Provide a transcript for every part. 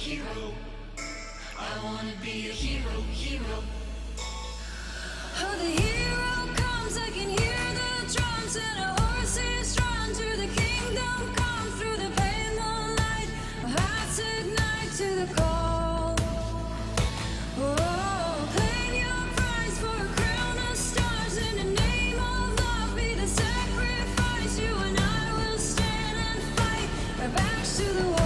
hero. I wanna be a hero, hero. Oh, the hero comes, I can hear the drums and a horse is drawn to the kingdom come through the pale moonlight. Our hearts ignite to the call. Oh, claim your prize for a crown of stars. In the name of love, be the sacrifice. You and I will stand and fight our backs to the wall.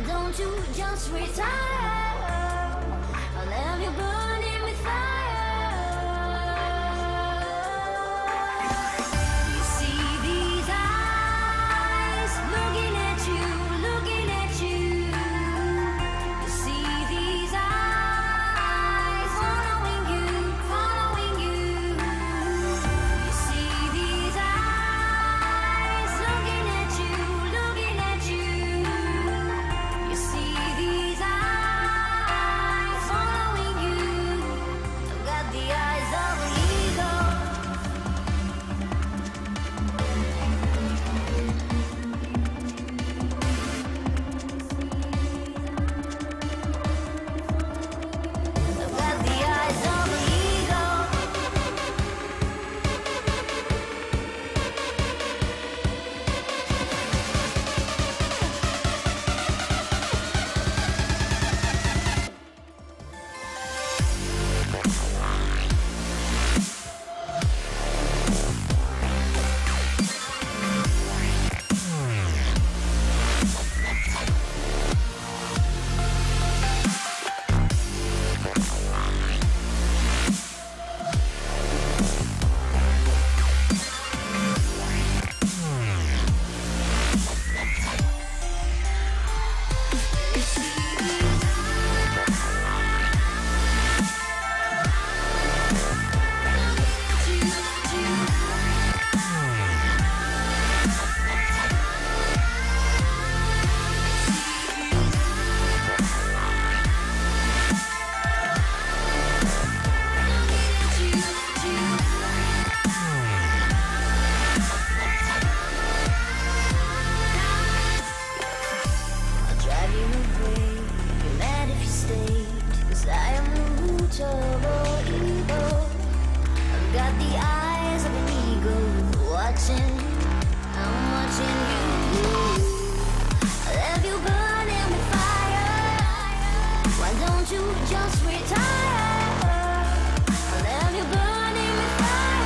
Don't you just retire? I'll have you burning with fire. You see these eyes looking at you, looking at you. You see these eyes following you, following you. You see these eyes looking at you, looking at you. You see these eyes. watching you. I'm watching you. I left you burning with fire. Why don't you just retire? I left you burning with fire.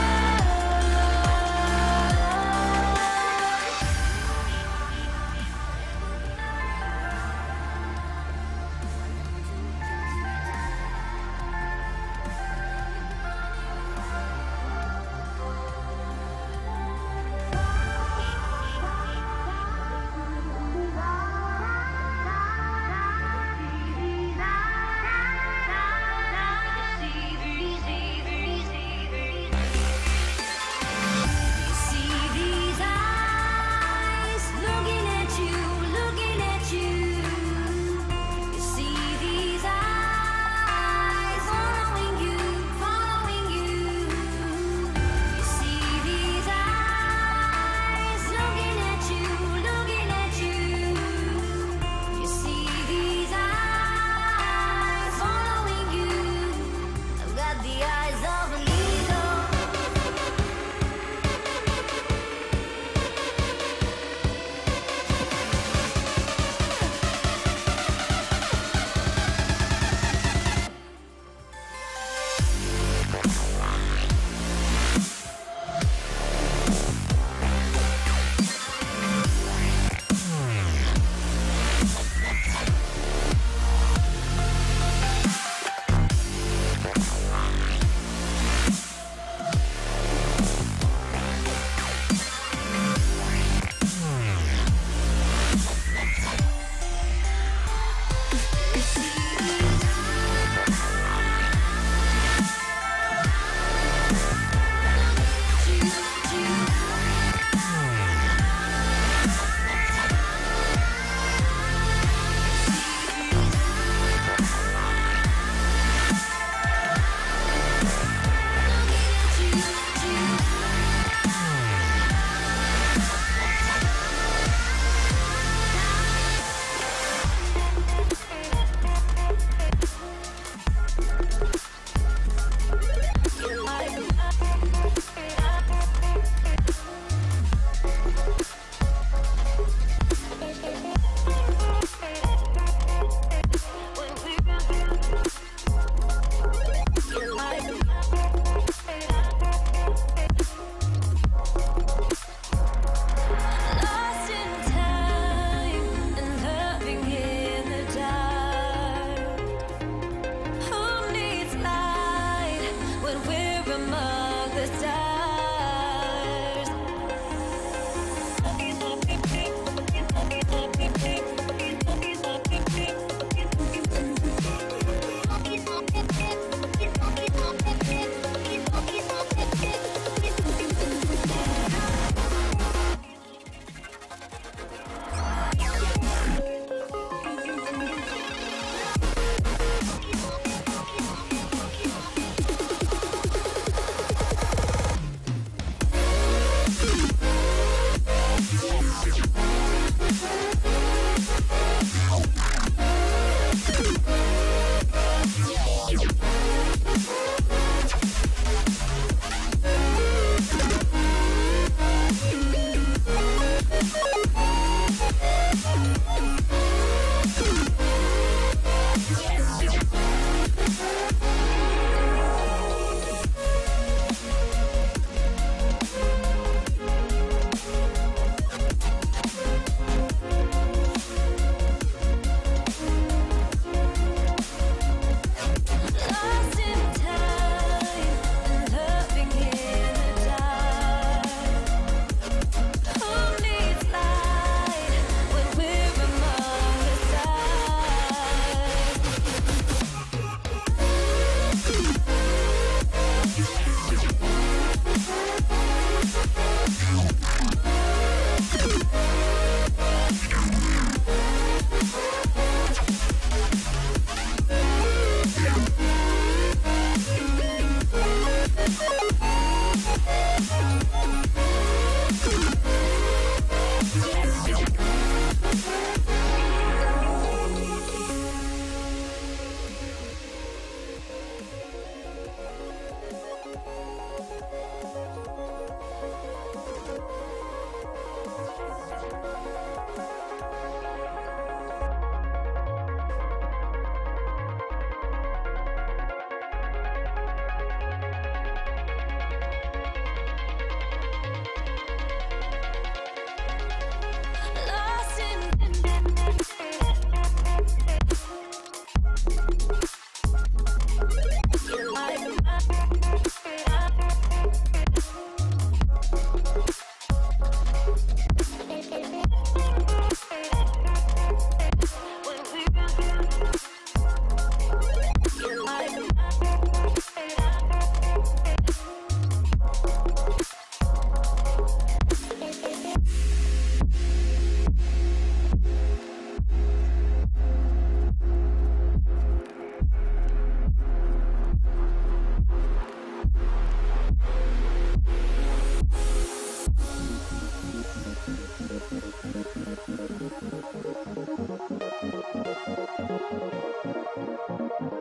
Lost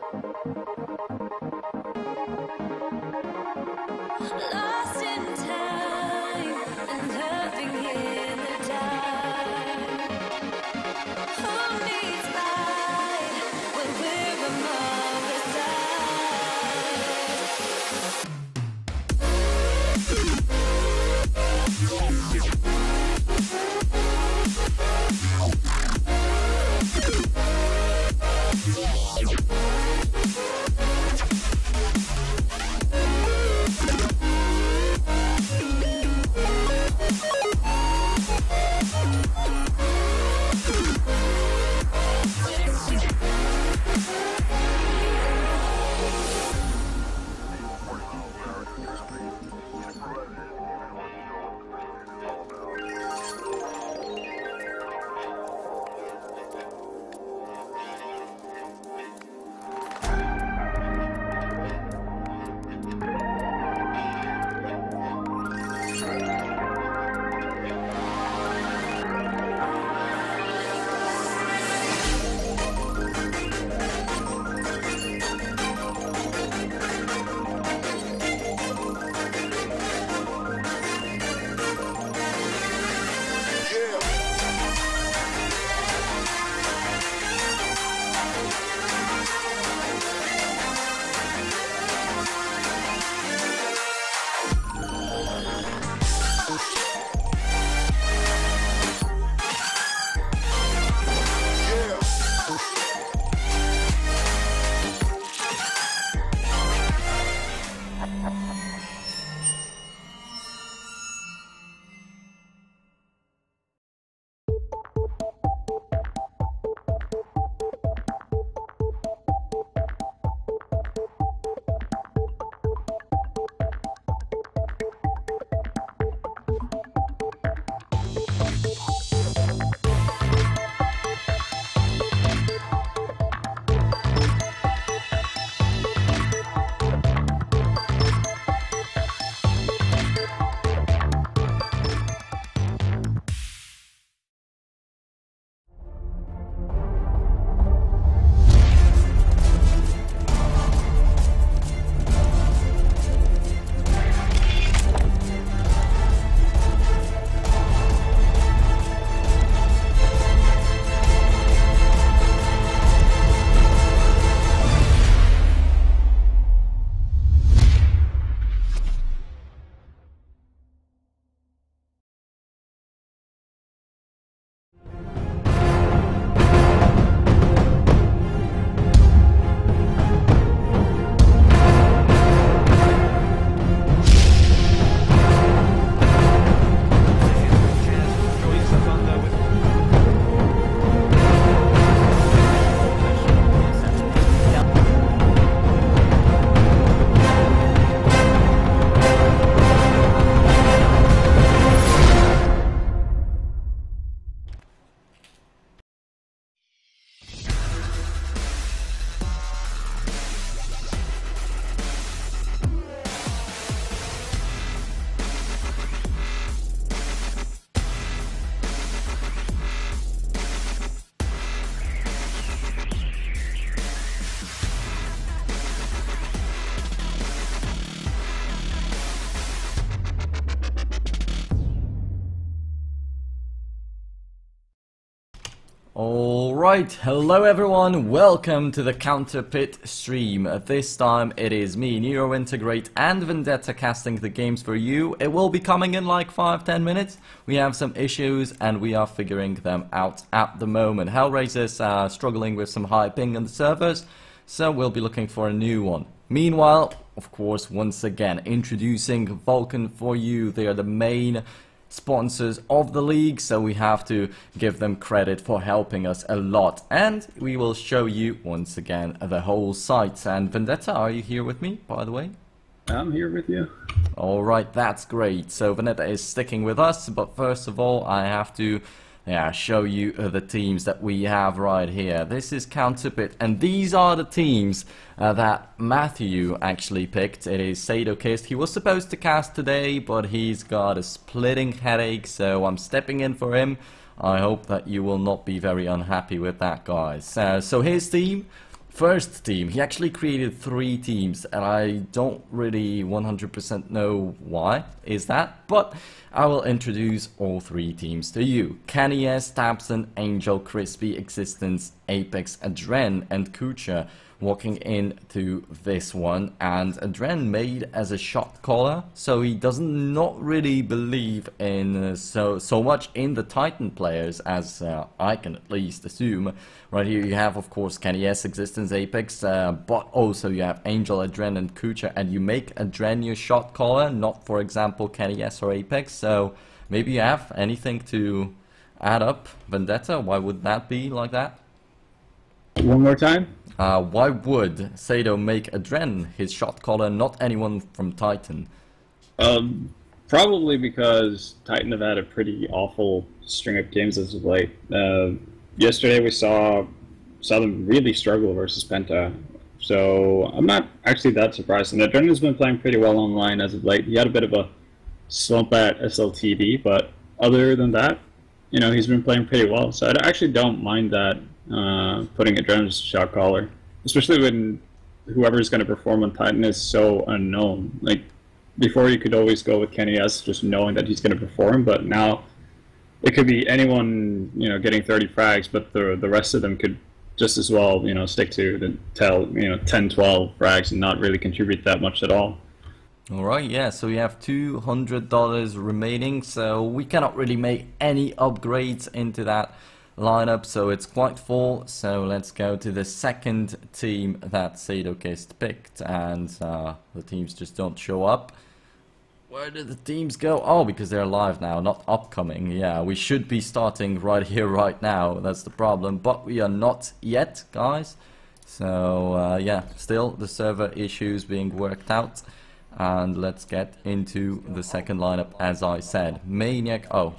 in time and hurting in the dark. Who needs light when we're among the Alright, hello everyone, welcome to the CounterPit stream. This time it is me, Neurointegrate and Vendetta casting the games for you. It will be coming in like 5-10 minutes. We have some issues and we are figuring them out at the moment. Hellraiser's struggling with some high ping on the servers, so we'll be looking for a new one. Meanwhile, of course, once again, introducing Vulcan for you. They are the main sponsors of the league, so we have to give them credit for helping us a lot, and we will show you once again the whole site. And Vendetta, are you here with me, by the way? I'm here with you. Alright, that's great. So Vendetta is sticking with us, but first of all I have to show you the teams that we have right here. This is CounterPit, and these are the teams that Matthew actually picked. It is Sadokist. He was supposed to cast today, but he's got a splitting headache, so I'm stepping in for him. I hope that you will not be very unhappy with that, guys. So his team: first team. He actually created 3 teams, and I don't really 100% know why is that, but I will introduce all 3 teams to you. Kenny S, Tabson, Angel, Crispy, Existence, Apex, Adren, and Kucha walking into this one, and Adren made as a shot caller, so he doesn't not really believe in so much in the Titan players, as I can at least assume. Right here you have, of course, Kenny S, Existence, Apex, but also you have Angel, Adren, and Kucha, and you make Adren your shot caller, not, for example, Kenny S or Apex. So maybe you have anything to add up, Vendetta? Why would that be like that? One more time? Why would Sado make Adren his shot caller, not anyone from Titan? Probably because Titan have had a pretty awful string of games as of late. Yesterday we saw them really struggle versus Penta, so I'm not actually that surprised. And Adren has been playing pretty well online as of late. He had a bit of a slump at SLTD, but other than that, you know, he's been playing pretty well. So I actually don't mind that. Putting Adren as a shot caller, especially when whoever's going to perform on Titan is so unknown. Like, before you could always go with Kenny S, just knowing that he's going to perform, but now it could be anyone, you know, getting 30 frags, but the rest of them could just as well, you know, stick to the 10, 12 frags and not really contribute that much at all. Alright, yeah, so we have $200 remaining, so we cannot really make any upgrades into that lineup, so it's quite full. So let's go to the second team that Sadokist picked, and the teams just don't show up. Where did the teams go? Oh, because they're live now, not upcoming. Yeah, we should be starting right here, right now. That's the problem, but we are not yet, guys. So yeah, still the server issues being worked out. And let's get into the second lineup, as I said. Maniac. Oh,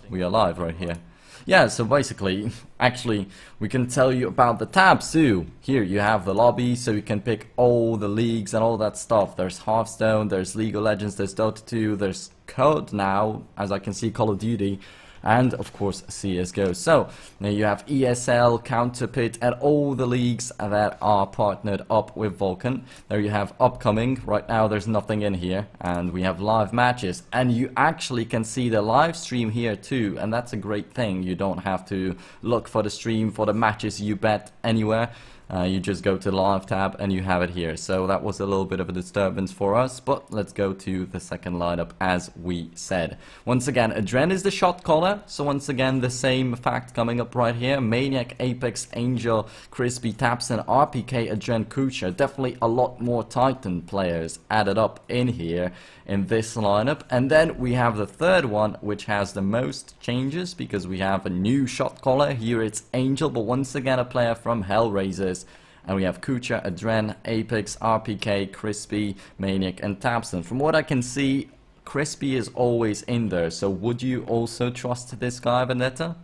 we are live right here. Yeah, so basically, actually, we can tell you about the tabs too. Here you have the lobby, so you can pick all the leagues and all that stuff. There's Hearthstone, there's League of Legends, there's Dota 2, there's COD now, as I can see, Call of Duty, and of course CSGO. So now you have ESL, CounterPit, and all the leagues that are partnered up with Vulcan. There you have upcoming. Right now there's nothing in here, and we have live matches, and you actually can see the live stream here too, and that's a great thing. You don't have to look for the stream for the matches you bet anywhere. You just go to the live tab and you have it here. So that was a little bit of a disturbance for us, but let's go to the second lineup as we said. Once again, Adren is the shot caller, so once again the same fact coming up right here. Maniac, Apex, Angel, Crispy, Tabson, RPK, Adren, Kucha. Definitely a lot more Titan players added up in here in this lineup. And then we have the third one, which has the most changes, because we have a new shot caller. Here it's Angel, but once again a player from Hellraisers. And we have Kucha, Adren, Apex, RPK, Crispy, Maniac, and Tabson. From what I can see, Crispy is always in there. So would you also trust this guy, Vendetta?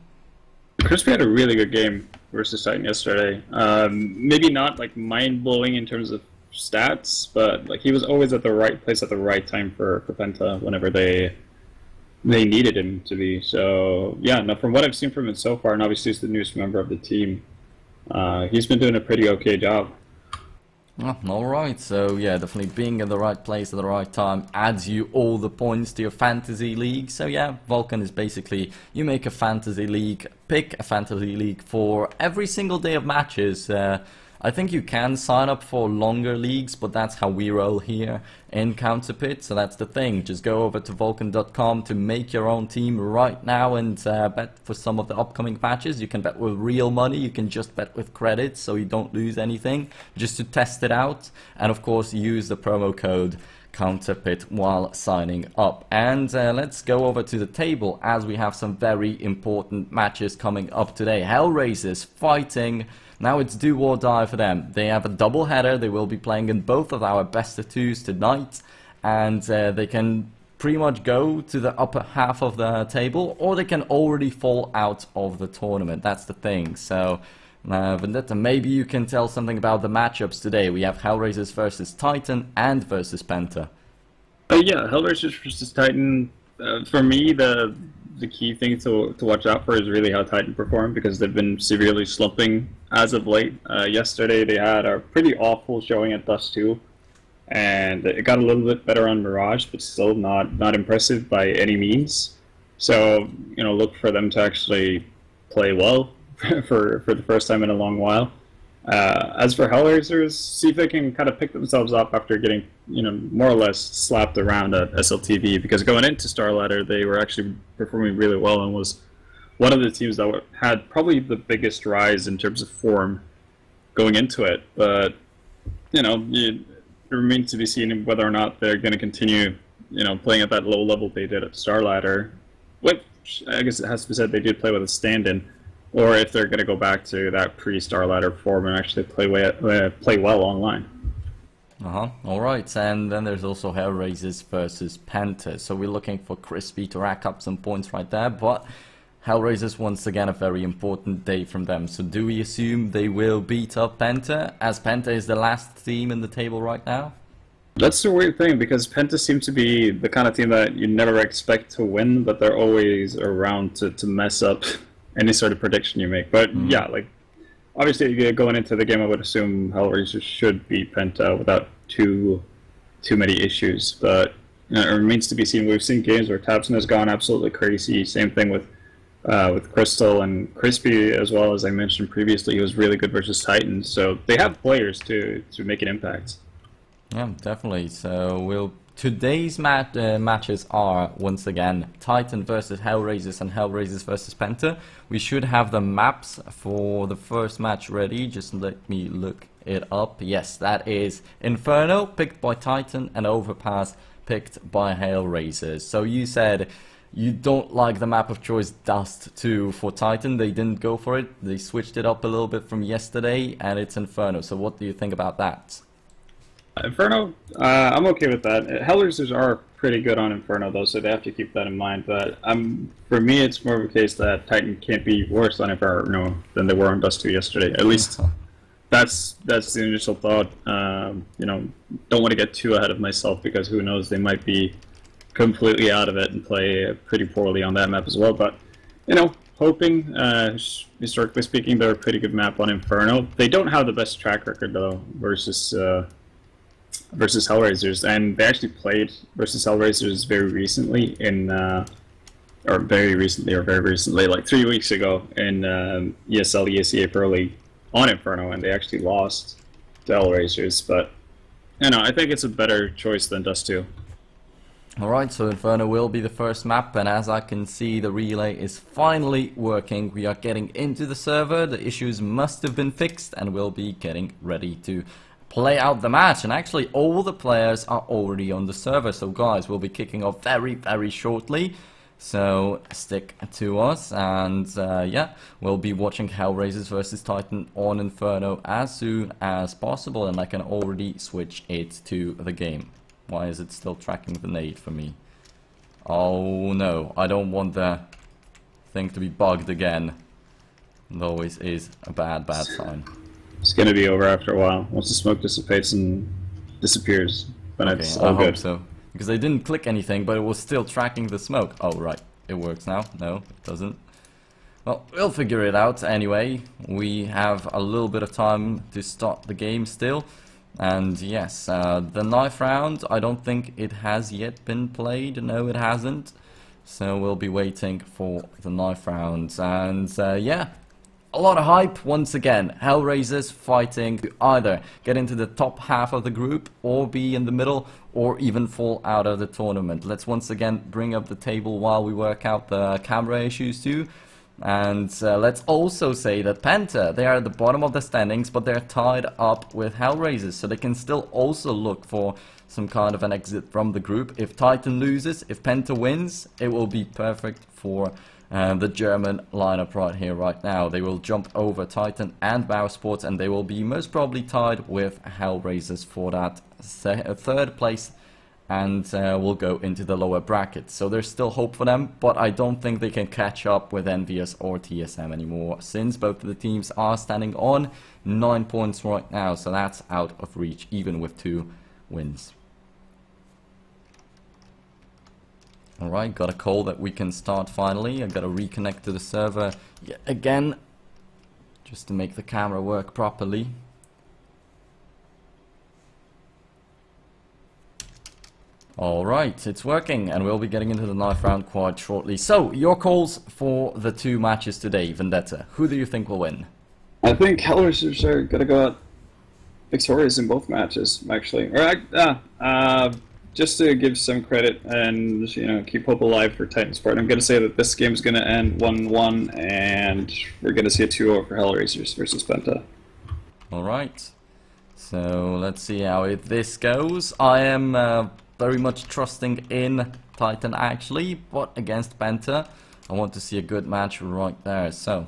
Crispy had a really good game versus Titan yesterday. Maybe not like mind-blowing in terms of stats, but like he was always at the right place at the right time for Penta whenever they needed him to be. So yeah, no, from what I've seen from him so far, and obviously he's the newest member of the team, he's been doing a pretty okay job. Oh, alright, so yeah, definitely being in the right place at the right time adds you all the points to your fantasy league. So yeah, Vulcan is basically, you make a fantasy league, pick a fantasy league for every single day of matches. I think you can sign up for longer leagues, but that's how we roll here in CounterPit. So that's the thing. Just go over to Vulcan.com to make your own team right now and bet for some of the upcoming patches. You can bet with real money. You can just bet with credits, so you don't lose anything, just to test it out. And of course, use the promo code CounterPit while signing up. And let's go over to the table, as we have some very important matches coming up today. Hellraisers fighting. Now it's do or die for them. They have a double header. They will be playing in both of our best of twos tonight, and they can pretty much go to the upper half of the table, or they can already fall out of the tournament. That's the thing. So Vendetta, maybe you can tell something about the matchups today. We have Hellraisers versus Titan and versus Penta. Yeah, Hellraisers versus Titan. For me, the the key thing to watch out for is really how Titan perform, because they've been severely slumping as of late. Yesterday they had a pretty awful showing at Dust 2, and it got a little bit better on Mirage, but still not impressive by any means. So, you know, look for them to actually play well for the first time in a long while. As for Hellraisers, see if they can kind of pick themselves up after getting, you know, more or less slapped around at SLTV, because going into Starladder, they were actually performing really well and was one of the teams that had probably the biggest rise in terms of form going into it. But, you know, it remains to be seen whether or not they're going to continue, you know, playing at that low level they did at Starladder, which I guess it has to be said they did play with a stand-in, or if they're going to go back to that pre-Starladder form and actually play well online. Alright, and then there's also Hellraisers versus Penta. So we're looking for Crispy to rack up some points right there, but Hellraisers, once again, a very important day from them. So do we assume they will beat up Penta, as Penta is the last team in the table right now? That's the weird thing, because Penta seems to be the kind of team that you never expect to win, but they're always around to mess up any sort of prediction you make. But yeah, like, obviously going into the game, I would assume Hellraisers should beat Penta without too many issues. But you know, it remains to be seen. We've seen games where Tabson has gone absolutely crazy. Same thing with Crystal and Crispy, as well. As I mentioned previously, he was really good versus Titans. So they have players to make an impact. Yeah, definitely. So today's matches are, once again, Titan versus Hellraisers and Hellraisers versus Penta. We should have the maps for the first match ready. Just let me look it up. Yes, that is Inferno, picked by Titan, and Overpass, picked by Hellraisers. So you said you don't like the map of choice Dust 2 for Titan. They didn't go for it. They switched it up a little bit from yesterday, and it's Inferno. So what do you think about that? Inferno, I'm okay with that. Hellraisers are pretty good on Inferno, though, so they have to keep that in mind. But for me, it's more of a case that Titan can't be worse on Inferno than they were on Dust 2 yesterday. At least that's the initial thought. You know, don't want to get too ahead of myself, because who knows, they might be completely out of it and play pretty poorly on that map as well. But, you know, hoping, historically speaking, they're a pretty good map on Inferno. They don't have the best track record, though, versus Hellraisers, and they actually played versus Hellraisers very recently, very recently, like 3 weeks ago in ESL ESEA Pro League on Inferno, and they actually lost to Hellraisers. But you know, I think it's a better choice than Dust 2. Alright, so Inferno will be the first map, and as I can see, the relay is finally working. We are getting into the server, the issues must have been fixed, and we'll be getting ready to play out the match. And actually all the players are already on the server, so guys, we'll be kicking off very shortly, so stick to us. And yeah, we'll be watching Hellraisers versus Titan on Inferno as soon as possible, and I can already switch it to the game. Why is it still tracking the nade for me? Oh no, I don't want the thing to be bugged again. It always is a bad sign. It's going to be over after a while, once the smoke dissipates and disappears. But okay, it's all I good. hope so. Because I didn't click anything, but it was still tracking the smoke. Oh, right. It works now. No, it doesn't. Well, we'll figure it out anyway. We have a little bit of time to start the game still. And yes, the knife round, I don't think it has yet been played. No, it hasn't. So we'll be waiting for the knife rounds. And yeah, a lot of hype once again. Hellraisers fighting to either get into the top half of the group, or be in the middle, or even fall out of the tournament. Let's once again bring up the table while we work out the camera issues too. And let's also say that Penta, they are at the bottom of the standings, but they're tied up with Hellraisers, so they can still also look for some kind of an exit from the group. If Titan loses, if Penta wins, it will be perfect for the German lineup right here, right now. They will jump over Titan and Bauer Sports, and they will be most probably tied with Hellraisers for that third place, and will go into the lower bracket. So there's still hope for them, but I don't think they can catch up with Envious or TSM anymore, since both of the teams are standing on 9 points right now, so that's out of reach, even with 2 wins. Alright, got a call that we can start finally. I gotta reconnect to the server yet again, just to make the camera work properly. Alright, it's working, and we'll be getting into the knife round quite shortly. So, your calls for the 2 matches today, Vendetta. Who do you think will win? I think Hellraisers are gonna go out victorious in both matches, actually. Just to give some credit and keep hope alive for Titan Sport, I'm gonna say that this game is gonna end 1-1, and we're gonna see a 2-0 for Hellraisers versus Penta. Alright, so let's see how this goes. I am very much trusting in Titan actually, but against Penta, I want to see a good match right there. So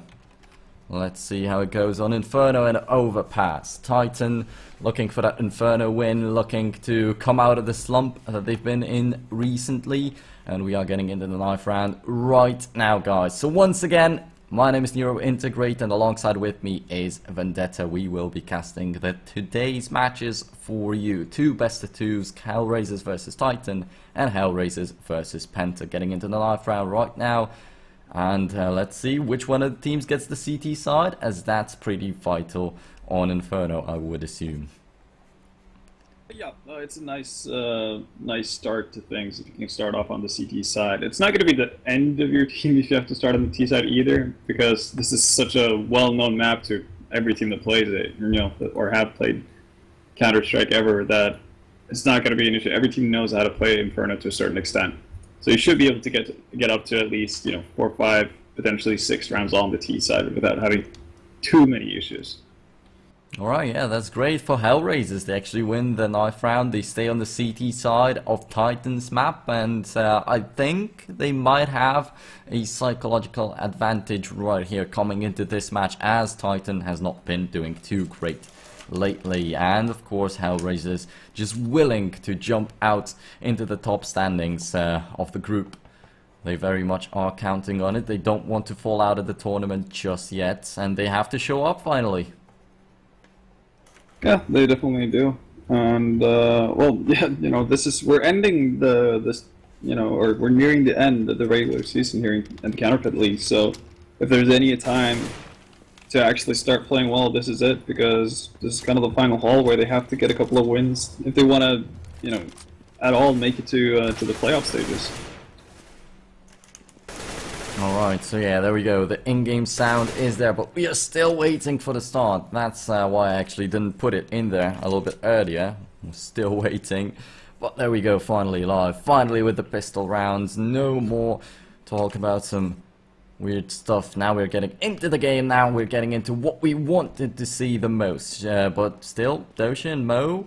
let's see how it goes on Inferno and Overpass. Titan looking for that Inferno win, looking to come out of the slump that they've been in recently, and we are getting into the knife round right now, guys. So once again, my name is NeuroIntegrate, and alongside with me is Vendetta. We will be casting today's matches for you. 2 best of 2s, Hellraisers versus Titan and Hellraisers versus Penta. Getting into the knife round right now, and let's see which one of the teams gets the CT side, as that's pretty vital on Inferno, I would assume. Yeah, it's a nice start to things if you can start off on the CT side. It's not going to be the end of your team if you have to start on the T side either, because this is such a well-known map to every team that plays it, or have played Counter-Strike ever, that it's not going to be an issue. Every team knows how to play Inferno to a certain extent, so you should be able to get up to at least 4, 5, potentially 6 rounds on the T side without having too many issues. Alright, yeah, that's great for Hellraisers. They actually win the knife round. They stay on the CT side of Titan's map, and I think they might have a psychological advantage right here coming into this match, as Titan has not been doing too great lately. And of course, Hellraisers just willing to jump out into the top standings of the group. They very much are counting on it. They don't want to fall out of the tournament just yet, and they have to show up finally. Yeah, they definitely do, and well, yeah, we're ending or we're nearing the end of the regular season here in the CounterPit League. So, if there's any time to actually start playing well, this is it, because this is kind of the final haul where they have to get a couple of wins if they want to, at all make it to the playoff stages. Alright, so yeah, there we go. The in-game sound is there, but we are still waiting for the start. That's why I actually didn't put it in there a little bit earlier. I'm still waiting. But there we go, finally live. Finally with the pistol rounds. No more talk about some weird stuff. Now we're getting into the game. Now we're getting into what we wanted to see the most. But still, Doshi and Mo,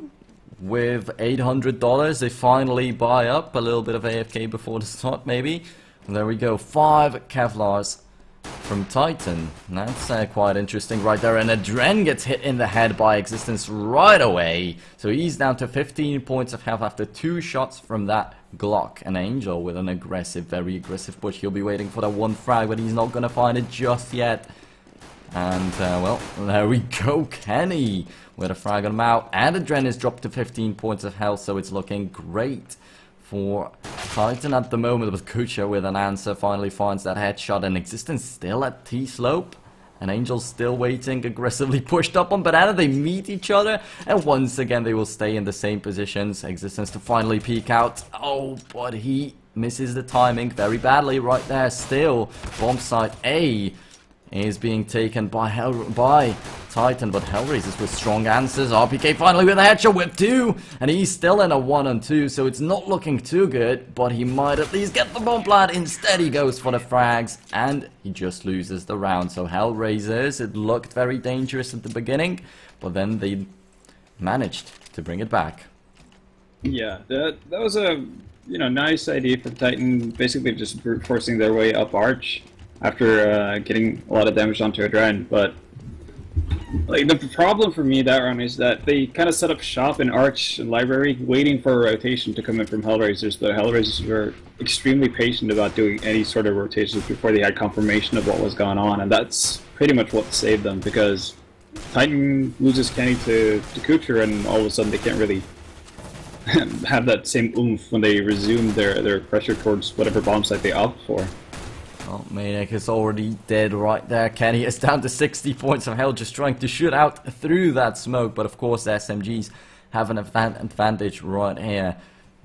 with $800, they finally buy up a little bit of AFK before the start, maybe. There we go, 5 Kevlars from Titan. That's quite interesting right there. And Adren gets hit in the head by Existence right away. So he's down to 15 points of health after 2 shots from that Glock. An Angel with an aggressive, very aggressive push. He'll be waiting for that 1 frag, but he's not going to find it just yet. And, well, there we go, Kenny with a frag on him out. And Adren is dropped to 15 points of health, so it's looking great for Titan at the moment. But Kucha with an answer finally finds that headshot, and Existence still at T-slope. And Angel's still waiting, aggressively pushed up on Banana. They meet each other, and once again they will stay in the same positions. Existence to finally peek out. Oh, but he misses the timing very badly right there. Still, bomb site A is being taken by Titan, but Hellraisers with strong answers. RPK finally with a headshot with 2, and he's still in a 1-on-2, so it's not looking too good, but he might at least get the bomb plant. Instead he goes for the frags, and he just loses the round. So Hellraisers, it looked very dangerous at the beginning, but then they managed to bring it back. Yeah, that was a nice idea from Titan, basically just brute forcing their way up Arch after getting a lot of damage onto Adren. But like, the problem for me that round is that they kind of set up shop in Arch and Library, waiting for a rotation to come in from Hellraisers, but Hellraisers were extremely patient about doing any sort of rotations before they had confirmation of what was going on, and that's pretty much what saved them, because Titan loses Kenny to Kucher, and all of a sudden they can't really have that same oomph when they resume their pressure towards whatever bomb site they opt for. Well, Maniac is already dead right there. Kenny is down to 60 points of health, just trying to shoot out through that smoke. But of course, the SMGs have an advantage right here.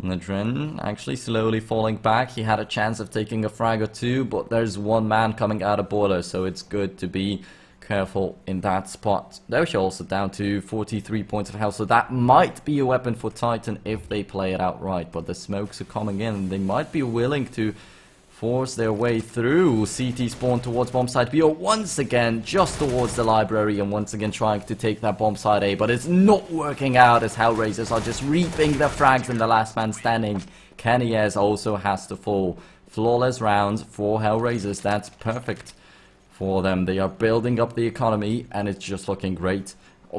Nadren actually slowly falling back. He had a chance of taking a frag or two, but there's one man coming out of border, so it's good to be careful in that spot. Dosha also down to 43 points of health, so that might be a weapon for Titan if they play it out right. But the smokes are coming in. They might be willing to force their way through. CT spawn towards bomb site B, or once again just towards the library, and once again trying to take that bomb site A, but it's not working out as Hellraisers are just reaping the frags in the last man standing. Kennyez also has to fall. Flawless rounds for Hellraisers. That's perfect for them. They are building up the economy and it's just looking great.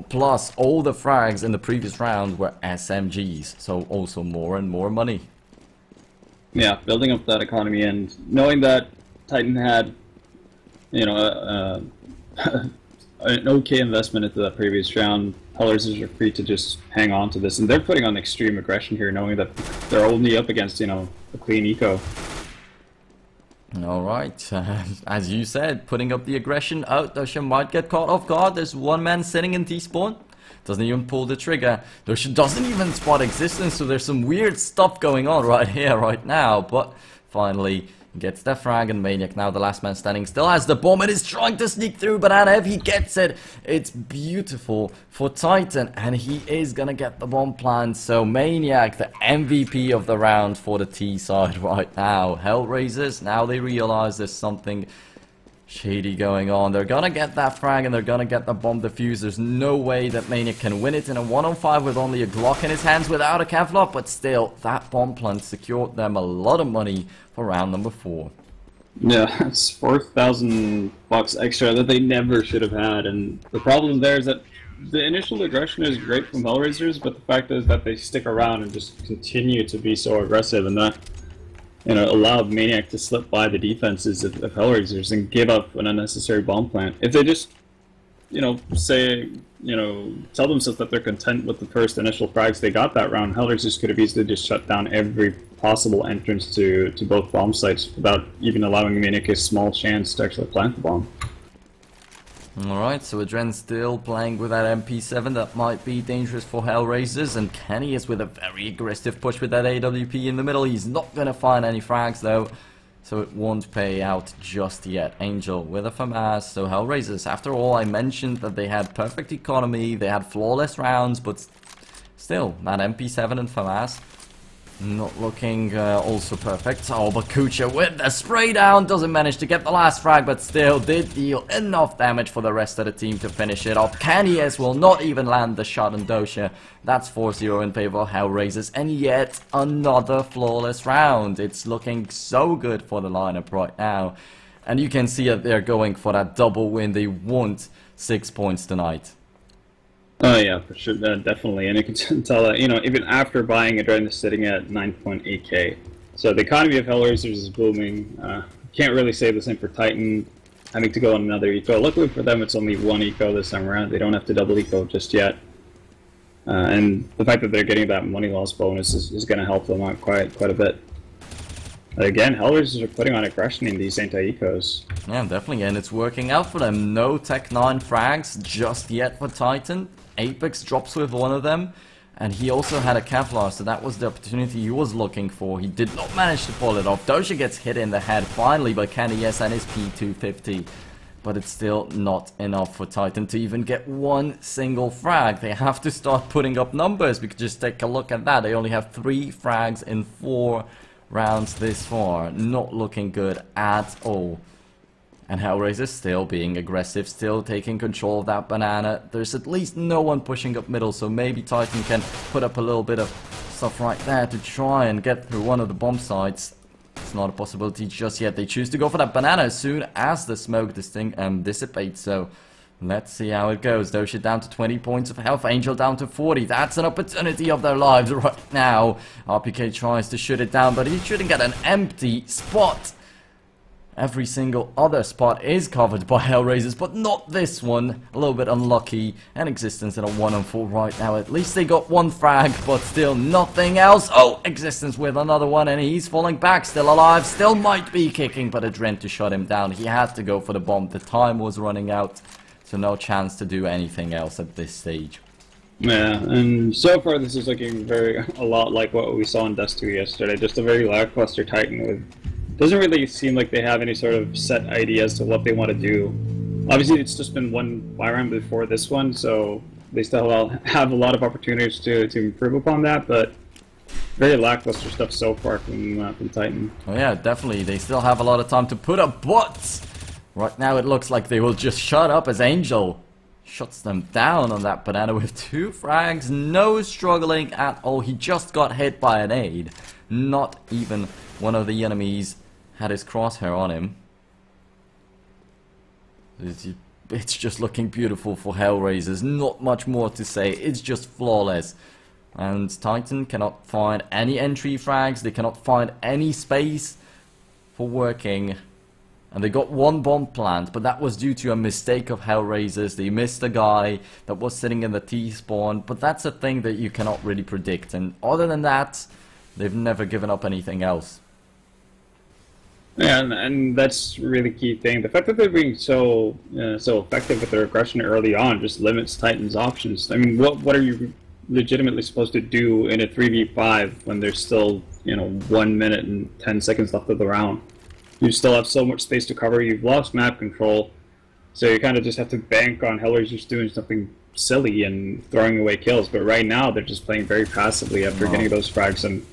Plus all the frags in the previous round were SMGs, so also more and more money. Yeah, building up that economy, and knowing that Titan had, you know, an okay investment into that previous round, Hellraisers are free to just hang on to this, and they're putting on extreme aggression here, knowing that they're only up against, you know, a clean eco. Alright, as you said, putting up the aggression. Oh, Dosha might get caught off guard. There's one man sitting in T-spawn. Doesn't even pull the trigger. Dosha doesn't even spot existence, so there's some weird stuff going on right here, right now. But finally gets the frag, and Maniac, now the last man standing, still has the bomb and is trying to sneak through Banana. If he gets it, it's beautiful for Titan, and he is gonna get the bomb plant. So Maniac, the MVP of the round for the T side right now. Hellraisers, now they realize there's something shady going on. They're gonna get that frag and they're gonna get the bomb defuse. There's no way that Maniac can win it in a 1-on-5 with only a Glock in his hands without a Kevlar, but still, that bomb plant secured them a lot of money for round number 4. Yeah, it's 4,000 bucks extra that they never should have had, and the problem there is that the initial aggression is great from Hellraisers, but the fact is that they stick around and just continue to be so aggressive, and that, you know, allowed Maniac to slip by the defenses of Hellraisers and give up an unnecessary bomb plant. If they just, you know, say, you know, tell themselves that they're content with the first initial frags they got that round, Hellraisers could have easily just shut down every possible entrance to both bomb sites without even allowing Maniac a small chance to actually plant the bomb. Alright, so Adren still playing with that MP7. That might be dangerous for Hellraisers, and Kenny is with a very aggressive push with that AWP in the middle. He's not going to find any frags though, so it won't pay out just yet. Angel with a FAMAS. So Hellraisers, after all, I mentioned that they had perfect economy, they had flawless rounds, but still, that MP7 and FAMAS not looking also perfect. Oh, but Kucha with the spray down doesn't manage to get the last frag, but still did deal enough damage for the rest of the team to finish it off. Kanyes will not even land the shot on Dosha. That's 4-0 in favor of Hellraisers, and yet another flawless round. It's looking so good for the lineup right now, and you can see that they're going for that double win. They want 6 points tonight. Oh yeah, for sure, definitely, and you can tell that, you know, even after buying it, Adren is sitting at 9.8k. So the economy of Hellraisers is booming. Can't really say the same for Titan, having to go on another eco. Luckily for them, it's only one eco this time around. They don't have to double eco just yet. And the fact that they're getting that money loss bonus is going to help them out quite a bit. Again, Hellraisers are putting on aggression in these anti-ecos. Yeah, definitely, and it's working out for them. No Tech 9 frags just yet for Titan. Apex drops with one of them, and he also had a Kevlar, so that was the opportunity he was looking for. He did not manage to pull it off. Dosha gets hit in the head finally by Kanyes and his P250, but it's still not enough for Titan to even get one single frag. They have to start putting up numbers. We could just take a look at that. They only have 3 frags in 4 rounds this far. Not looking good at all. And Hellraiser still being aggressive, still taking control of that banana. There's at least no one pushing up middle, so maybe Titan can put up a little bit of stuff right there to try and get through one of the bomb sites. It's not a possibility just yet. They choose to go for that banana as soon as the smoke dissipates, so let's see how it goes. Dosha down to 20 points of health, Angel down to 40. That's an opportunity of their lives right now. RPK tries to shoot it down, but he shouldn't get an empty spot. Every single other spot is covered by Hellraisers, but not this one. A little bit unlucky, and Existence in a 1-on-4 right now. At least they got one frag, but still nothing else. Oh, Existence with another one, and he's falling back, still alive, still might be kicking, but Adren to shut him down. He had to go for the bomb. The time was running out, so no chance to do anything else at this stage. Yeah, and so far this is looking a lot like what we saw in Dust 2 yesterday. Just a very lackluster Titan with... Doesn't really seem like they have any sort of set idea as to what they want to do. Obviously, it's just been one buy round before this one, so they still have a lot of opportunities to improve upon that, but very lackluster stuff so far from Titan. Oh yeah, definitely. They still have a lot of time to put up, but right now it looks like they will just shut up as Angel shuts them down on that banana with 2 frags. No struggling at all. He just got hit by an aid. Not even one of the enemies had his crosshair on him. It's just looking beautiful for Hellraisers. Not much more to say. It's just flawless. And Titan cannot find any entry frags. They cannot find any space for working. And they got one bomb plant, but that was due to a mistake of Hellraisers. They missed a guy that was sitting in the T-spawn. But that's a thing that you cannot really predict. And other than that, they've never given up anything else. Yeah, and that's a really key thing. The fact that they're being so effective with their aggression early on just limits Titan's options. I mean, what are you legitimately supposed to do in a 3v5 when there's still, 1 minute and 10 seconds left of the round? You still have so much space to cover. You've lost map control, so you kind of just have to bank on Hellraisers doing something silly and throwing away kills. But right now, they're just playing very passively after getting those frags, and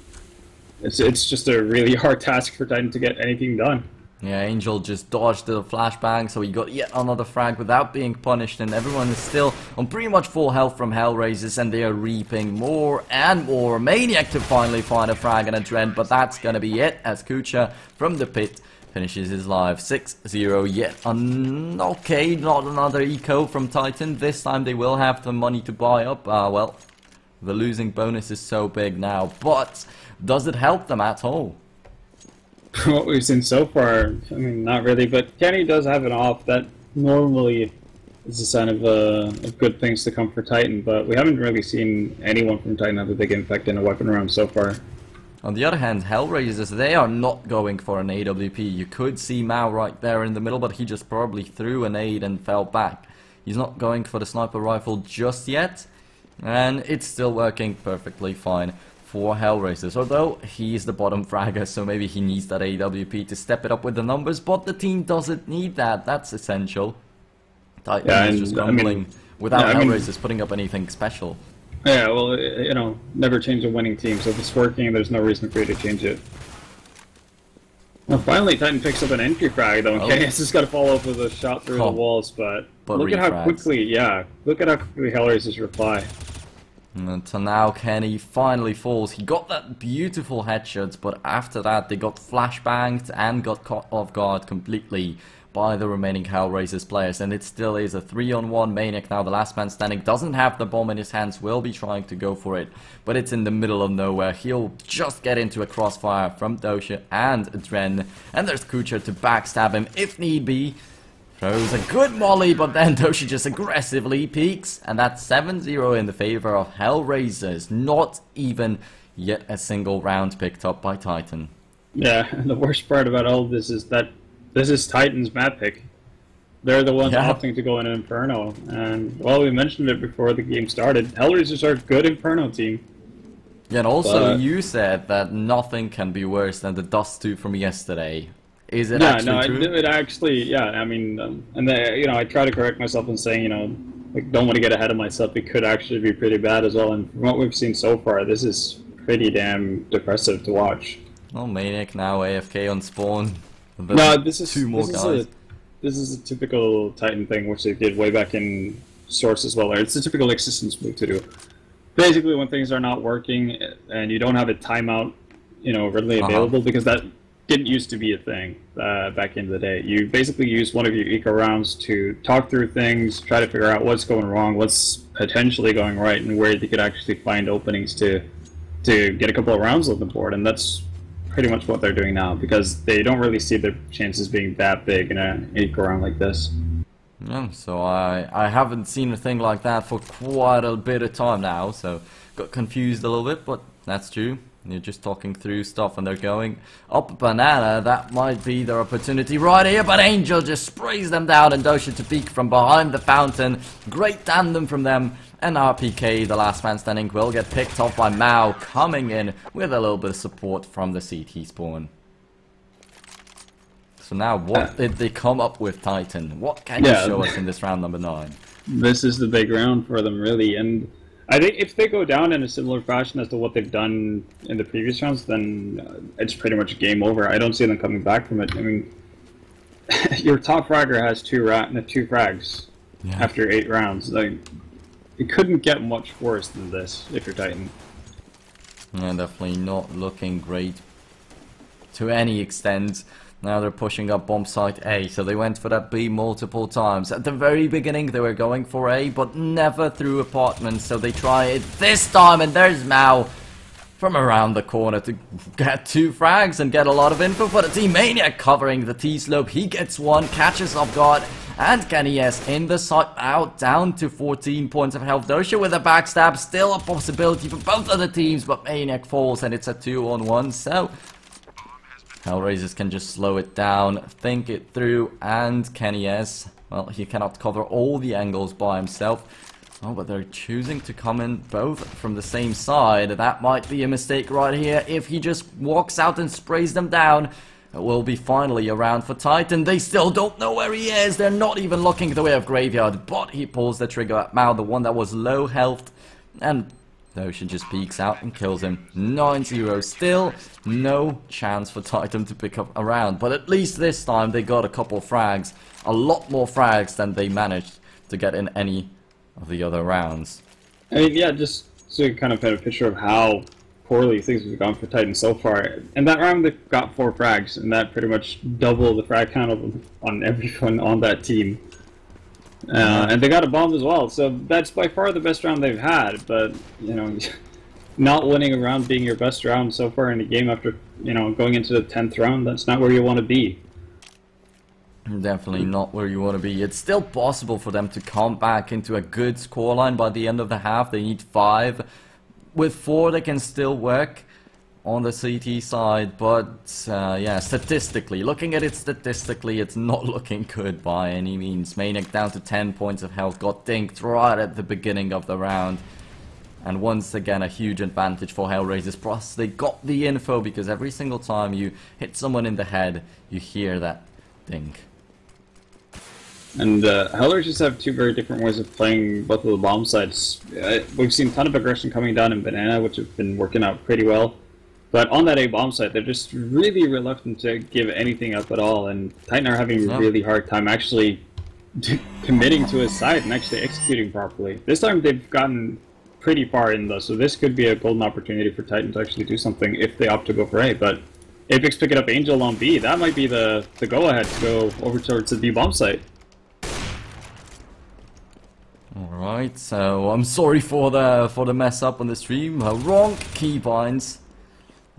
it's just a really hard task for Titan to get anything done. Yeah, Angel just dodged the flashbang, so he got yet another frag without being punished, and everyone is still on pretty much full health from Hellraisers, and they are reaping more and more. Maniac to finally find a frag and a Dren, but that's gonna be it, as Kucha from the pit finishes his live 6-0. Yet okay, not another eco from Titan. This time they will have the money to buy up. Well, the losing bonus is so big now, but does it help them at all? What we've seen so far, I mean, not really, but Kenny does have an off. That normally is a sign of good things to come for Titan, but we haven't really seen anyone from Titan have a big impact in a weapon round so far. On the other hand, Hellraisers, they are not going for an AWP. You could see Mao right there in the middle, but he just probably threw an aid and fell back. He's not going for the sniper rifle just yet, and it's still working perfectly fine for Hellraisers, although he's the bottom fragger, so maybe he needs that AWP to step it up with the numbers, but the team doesn't need that. That's essential. Titan is just grumbling without Hellraisers putting up anything special. Yeah, well, never change a winning team, so if it's working, there's no reason for you to change it. Well, finally, Titan picks up an entry frag, though, and KS has got to follow up with a shot through the walls, but look at how quickly, look at how quickly Hellraisers reply. And so now Kenny finally falls. He got that beautiful headshots, but after that they got flashbanged and got caught off guard completely by the remaining Hellraisers players. And it still is a 3-on-1. Maniac, now the last man standing, doesn't have the bomb in his hands, will be trying to go for it, but it's in the middle of nowhere. He'll just get into a crossfire from Dosha and Dren, and there's Kucha to backstab him if need be. Throws a good molly, but then Dosha just aggressively peeks, and that's 7-0 in the favor of Hellraisers. Not even yet a single round picked up by Titan. Yeah, and the worst part about all of this is that this is Titan's map pick. They're the ones opting to go in Inferno, and well, we mentioned it before the game started. Hellraisers are a good Inferno team. Yeah, and also you said that nothing can be worse than the Dust 2 from yesterday. Is it actually true? It actually, yeah. I mean, I try to correct myself in saying, don't want to get ahead of myself. It could actually be pretty bad as well. And from what we've seen so far, this is pretty damn depressive to watch. Oh, Maniac now AFK on spawn. No, this is two more guys. This is a typical Titan thing, which they did way back in Source as well. It's a typical Existence move to do. Basically, when things are not working and you don't have a timeout, readily available, because that didn't used to be a thing back in the day. You basically use one of your eco rounds to talk through things, try to figure out what's going wrong, what's potentially going right, and where you could actually find openings to get a couple of rounds on the board. And that's pretty much what they're doing now, because they don't really see their chances being that big in an eco round like this. Yeah, so I haven't seen a thing like that for quite a bit of time now, so got confused a little bit, but that's true. You're just talking through stuff and they're going up banana. That might be their opportunity right here, but Angel just sprays them down and Dosha to peek from behind the fountain. Great tandem from them, and RPK, the last man standing, will get picked off by Mao, coming in with a little bit of support from the CT spawn. So now, what did they come up with, Titan? What can you show us in this round number 9? This is the big round for them, really, and I think if they go down in a similar fashion as to what they've done in the previous rounds, then it's pretty much game over. I don't see them coming back from it. I mean, your top fragger has two frags after 8 rounds. Like, it couldn't get much worse than this if you're Titan. Yeah, definitely not looking great to any extent. Now they're pushing up bomb site A, so they went for that B multiple times. At the very beginning they were going for A, but never through apartments, so they try it this time, and there's Mao from around the corner to get 2 frags and get a lot of info for the team. Maniac covering the T-slope, he gets 1, catches off guard, and Kenny S in the site out, down to 14 points of health. Dosha with a backstab, still a possibility for both of the teams, but Maniac falls and it's a 2-on-1, so Hellraisers can just slow it down, think it through, and Kenny S, well, he cannot cover all the angles by himself. Oh, but they're choosing to come in both from the same side. That might be a mistake right here. If he just walks out and sprays them down, it will be finally a round for Titan. They still don't know where he is. They're not even looking the way of Graveyard, but he pulls the trigger at Mao, the one that was low health, and Dosha just peeks out and kills him. 9-0, still no chance for Titan to pick up a round, but at least this time they got a couple frags, a lot more frags than they managed to get in any of the other rounds. I mean, yeah, just so you kind of had a picture of how poorly things have gone for Titan so far. In that round they got 4 frags, and that pretty much doubled the frag count on everyone on that team. And they got a bomb as well, so that's by far the best round they've had, but, you know, not winning a round being your best round so far in the game after, you know, going into the 10th round, that's not where you want to be. Definitely not where you want to be. It's still possible for them to come back into a good scoreline by the end of the half. They need 5. With 4 they can still work on the CT side, but yeah, statistically, looking at it statistically, it's not looking good by any means. Maniac down to 10 points of health, got dinked right at the beginning of the round. And once again, a huge advantage for Hellraisers. Plus, they got the info, because every single time you hit someone in the head, you hear that dink. And Hellraisers have 2 very different ways of playing both of the bomb sides. We've seen a ton of aggression coming down in Banana, which have been working out pretty well. But on that A bomb site, they're just really reluctant to give anything up at all, and Titan are having a really hard time actually committing to his side and actually executing properly. This time they've gotten pretty far in though, so this could be a golden opportunity for Titan to actually do something if they opt to go for A. But Apex picking up Angel on B, that might be the go-ahead to go over towards the B bomb site. Alright, so I'm sorry for the mess up on the stream. Wrong keybinds.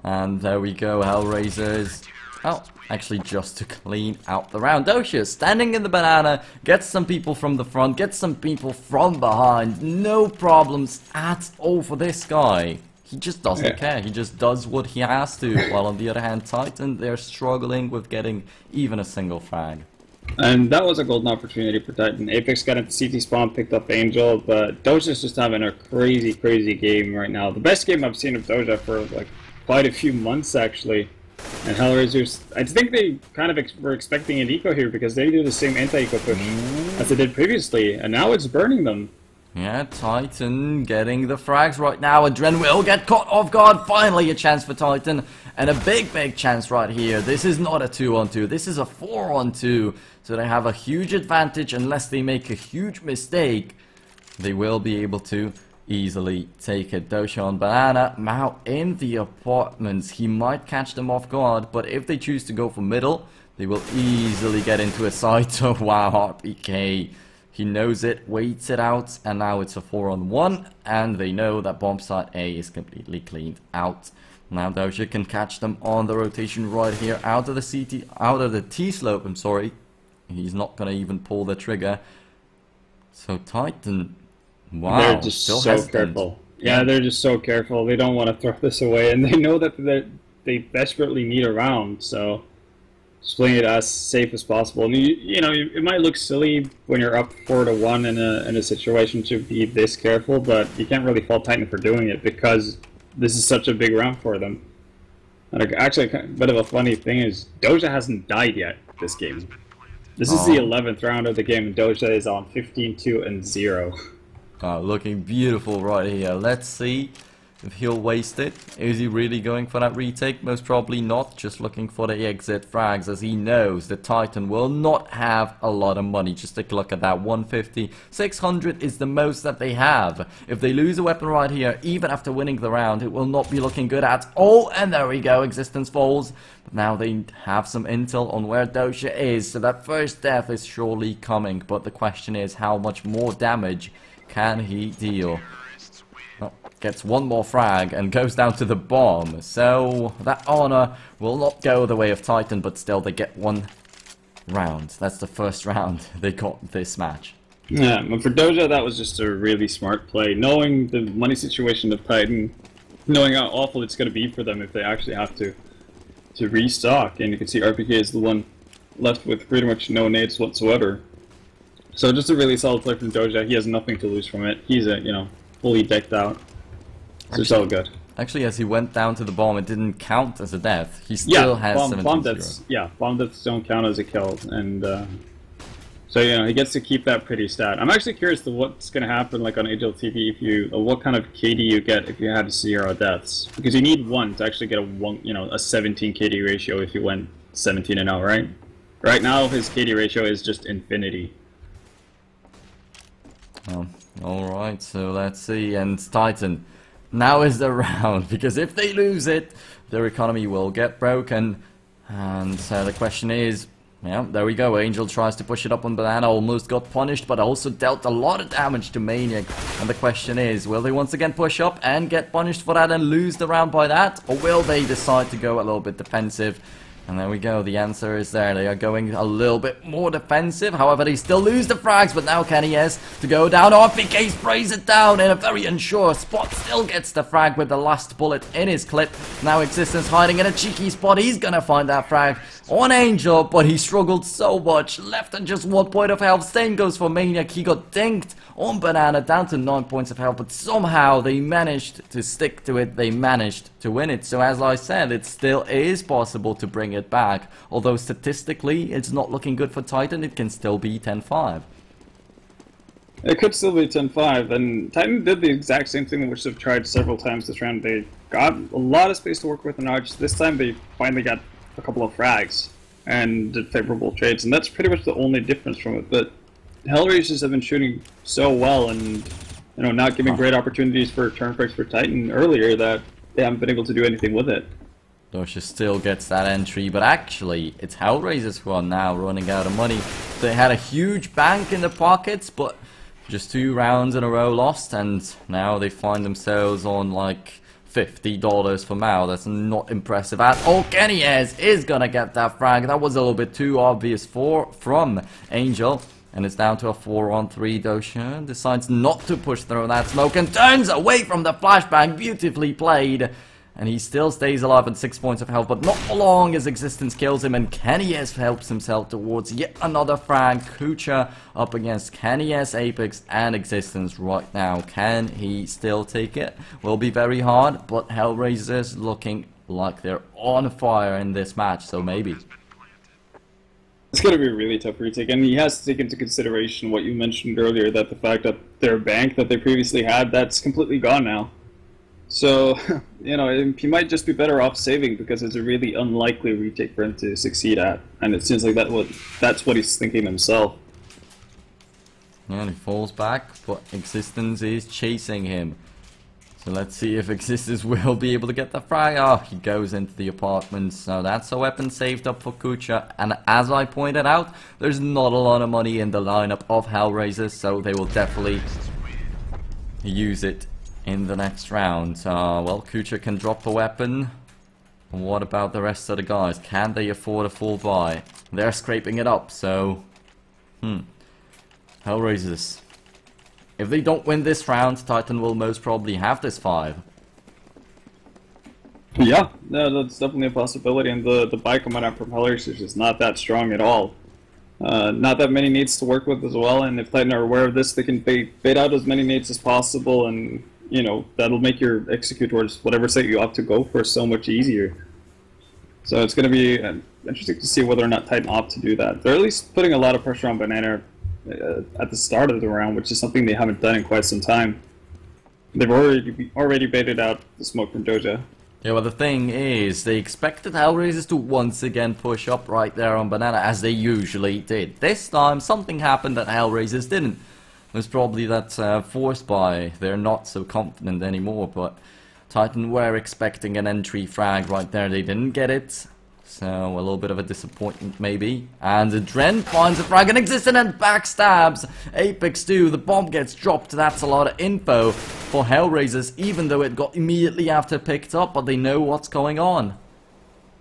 And there we go, Hellraisers. Oh, actually just to clean out the round. Dosha standing in the banana, gets some people from the front, gets some people from behind. No problems at all for this guy. He just doesn't care. He just does what he has to. While on the other hand, Titan, they're struggling with getting even a single frag. And that was a golden opportunity for Titan. Apex got into CT spawn, picked up Angel, but Doja's just having a crazy, crazy game right now. The best game I've seen of Doja for like quite a few months actually. And Hellraisers, I think they kind of were expecting an eco here, because they do the same anti-eco push as they did previously, and now it's burning them. Yeah, Titan getting the frags right now. Adren will get caught off guard. Finally a chance for Titan, and a big chance right here. This is not a 2-on-2, this is a 4-on-2. So they have a huge advantage. Unless they make a huge mistake, they will be able to easily take it. Dosha on banana, Mao in the apartments. He might catch them off guard, but if they choose to go for middle, they will easily get into a site. So wow, RPK He knows it, waits it out, and now it's a 4-on-1, and they know that bomb site A is completely cleaned out. Now Doja can catch them on the rotation right here, out of the T-slope, I'm sorry. He's not gonna even pull the trigger. So Titan, wow, they're just still so hesitant. careful. Yeah, they're just so careful. They don't want to throw this away, and they know that they desperately need a round, so just playing it as safe as possible. And you know, it might look silly when you're up 4-1 in a situation to be this careful, but you can't really fault Titan for doing it because this is such a big round for them. And actually, a bit of a funny thing is Doja hasn't died yet this game. This is the 11th round of the game, and Doja is on 15-2-0. Oh, looking beautiful right here. Let's see if he'll waste it. Is he really going for that retake? Most probably not. Just looking for the exit frags, as he knows the Titan will not have a lot of money. Just take a look at that. 150. 600 is the most that they have. If they lose a weapon right here, even after winning the round, it will not be looking good at all. And there we go. Existence falls. But now they have some intel on where Doja is. So that first death is surely coming. But the question is, how much more damage can he deal? Gets one more frag and goes down to the bomb. So that honor will not go the way of Titan, but still they get one round. That's the first round they got this match. Yeah, but for Doja, that was just a really smart play. Knowing the money situation of Titan, knowing how awful it's going to be for them if they actually have to restock. And you can see RPK is the one left with pretty much no nades whatsoever. So just a really solid play from Doja. He has nothing to lose from it. He's fully decked out. So it's all good. Actually, as he went down to the bomb, it didn't count as a death. He still has 17-0. Bomb deaths don't count as a kill, and so he gets to keep that pretty stat. I'm actually curious to what's going to happen, like on HLTV, what kind of KD you get if you had 0 deaths, because you need 1 to actually get a 17 KD ratio if you went 17-0, right? Right now, his KD ratio is just infinity. Alright, so let's see. And Titan, now is the round, because if they lose it, their economy will get broken. And the question is, yeah, there we go. Angel tries to push it up on Banana, almost got punished, but also dealt a lot of damage to Maniac. And the question is, will they once again push up and get punished for that and lose the round by that? Or will they decide to go a little bit defensive? And there we go, the answer is there. They are going a little bit more defensive. However, they still lose the frags, but now Kenny has to go down. RPK sprays it down in a very unsure spot. Still gets the frag with the last bullet in his clip. Now Existence hiding in a cheeky spot. He's gonna find that frag on Angel, but he struggled so much. Left at just 1 point of health. Same goes for Maniac. He got dinked on Banana, down to 9 points of health, but somehow they managed to stick to it. They managed to win it. So as I said, it still is possible to bring it back. Although statistically, it's not looking good for Titan. It can still be 10-5. It could still be 10-5, and Titan did the exact same thing which they've tried several times this round. They got a lot of space to work with, and this time they finally got a couple of frags and did favorable trades, and that's pretty much the only difference from it. But Hellraisers have been shooting so well, and not giving great opportunities for turn breaks for Titan earlier, that they haven't been able to do anything with it. Doja still gets that entry, but actually it's Hellraisers who are now running out of money. They had a huge bank in their pockets, but just 2 rounds in a row lost, and now they find themselves on like $50 for Mao. That's not impressive at all. Kenny is gonna get that frag. That was a little bit too obvious from Angel. And it's down to a 4-on-3. Doja decides not to push through that smoke and turns away from the flashbang. Beautifully played. And he still stays alive at 6 points of health, but not for long as Existence kills him. And Kenny helps himself towards yet another frag. Kucha up against Kenny Apex and Existence right now. Can he still take it? Will be very hard, but Hellraisers looking like they're on fire in this match, so maybe. It's going to be a really tough retake, and he has to take into consideration what you mentioned earlier, that the fact that their bank that they previously had, that's completely gone now. So, he might just be better off saving, because it's a really unlikely retake for him to succeed at, and it seems like that's what he's thinking himself. And he falls back, but Existence is chasing him. So let's see if Existence will be able to get the frag. Oh, he goes into the apartment. So that's a weapon saved up for Kucha. And as I pointed out, there's not a lot of money in the lineup of Hellraisers, so they will definitely use it in the next round. Well, Kucha can drop a weapon. What about the rest of the guys? Can they afford a full buy? They're scraping it up, so... Hellraisers. If they don't win this round, Titan will most probably have this 5. Yeah, no, that's definitely a possibility, and the buy coming out from Hellraisers is not that strong at all. Not that many needs to work with as well, and if Titan are aware of this, they can bait out as many needs as possible, and you know, that'll make your execute towards whatever set you opt to go for so much easier. So it's going to be interesting to see whether or not Titan opt to do that. They're at least putting a lot of pressure on Banana at the start of the round, which is something they haven't done in quite some time. They've already baited out the smoke from Doja. Yeah, well the thing is, they expected Hellraisers to once again push up right there on Banana, as they usually did. This time, something happened that Hellraisers didn't. It was probably that force buy. They're not so confident anymore, but Titan were expecting an entry frag right there. They didn't get it. So, a little bit of a disappointment maybe. And Dren finds a frag and Existent and backstabs Apex 2. The bomb gets dropped. That's a lot of info for Hellraisers, even though it got immediately after picked up, but they know what's going on.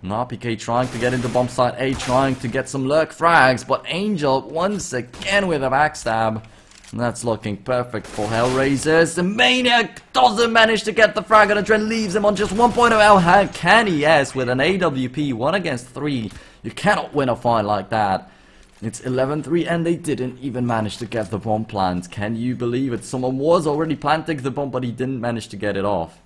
And RPK trying to get into bomb site A, trying to get some lurk frags, but Angel once again with a backstab. And that's looking perfect for Hellraisers. The Maniac doesn't manage to get the frag, and Adren leaves him on just 1 point. How can he? Yes, with an AWP 1 against 3. You cannot win a fight like that. It's 11-3, and they didn't even manage to get the bomb plant. Can you believe it? Someone was already planting the bomb, but he didn't manage to get it off.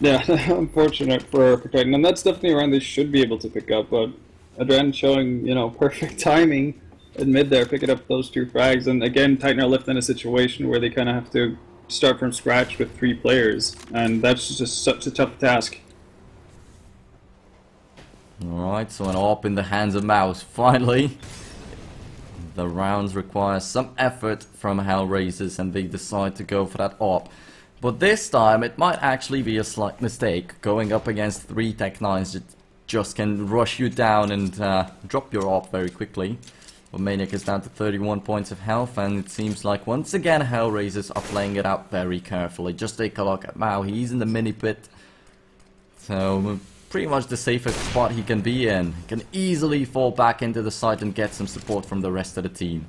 Yeah, unfortunate for Titan, and that's definitely a round they should be able to pick up, but Adren showing, you know, perfect timing in mid there, picking up those 2 frags, and again, Titan are left in a situation where they kind of have to start from scratch with 3 players, and that's just such a tough task. Alright, so an AWP in the hands of Mouse. Finally, the rounds require some effort from Hellraisers, and they decide to go for that AWP. But this time, it might actually be a slight mistake. Going up against 3 Tech-9s that just can rush you down and drop your AWP very quickly. But Maniac is down to 31 points of health, and it seems like once again Hellraisers are playing it out very carefully. Just take a look at Mao, he's in the mini pit. So pretty much the safest spot he can be in. He can easily fall back into the site and get some support from the rest of the team.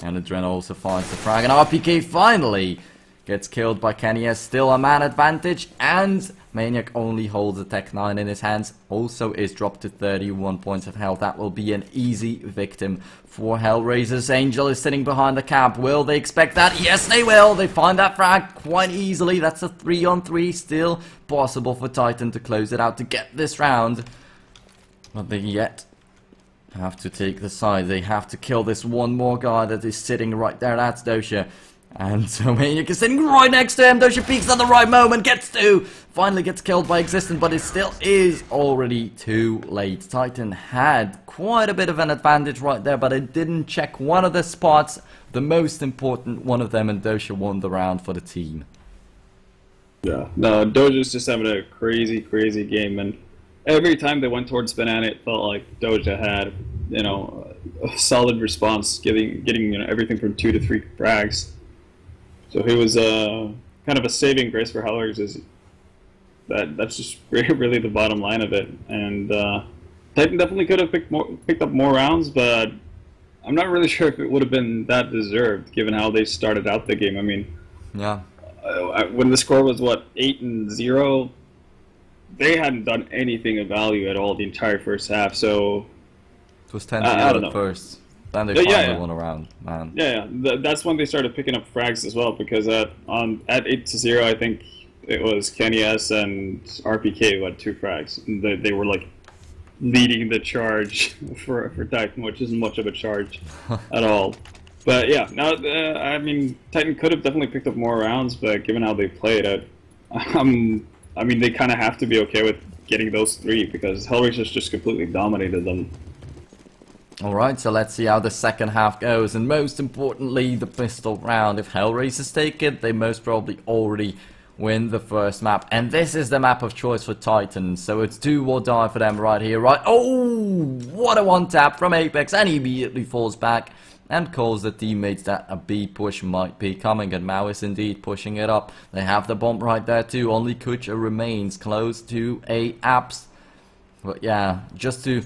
And Adren also finds the frag, and RPK finally gets killed by Kenny S. Still a man advantage, and Maniac only holds a Tech-9 in his hands. Also is dropped to 31 points of health. That will be an easy victim for Hellraisers. Angel is sitting behind the camp. Will they expect that? Yes, they will. They find that frag quite easily. That's a 3-on-3. Still possible for Titan to close it out to get this round. But they yet have to take the side. They have to kill this one more guy that is sitting right there. That's Dosha. And so Maniac is sitting right next to him. Dosha peeks at the right moment, finally gets killed by Existent, but it still is already too late. Titan had quite a bit of an advantage right there, but it didn't check one of the spots, the most important one of them, and Dosha won the round for the team. Yeah, no, Doja's just having a crazy game, and every time they went towards Banana, it felt like Doja had, you know, a solid response, getting you know, everything from 2 to 3 frags. So he was kind of a saving grace for Hellraisers. That's just really the bottom line of it. And Titan definitely could have picked up more rounds, but I'm not really sure if it would have been that deserved, given how they started out the game. I mean, yeah, when the score was what, 8-0, they hadn't done anything of value at all the entire first half. So it was 10-0 at first. Then they finally won a round, man. Yeah, that's when they started picking up frags as well, because at 8-0, I think it was Kenny S and RPK who had 2 frags. And they were like leading the charge for Titan, which isn't much of a charge at all. But yeah, now I mean, Titan could have definitely picked up more rounds, but given how they played, I mean, they kind of have to be okay with getting those 3, because Hellraisers just completely dominated them. Alright, so let's see how the second half goes, and most importantly, the pistol round. If Hellraisers take it, they most probably already win the first map. And this is the map of choice for Titans, so it's do or die for them right here, right? Oh, what a one tap from Apex, and he immediately falls back and calls the teammates that a B push might be coming, and Mao is indeed pushing it up. They have the bomb right there too, only Kucha remains close to a apps. But yeah, just to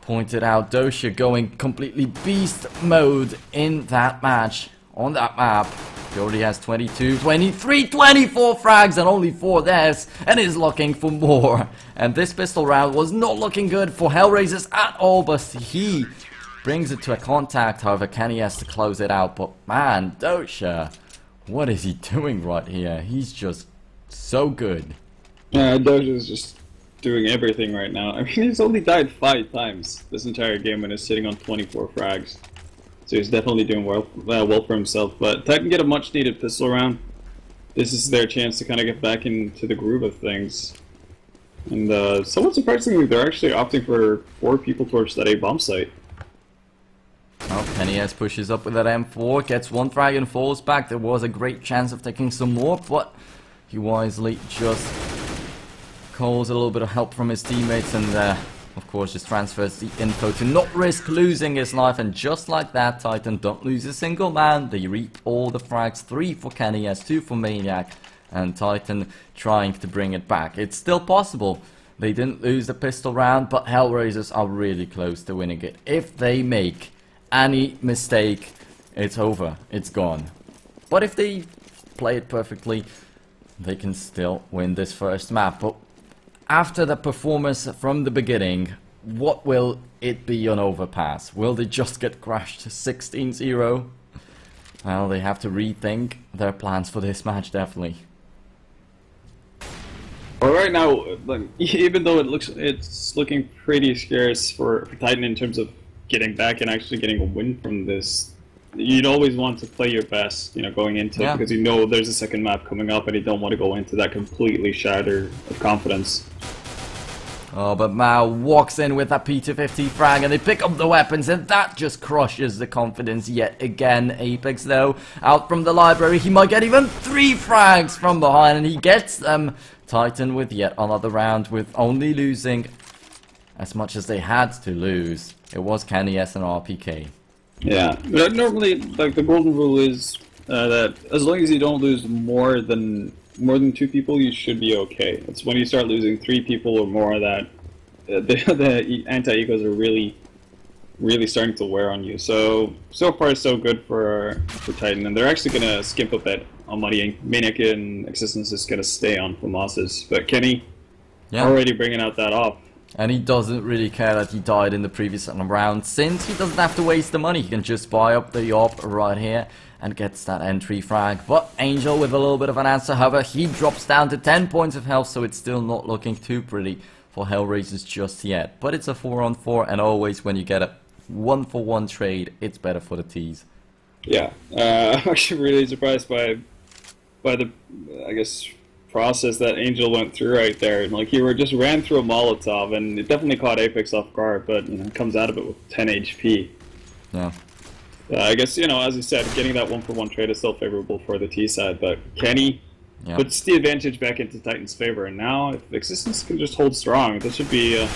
pointed out, Dosha going completely beast mode in that match, on that map. He already has 22, 23, 24 frags and only 4 deaths, and is looking for more. And this pistol round was not looking good for Hellraisers at all, but he brings it to a contact. However, Kenny has to close it out. But man, Dosha, what is he doing right here? He's just so good. Yeah, Dosha's just doing everything right now. I mean, he's only died 5 times this entire game and is sitting on 24 frags. So he's definitely doing well for himself. But Titan get a much needed pistol round. This is their chance to kind of get back into the groove of things. And somewhat surprisingly, they're actually opting for 4 people towards that A bomb site. Well, Kenny S pushes up with that M4, gets 1 frag and falls back. There was a great chance of taking some more, but he wisely just calls a little bit of help from his teammates, and of course just transfers the info to not risk losing his life. And just like that, Titan don't lose a single man. They reap all the frags, 3 for Kenny S, 2 for Maniac, and Titan trying to bring it back. It's still possible. They didn't lose the pistol round, but Hellraisers are really close to winning it. If they make any mistake, it's over, it's gone. But if they play it perfectly, they can still win this first map. But after the performance from the beginning, what will it be on Overpass? Will they just get crushed 16-0? Well, they have to rethink their plans for this match, definitely. Well, right now, like, even though it's looking pretty scarce for Titan in terms of getting back and actually getting a win from this, you'd always want to play your best, you know, going into it, because you know there's a second map coming up and you don't want to go into that completely shattered of confidence. Oh, but Mao walks in with that P250 frag, and they pick up the weapons, and that just crushes the confidence yet again. Apex, though, out from the library. He might get even 3 frags from behind, and he gets them. Titan with yet another round, with only losing as much as they had to lose. It was Kenny S and RPK. Yeah, but normally, like, the golden rule is that as long as you don't lose more than 2 people, you should be okay. It's when you start losing 3 people or more that the anti-egos are really starting to wear on you. So far so good for Titan, and they're actually gonna skimp a bit on money. Maniac and Existence is gonna stay on for losses, but Kenny already bringing out that op. And he doesn't really care that he died in the previous round, since he doesn't have to waste the money. He can just buy up the op right here and gets that entry frag. But Angel with a little bit of an answer. However, he drops down to 10 points of health, so it's still not looking too pretty for Hellraisers just yet. But it's a 4-on-4, and always when you get a 1-for-1 trade, it's better for the T's. Yeah, I'm actually really surprised by the, I guess, process that Angel went through right there. Like, he just ran through a Molotov, and it definitely caught Apex off guard, but, you know, comes out of it with 10 HP. Yeah. I guess, you know, as you said, getting that 1-for-1 trade is still favorable for the T side, but Kenny puts the advantage back into Titan's favor, and now if Existence can just hold strong, this should be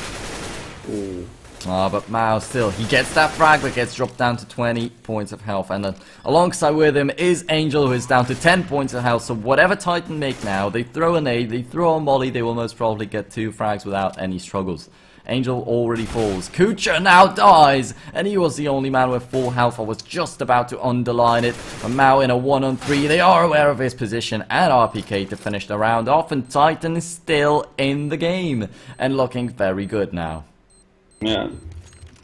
ooh. Oh, but Mao still, he gets that frag, but gets dropped down to 20 points of health. And then alongside with him is Angel, who is down to 10 points of health. So whatever Titan make now, they throw a nade, they throw a molly, they will most probably get 2 frags without any struggles. Angel already falls. Kucha now dies, and he was the only man with full health. I was just about to underline it. But Mao in a 1-on-3, they are aware of his position, and RPK to finish the round off, and Titan is still in the game, and looking very good now. Yeah,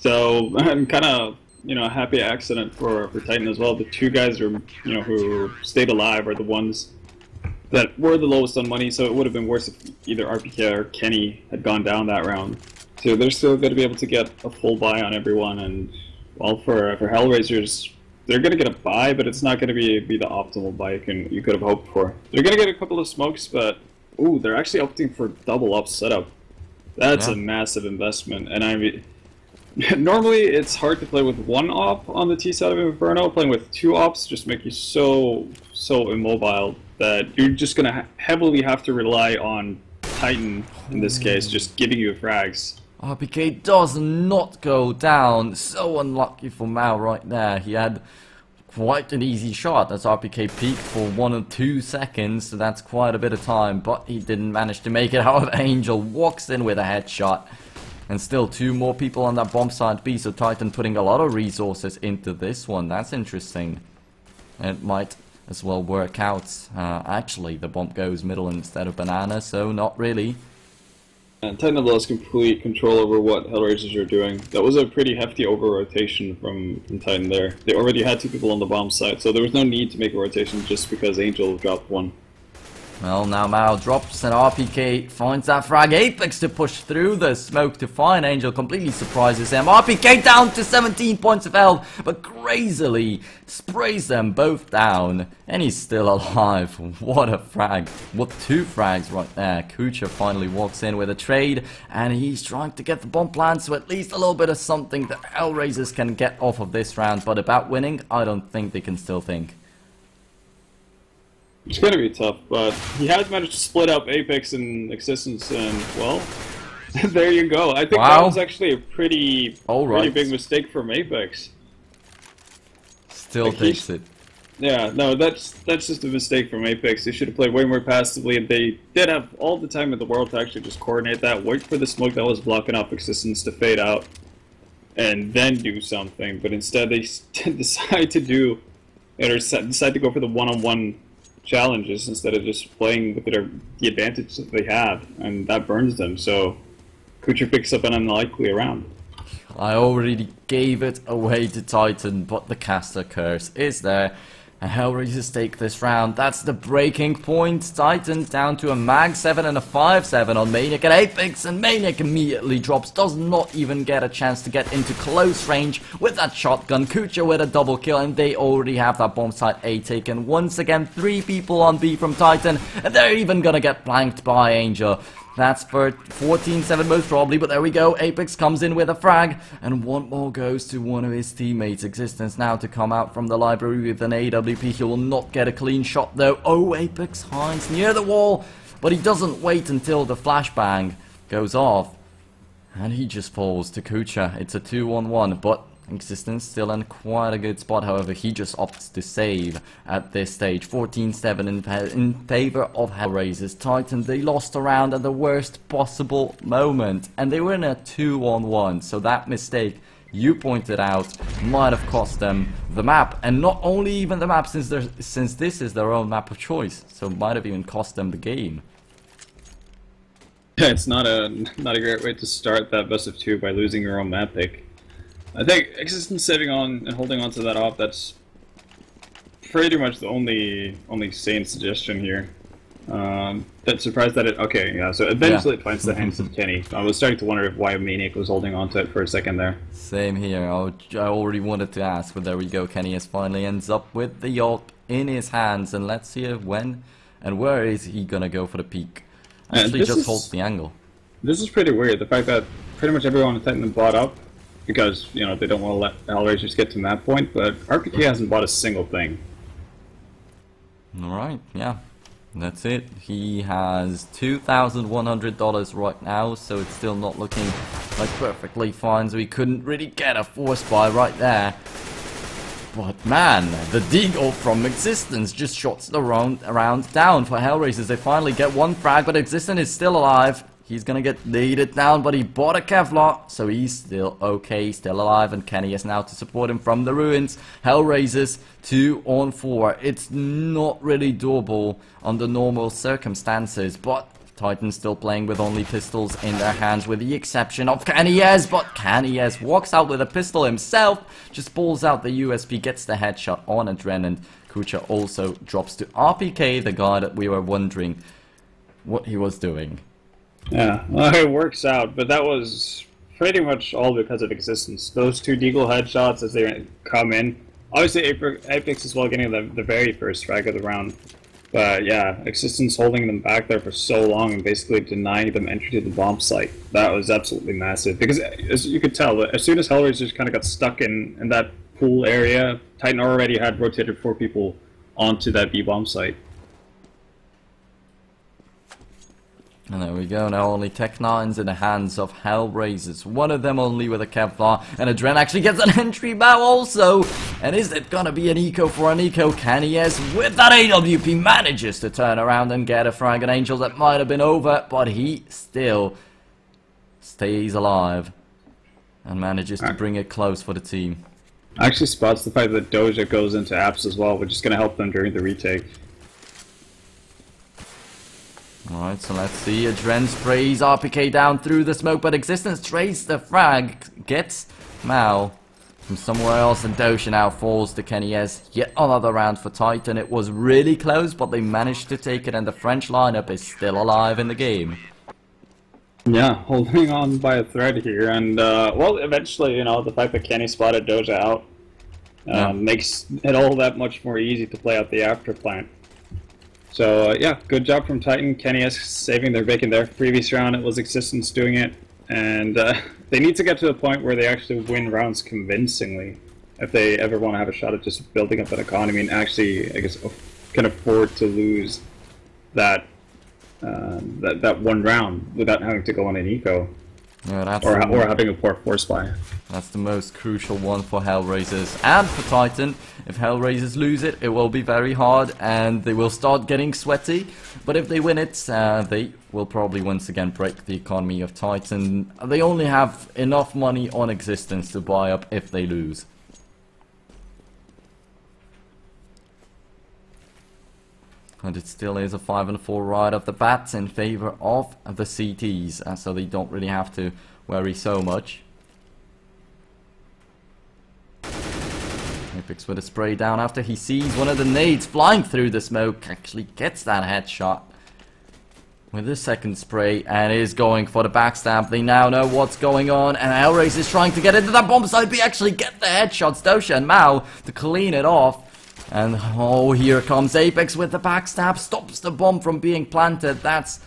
so I'm kind of, you know, a happy accident for Titan as well. The 2 guys who stayed alive are the ones that were the lowest on money, so it would have been worse if either RPK or Kenny had gone down that round. So they're still going to be able to get a full buy on everyone, and well, for Hellraisers, they're going to get a buy, but it's not going to be the optimal buy you could have hoped for. They're going to get a couple of smokes, but ooh, they're actually opting for double up setup. That's a massive investment, and I mean, Normally, it's hard to play with one op on the T side of Inferno. Playing with two ops just make you so immobile that you're just gonna heavily have to rely on Titan in this case, just giving you frags. RPK does not go down. So unlucky for Mao right there. He had quite an easy shot as RPK peaked for 1 or 2 seconds, so that's quite a bit of time, but he didn't manage to make it. However, Angel walks in with a headshot. And still 2 more people on that bomb side B, so Titan putting a lot of resources into this one. That's interesting. It might as well work out. Actually, the bomb goes middle instead of banana, so not really. And Titan have lost complete control over what Hellraisers are doing. That was a pretty hefty over-rotation from Titan there. They already had 2 people on the bomb site, so there was no need to make a rotation just because Angel dropped 1. Well, now Mao drops and RPK finds that frag. Apex to push through the smoke to find Angel. Completely surprises him. RPK down to 17 points of health, but crazily sprays them both down. And he's still alive. What a frag. What 2 frags right there. Kucha finally walks in with a trade. And he's trying to get the bomb plant, so at least a little bit of something that Hellraisers can get off of this round. But about winning, I don't think they can still think. It's going to be tough, but he has managed to split up Apex and Existence, and, well, there you go. I think that was actually a pretty big mistake from Apex. Still like takes it. Yeah, no, that's just a mistake from Apex. They should have played way more passively, and they did have all the time in the world to actually just coordinate that, wait for the smoke that was blocking off Existence to fade out, and then do something. But instead, they decide to decide to go for the one-on-one challenges instead of just playing with the advantage that they have, and that burns them. So Kucher picks up an unlikely round. I already gave it away to Titan, but the caster curse is there. And Hellraisers take this round. That's the breaking point. Titan down to a mag 7 and a 5-7 on Maniac and Apex, and Maniac immediately drops. Does not even get a chance to get into close range with that shotgun. Kucha with a double kill, and they already have that bomb site A taken. Once again, 3 people on B from Titan, and they're even gonna get blanked by Angel. That's for 14-7 most probably, but there we go. Apex comes in with a frag, and 1 more goes to one of his teammates. Existence now to come out from the library with an AWP. He will not get a clean shot though. Oh, Apex hides near the wall, but he doesn't wait until the flashbang goes off. And he just falls to Kucha. It's a 2-on-1, but Existence still in quite a good spot. However, he just opts to save at this stage. 14-7 in favor of Hellraisers. Titan, they lost a round at the worst possible moment, and they were in a 2-on-1, so that mistake you pointed out might have cost them the map, and not only even the map, since this is their own map of choice, so it might have even cost them the game. Yeah, it's not a great way to start that best of 2 by losing your own map pick. I think Existence saving on and holding on to that op, that's pretty much the only sane suggestion here. That's surprised that okay, yeah, so eventually it finds the hands of Kenny. I was starting to wonder why Maniac was holding on to it for a second there. Same here, I already wanted to ask, but there we go. Kenny has finally ends up with the ult in his hands, and let's see when and where is he gonna go for the peak. Actually just holds the angle. This is pretty weird, the fact that pretty much everyone in Titan bought up, because, you know, they don't want to let Hellraisers get to that point, but RPK hasn't bought a single thing. Alright, yeah. That's it. He has $2,100 right now, so it's still not looking like perfectly fine, so he couldn't really get a force buy right there. But man, the deagle from Existence just shots the round down for Hellraisers. They finally get 1 frag, but Existence is still alive. He's gonna get naded down, but he bought a Kevlar, so he's still okay, still alive, and Kenny is now to support him from the ruins. Hellraisers 2-on-4. It's not really doable under normal circumstances, but Titan's still playing with only pistols in their hands, with the exception of Kanyes, but Kanyes walks out with a pistol himself, just pulls out the USP, gets the headshot on Adren, and Kucha also drops to RPK, the guy that we were wondering what he was doing. Yeah, well, it works out, but that was pretty much all because of Existence. Those 2 deagle headshots as they come in. Obviously, Apex as well getting the very first frag of the round. But yeah, Existence holding them back there for so long and basically denying them entry to the bomb site. That was absolutely massive. Because as you could tell, as soon as Hellraisers kind of got stuck in that pool area, Titan already had rotated 4 people onto that B-bomb site. And there we go, now only Tech 9's in the hands of Hellraisers. One of them only with a Kevlar, and Adren actually gets an entry bow also. And is it gonna be an eco for an eco? Kenny's with that AWP manages to turn around and get a frag. An Angel that might have been over, but he still stays alive and manages to bring it close for the team. Actually spots the fact that Doja goes into apps as well, which is gonna help them during the retake. Alright, so let's see. Adren sprays RPK down through the smoke, but Existence traces the frag, gets Mao from somewhere else, and Dosha now falls to Kenny's. Yet another round for Titan. It was really close, but they managed to take it, and the French lineup is still alive in the game. Yeah, holding on by a thread here, and well, eventually, you know, the fact that Kenny spotted Doja out makes it all that much more easy to play out the after plant. So yeah, good job from Titan. Kenny is saving their bacon there. Previous round it was Existence doing it, and they need to get to a point where they actually win rounds convincingly if they ever want to have a shot at just building up an economy and actually, I guess, can afford to lose that that one round without having to go on an eco. Yeah, or having a poor force buy. That's the most crucial one for Hellraisers and for Titan. If Hellraisers lose it, it will be very hard and they will start getting sweaty. But if they win it, they will probably once again break the economy of Titan. They only have enough money on Existence to buy up if they lose. And it still is a 5-4 right off the bat in favor of the CTs, so they don't really have to worry so much. Apex with a spray down after he sees one of the nades flying through the smoke, actually gets that headshot with the second spray and is going for the backstab. They now know what's going on, and Hellraiser is trying to get into that bomb site, but actually get the headshots. Dosha and Mao to clean it off. And oh, here comes Apex with the backstab, stops the bomb from being planted. That's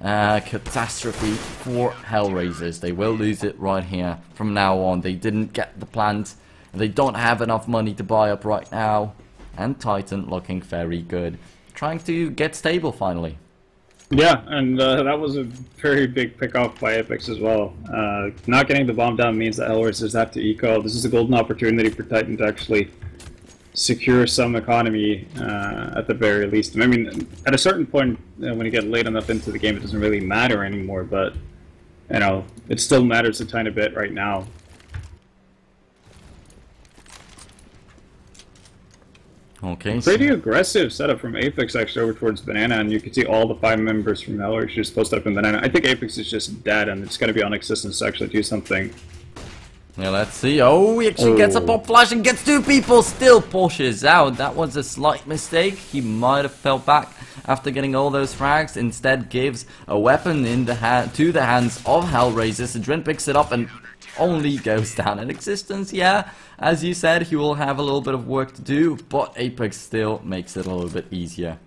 a catastrophe for Hellraisers. They will lose it right here from now on. They didn't get the plant. They don't have enough money to buy up right now. And Titan looking very good. Trying to get stable finally. Yeah, and that was a very big pick-off by Apex as well. Not getting the bomb down means that Hellraisers have to eco. This is a golden opportunity for Titan to actually secure some economy at the very least. I mean, at a certain point, when you get late enough into the game, it doesn't really matter anymore, but, you know, it still matters a tiny bit right now. Okay. Pretty aggressive setup from Apex actually over towards Banana, and you can see all the 5 members from Hellraisers posted up in Banana. I think Apex is just dead, and it's going to be on Existence to actually do something. Yeah, let's see. Oh, he actually gets a pop flash and gets 2 people. Still pushes out. That was a slight mistake. He might have fell back after getting all those frags. Instead, gives a weapon in the to the hands of Hellraisers. Adren picks it up and only goes down in Existence. Yeah, as you said, he will have a little bit of work to do, but Apex still makes it a little bit easier.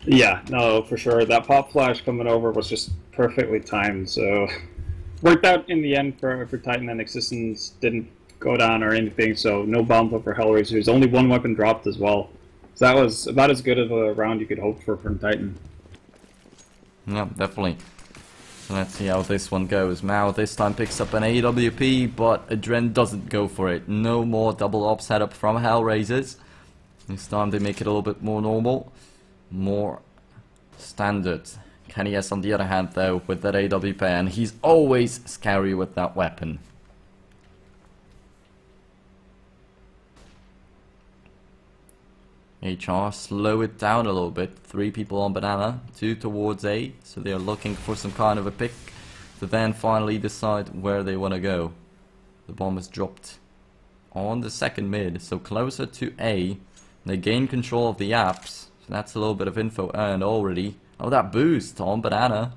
Yeah, no, for sure. That pop flash coming over was just perfectly timed, so worked out in the end for Titan, and Existence didn't go down or anything, so no bomb flip for Hellraisers. Only 1 weapon dropped as well. So that was about as good of a round you could hope for from Titan. Yeah, definitely. So let's see how this one goes. Mao this time picks up an AWP, but Adren doesn't go for it. No more double op setup from Hellraisers. This time they make it a little bit more normal, more standard. Kenny's on the other hand though with that AWP, and he's always scary with that weapon. HR slow it down a little bit. 3 people on Banana, 2 towards A, so they are looking for some kind of a pick to then finally decide where they want to go. The bomb is dropped on the second mid, so closer to A. They gain control of the apps, so that's a little bit of info earned already. Oh, that boost on Banana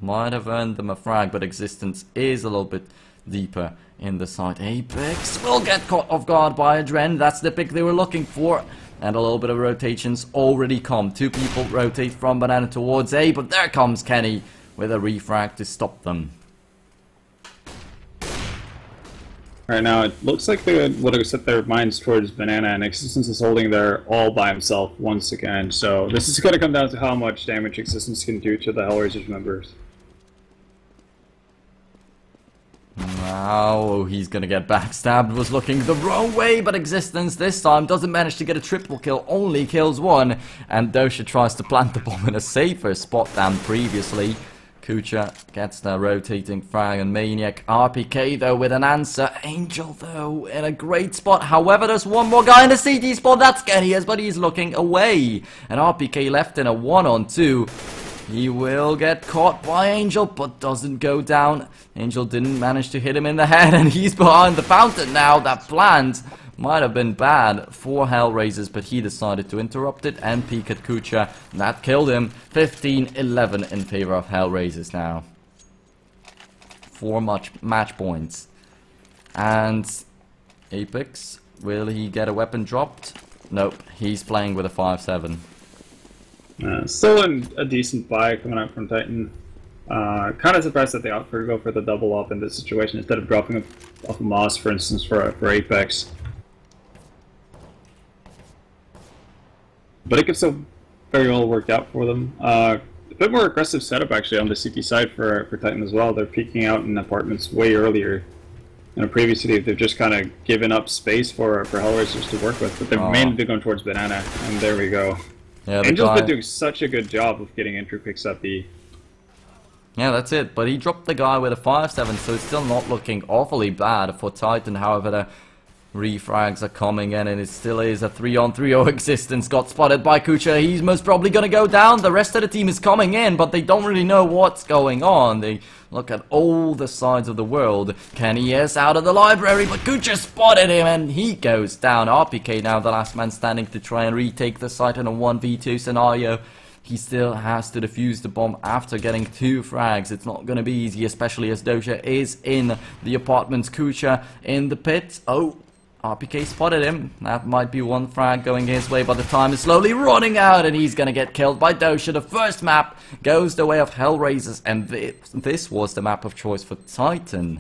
might have earned them a frag, but Existence is a little bit deeper in the side. Apex will get caught off guard by Adren. That's the pick they were looking for. And a little bit of rotations already come. 2 people rotate from banana towards A, but there comes Kenny with a refrag to stop them. Right now, it looks like they would have set their minds towards banana, and Existence is holding there all by himself once again. So this is going to come down to how much damage Existence can do to the Hellraisers members. Now he's gonna get backstabbed. Was looking the wrong way, but Existence this time doesn't manage to get a triple kill, only kills 1. And Dosha tries to plant the bomb in a safer spot than previously. Kucha gets the rotating frag and Maniac. RPK though with an answer. Angel though in a great spot. However, there's one more guy in the CT spot. That's Kenny's, but he's looking away. And RPK left in a 1-on-2. He will get caught by Angel, but doesn't go down. Angel didn't manage to hit him in the head, and he's behind the fountain now. That plant might have been bad for Hellraisers, but he decided to interrupt it and peek at Kucha. That killed him. 15-11 in favor of Hellraisers now. 4 match points. And Apex, will he get a weapon dropped? Nope, he's playing with a 5-7. Still a decent buy coming out from Titan. Kind of surprised that they opted to go for the double up in this situation instead of dropping off a Moss, for instance, for Apex. But it could still very well work out for them. A bit more aggressive setup actually on the CT side for Titan as well. They're peeking out in apartments way earlier. In a previous city, they've just kind of given up space for Hellraisers to work with, but they're mainly going towards banana, and there we go. Yeah, Angel's been doing such a good job of getting entry picks at B. Yeah, that's it. But he dropped the guy with a 5-7, so it's still not looking awfully bad for Titan. However, the refrags are coming in, and it still is a 3-on-3-0 Existence. Got spotted by Kucha. He's most probably going to go down. The rest of the team is coming in, but they don't really know what's going on. They look at all the sides of the world. Kenny is out of the library, but Kucha spotted him, and he goes down. RPK now the last man standing to try and retake the site in a 1v2 scenario. He still has to defuse the bomb after getting 2 frags. It's not going to be easy, especially as Dosha is in the apartments. Kucha in the pit. Oh, RPK spotted him. That might be 1 frag going his way, but the time is slowly running out, and he's going to get killed by Dosha. The first map goes the way of Hellraisers, and this was the map of choice for Titan.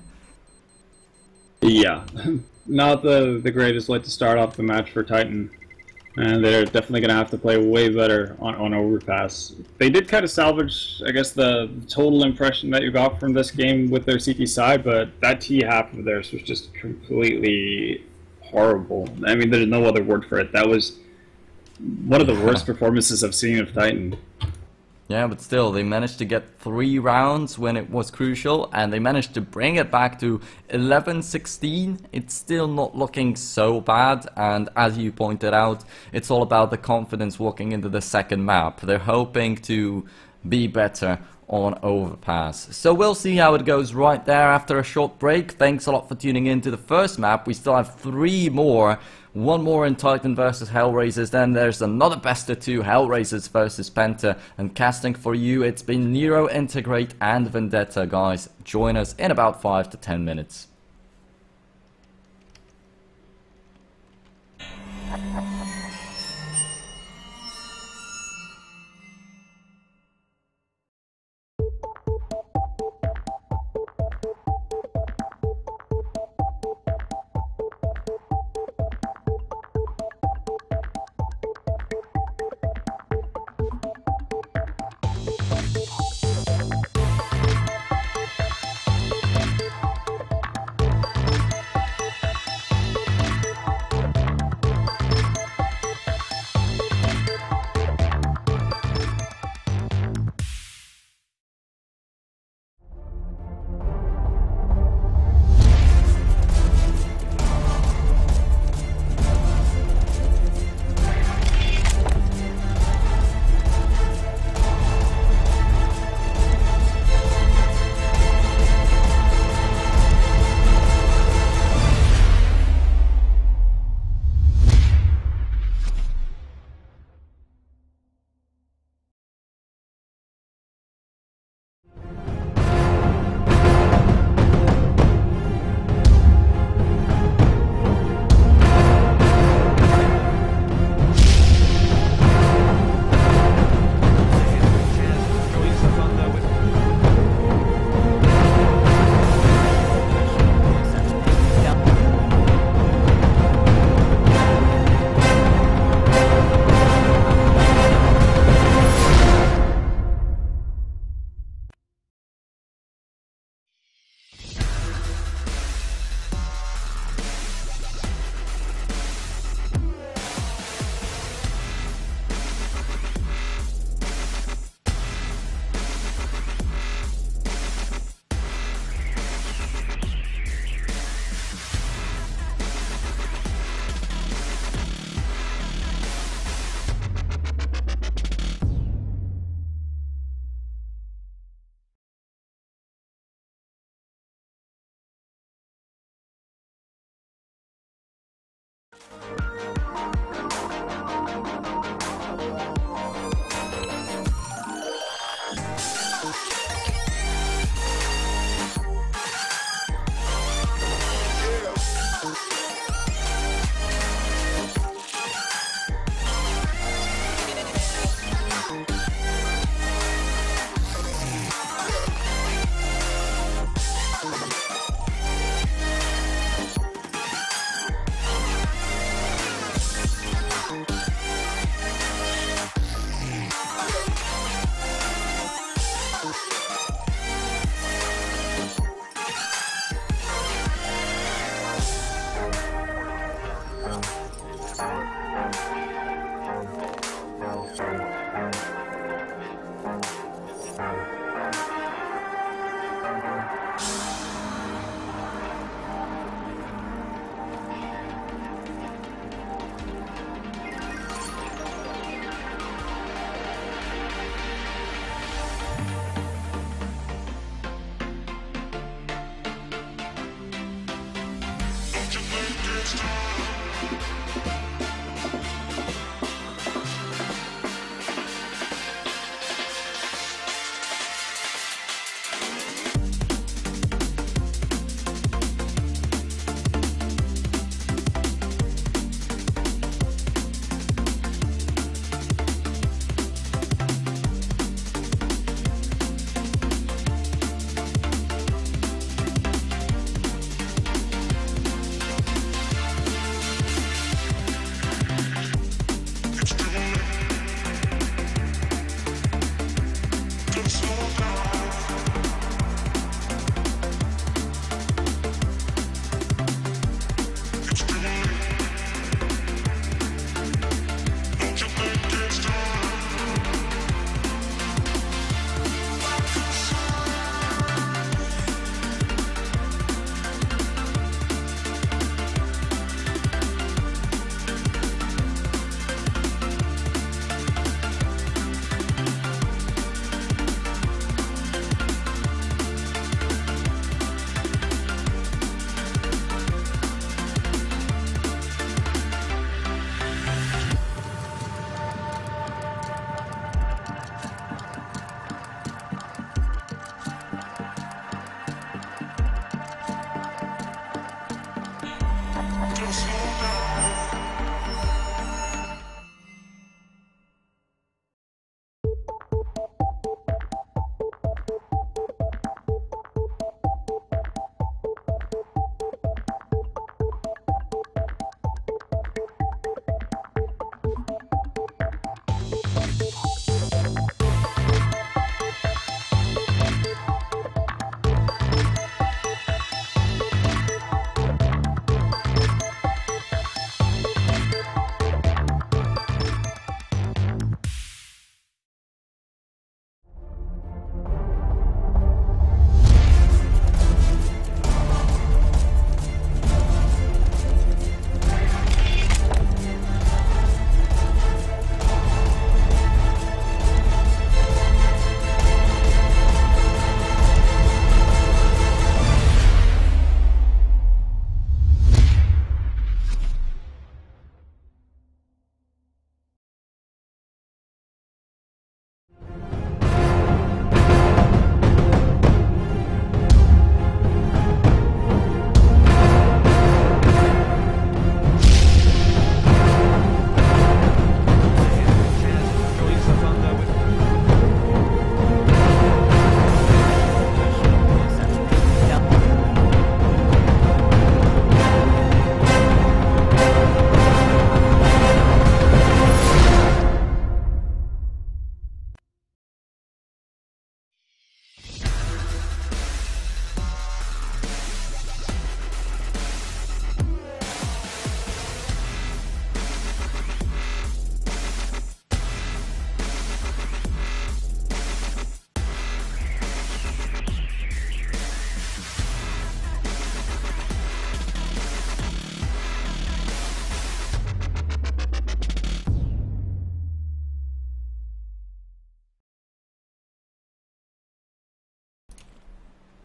Yeah, not the greatest way to start off the match for Titan. And they're definitely going to have to play way better on Overpass. They did kind of salvage, I guess, the total impression that you got from this game with their CT side, but that T half of theirs was just completely horrible. I mean, there's no other word for it. That was one of the worst performances I've seen of Titan. Yeah, but still, they managed to get 3 rounds when it was crucial, and they managed to bring it back to 11-16. It's still not looking so bad, and as you pointed out, it's all about the confidence walking into the second map. They're hoping to be better on Overpass. So we'll see how it goes right there after a short break. Thanks a lot for tuning in to the first map. We still have 3 more. 1 more in Titan versus Hellraisers, then there's another best of 2, Hellraisers versus Penta. And casting for you, it's been Nero, Integrate and Vendetta, guys. Join us in about 5 to 10 minutes.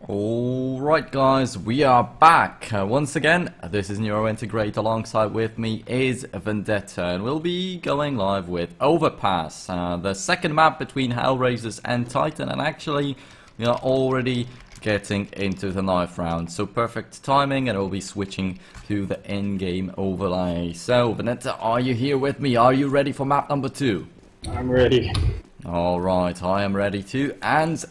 Alright guys, we are back once again. This is NeuroIntegrate, alongside with me is Vendetta, and we'll be going live with Overpass, the second map between Hellraisers and Titan, and actually we are already getting into the knife round, so perfect timing, and we'll be switching to the in-game overlay. So Vendetta, are you here with me? Are you ready for map number 2? I'm ready. Alright, I am ready too, and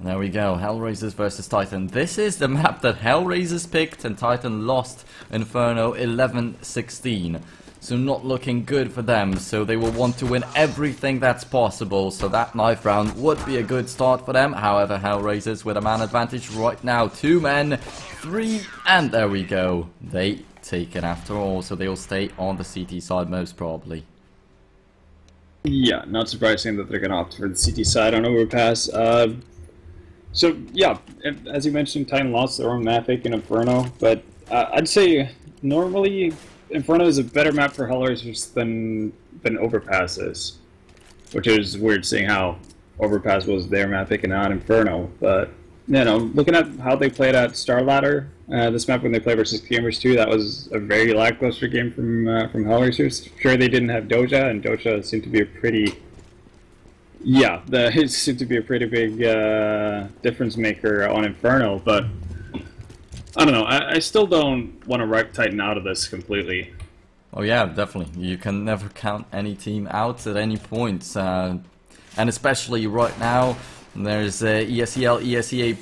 there we go, Hellraisers versus Titan. This is the map that Hellraisers picked and Titan lost, Inferno 11-16. So not looking good for them, so they will want to win everything that's possible. So that knife round would be a good start for them. However, Hellraisers with a man advantage right now. 2 men, 3, and there we go. They take it after all, so they'll stay on the CT side most probably. Yeah, not surprising that they're going to opt for the CT side on Overpass. So, yeah, as you mentioned, Titan lost their own map pick in Inferno, but I'd say normally Inferno is a better map for Hellraisers than Overpass is, which is weird seeing how Overpass was their map pick and not Inferno. But, you know, looking at how they played at Star Ladder, this map when they played versus Gamers 2, that was a very lackluster game from Hellraisers. Sure, they didn't have Doja, and Doja seemed to be a pretty... Yeah, it seemed to be a pretty big difference maker on Inferno, but I don't know. I still don't want to write Titan out of this completely. Oh yeah, definitely. You can never count any team out at any point, and especially right now. There's ESEL, ESEA,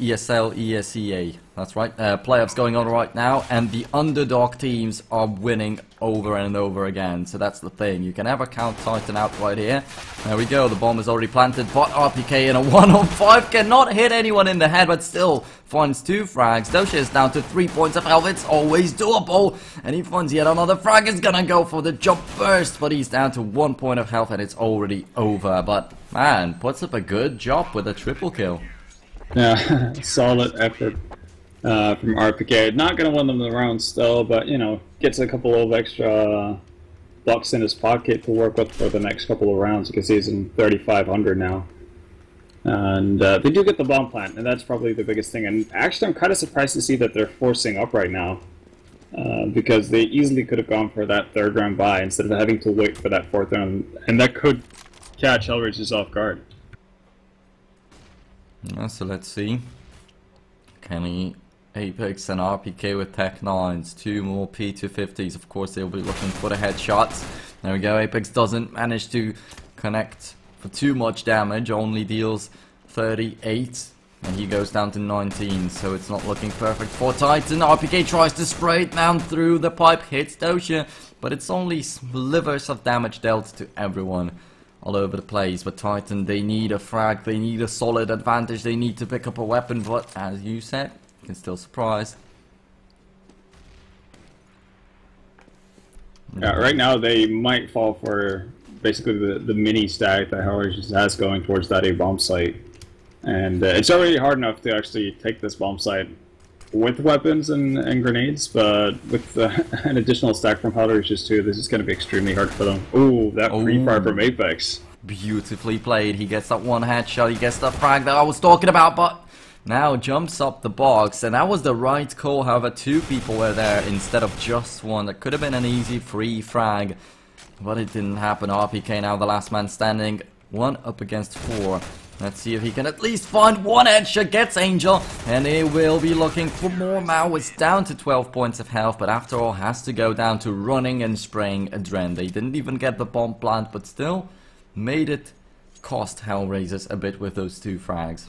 ESL, ESEA. That's right. Playoffs going on right now, and the underdog teams are winning over and over again. So that's the thing. You can never count Titan out right here. There we go. The bomb is already planted, but RPK in a 1-on-5 cannot hit anyone in the head, but still finds 2 frags. Doja is down to 3 points of health. It's always doable, and he finds yet another frag. Is gonna go for the jump first, but he's down to 1 point of health, and it's already over. But man, puts up a good job with a triple kill. Yeah, solid effort from RPK. Not going to win them the round still, but, you know, gets a couple of extra bucks in his pocket to work with for the next couple of rounds, because he's in 3,500 now. And they do get the bomb plant, and that's probably the biggest thing. And actually, I'm kind of surprised to see that they're forcing up right now, because they easily could have gone for that 3rd round bye instead of having to wait for that 4th round, and that could catch Hellraisers off guard. So let's see. Can he Apex and RPK with Tech 9s, 2 more P250s. Of course, they'll be looking for the headshots. There we go. Apex doesn't manage to connect for too much damage, only deals 38, and he goes down to 19, so it's not looking perfect for Titan. RPK tries to spray it down through the pipe, hits Dosha, but it's only slivers of damage dealt to everyone all over the place. But Titan, they need a frag, they need a solid advantage, they need to pick up a weapon, but as you said, you can still surprise. Yeah, right now they might fall for basically the mini stack that Howard just has going towards that A bomb site. And it's already hard enough to actually take this bomb site with weapons and grenades, but with an additional stack from Hellraisers too, this is going to be extremely hard for them. Ooh, that free fire from Apex. Beautifully played. He gets that one headshot, he gets the frag that I was talking about, but now jumps up the box, and that was the right call. However, 2 people were there instead of just 1. That could have been an easy free frag, but it didn't happen. RPK now the last man standing, 1 up against 4. Let's see if he can at least find 1 headshot, gets Angel, and he will be looking for more. Mao is down to 12 points of health, but after all has to go down to running and spraying Adren. They didn't even get the bomb plant, but still made it cost Hellraisers a bit with those 2 frags.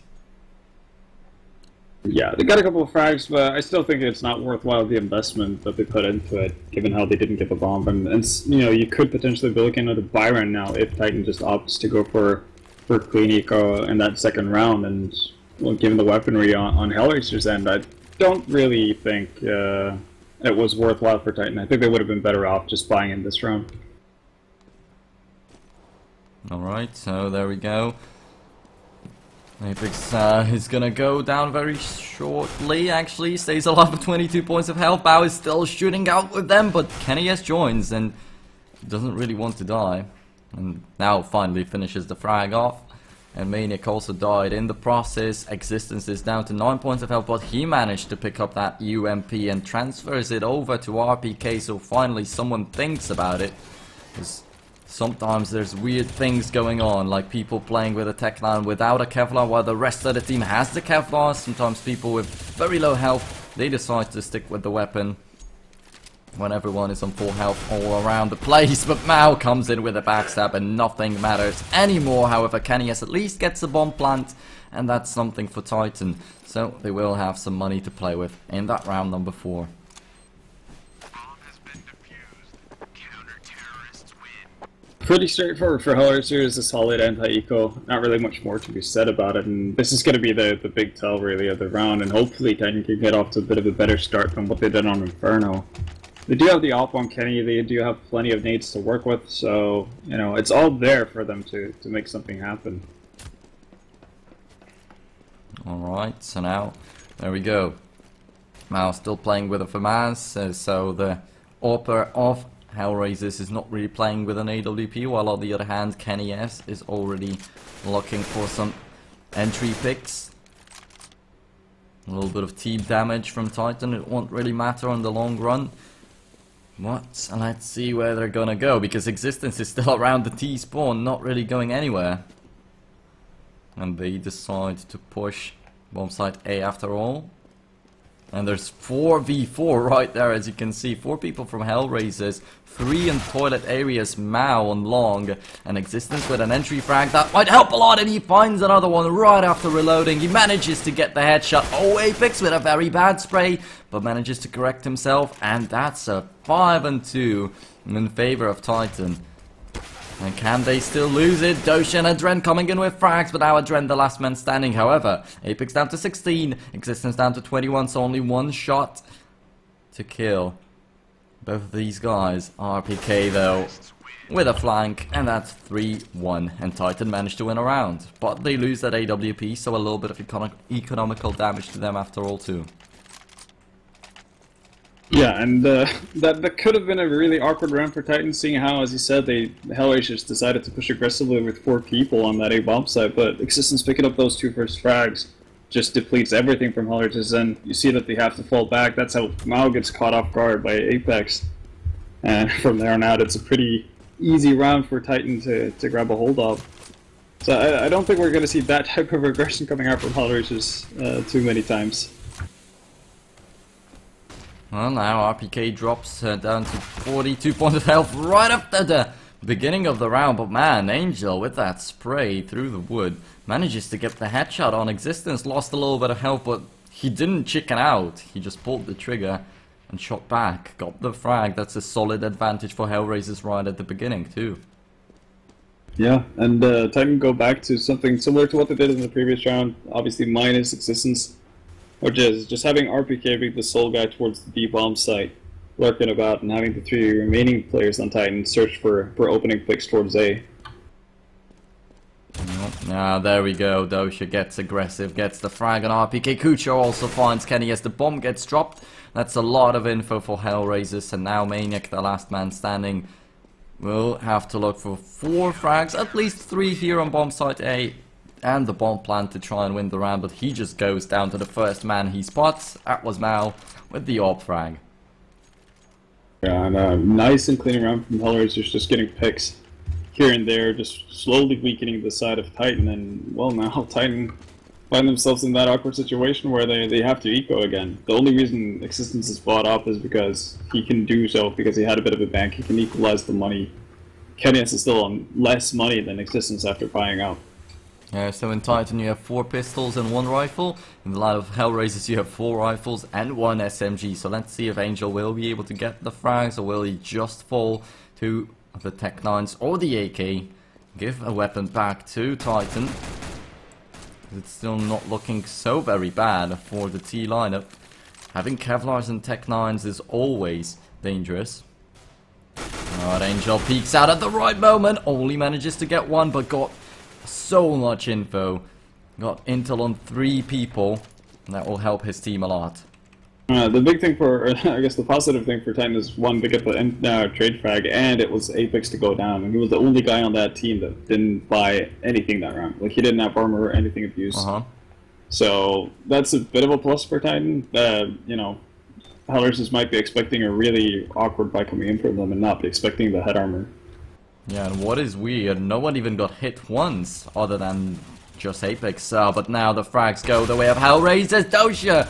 Yeah, they got a couple of frags, but I still think it's not worthwhile the investment that they put into it, given how they didn't get the bomb. And you know, you could potentially be looking at a Byron now if Titan just opts to go for clean eco in that second round. And well, given the weaponry on Hellraiser's end, I don't really think it was worthwhile for Titan. I think they would have been better off just buying in this round. Alright, so there we go. Apex is gonna go down very shortly, actually. Stays alive with 22 points of health. Bao is still shooting out with them, but Kenny S joins and doesn't really want to die. And now finally finishes the frag off. And Maniac also died in the process. Existence is down to 9 points of health, but he managed to pick up that UMP and transfers it over to RPK, so finally someone thinks about it. Sometimes there's weird things going on, like people playing with a Tech-9 without a Kevlar while the rest of the team has the Kevlar. Sometimes people with very low health, they decide to stick with the weapon when everyone is on full health all around the place. But Mao comes in with a backstab and nothing matters anymore. However, Kenny S at least gets a bomb plant, and that's something for Titan. So they will have some money to play with in that round number 4. Pretty straightforward for Hellraisers, a solid anti-eco. Not really much more to be said about it, and this is going to be the big tell really of the round, and hopefully Titan can get off to a bit of a better start than what they did on Inferno. They do have the op on Kenny, they do have plenty of nades to work with, so, you know, it's all there for them to make something happen. Alright, so now, there we go. Mao still playing with a FAMAS, so the AWPer of Hellraisers is not really playing with an AWP, while on the other hand Kenny S is already looking for some entry picks. A little bit of team damage from Titan, it won't really matter on the long run. What? And let's see where they're gonna go, because Existence is still around the T spawn, not really going anywhere. And they decide to push bomb site A after all. And there's 4v4 right there, as you can see. 4 people from Hellraisers, 3 in toilet areas, Mao on long, and Existence with an entry frag that might help a lot, and he finds another one right after reloading. He manages to get the headshot. Oh, Apex with a very bad spray, but manages to correct himself, and that's a 5-2 in favor of Titan. And can they still lose it? Dosha and Adren coming in with frags, but now Adren the last man standing. However, Apex down to 16, Existence down to 21, so only 1 shot to kill both of these guys. RPK though with a flank, and that's 3-1, and Titan managed to win a round. But they lose that AWP, so a little bit of economical damage to them after all too. Yeah, and that could have been a really awkward round for Titan, seeing how, as you said, the Hellraisers decided to push aggressively with 4 people on that A bomb site, but Existence picking up those 2 first frags just depletes everything from Hellraisers, and you see that they have to fall back. That's how Mao gets caught off guard by Apex, and from there on out it's a pretty easy round for Titan to grab a hold of. So I don't think we're going to see that type of aggression coming out from Hellraisers too many times. Well, now RPK drops down to 42 points of health right after the beginning of the round. But man, Angel with that spray through the wood manages to get the headshot on Existence. Lost a little bit of health, but he didn't chicken out. He just pulled the trigger and shot back. Got the frag. That's a solid advantage for Hellraisers right at the beginning too. Yeah, and Titan go back to something similar to what they did in the previous round. Obviously minus Existence, which is just having RPK be the sole guy towards the B-bomb site, lurking about, and having the 3 remaining players on Titan search for opening picks towards A. Ah, there we go. Dosha gets aggressive, gets the frag on RPK. Kucho also finds Kenny as the bomb gets dropped. That's a lot of info for Hellraisers, and now Maniac, the last man standing, will have to look for 4 frags, at least 3 here on bomb site A, and the bomb plant to try and win the round, but he just goes down to the first man he spots. That was Mao with the AWP frag. Yeah, and a nice and clean round from Hellraisers, just getting picks here and there, just slowly weakening the side of Titan, and well, now Titan find themselves in that awkward situation where they have to eco again. The only reason Existence is bought up is because he can do so, because he had a bit of a bank, he can equalize the money. Kenya's is still on less money than Existence after buying out. Yeah, so in Titan you have 4 pistols and 1 rifle. In the line of Hellraisers you have 4 rifles and 1 SMG. So let's see if Angel will be able to get the frags, or will he just fall to the Tech 9s or the AK. Give a weapon back to Titan. It's still not looking so very bad for the T lineup. Having Kevlars and Tech 9s is always dangerous. Alright, Angel peeks out at the right moment. Only manages to get 1, but got so much info. Got intel on 3 people. And that will help his team a lot. The big thing for, I guess the positive thing for Titan is, 1, they get the trade frag, and it was Apex to go down, and he was the only guy on that team that didn't buy anything that round. Like, he didn't have armor or anything of use. So that's a bit of a plus for Titan. You know, Hellraisers might be expecting a really awkward buy coming in from them and not be expecting the head armor. Yeah, and what is weird, no one even got hit once, other than just Apex. But now the frags go the way of Hellraisers. Dosha!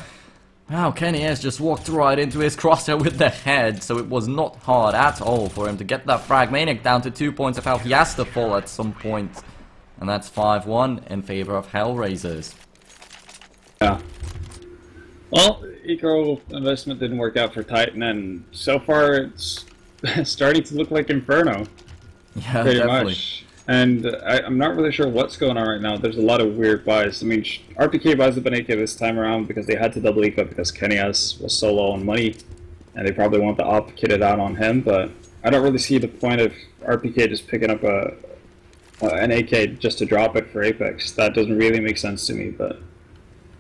Wow, Kenny has just walked right into his crosshair with the head, so it was not hard at all for him to get that frag. Maniac down to 2 points of health. He has to fall at some point, and that's 5-1 in favor of Hellraisers. Yeah. Well, eco investment didn't work out for Titan, and so far it's starting to look like Inferno. Yeah, pretty definitely. much. And I'm not really sure what's going on right now. There's a lot of weird buys. I mean, RPK buys the Baneke this time around because they had to double eco because Kenya's was so low on money, and they probably want the op kitted out on him. But I don't really see the point of RPK just picking up an AK just to drop it for Apex. That doesn't really make sense to me. But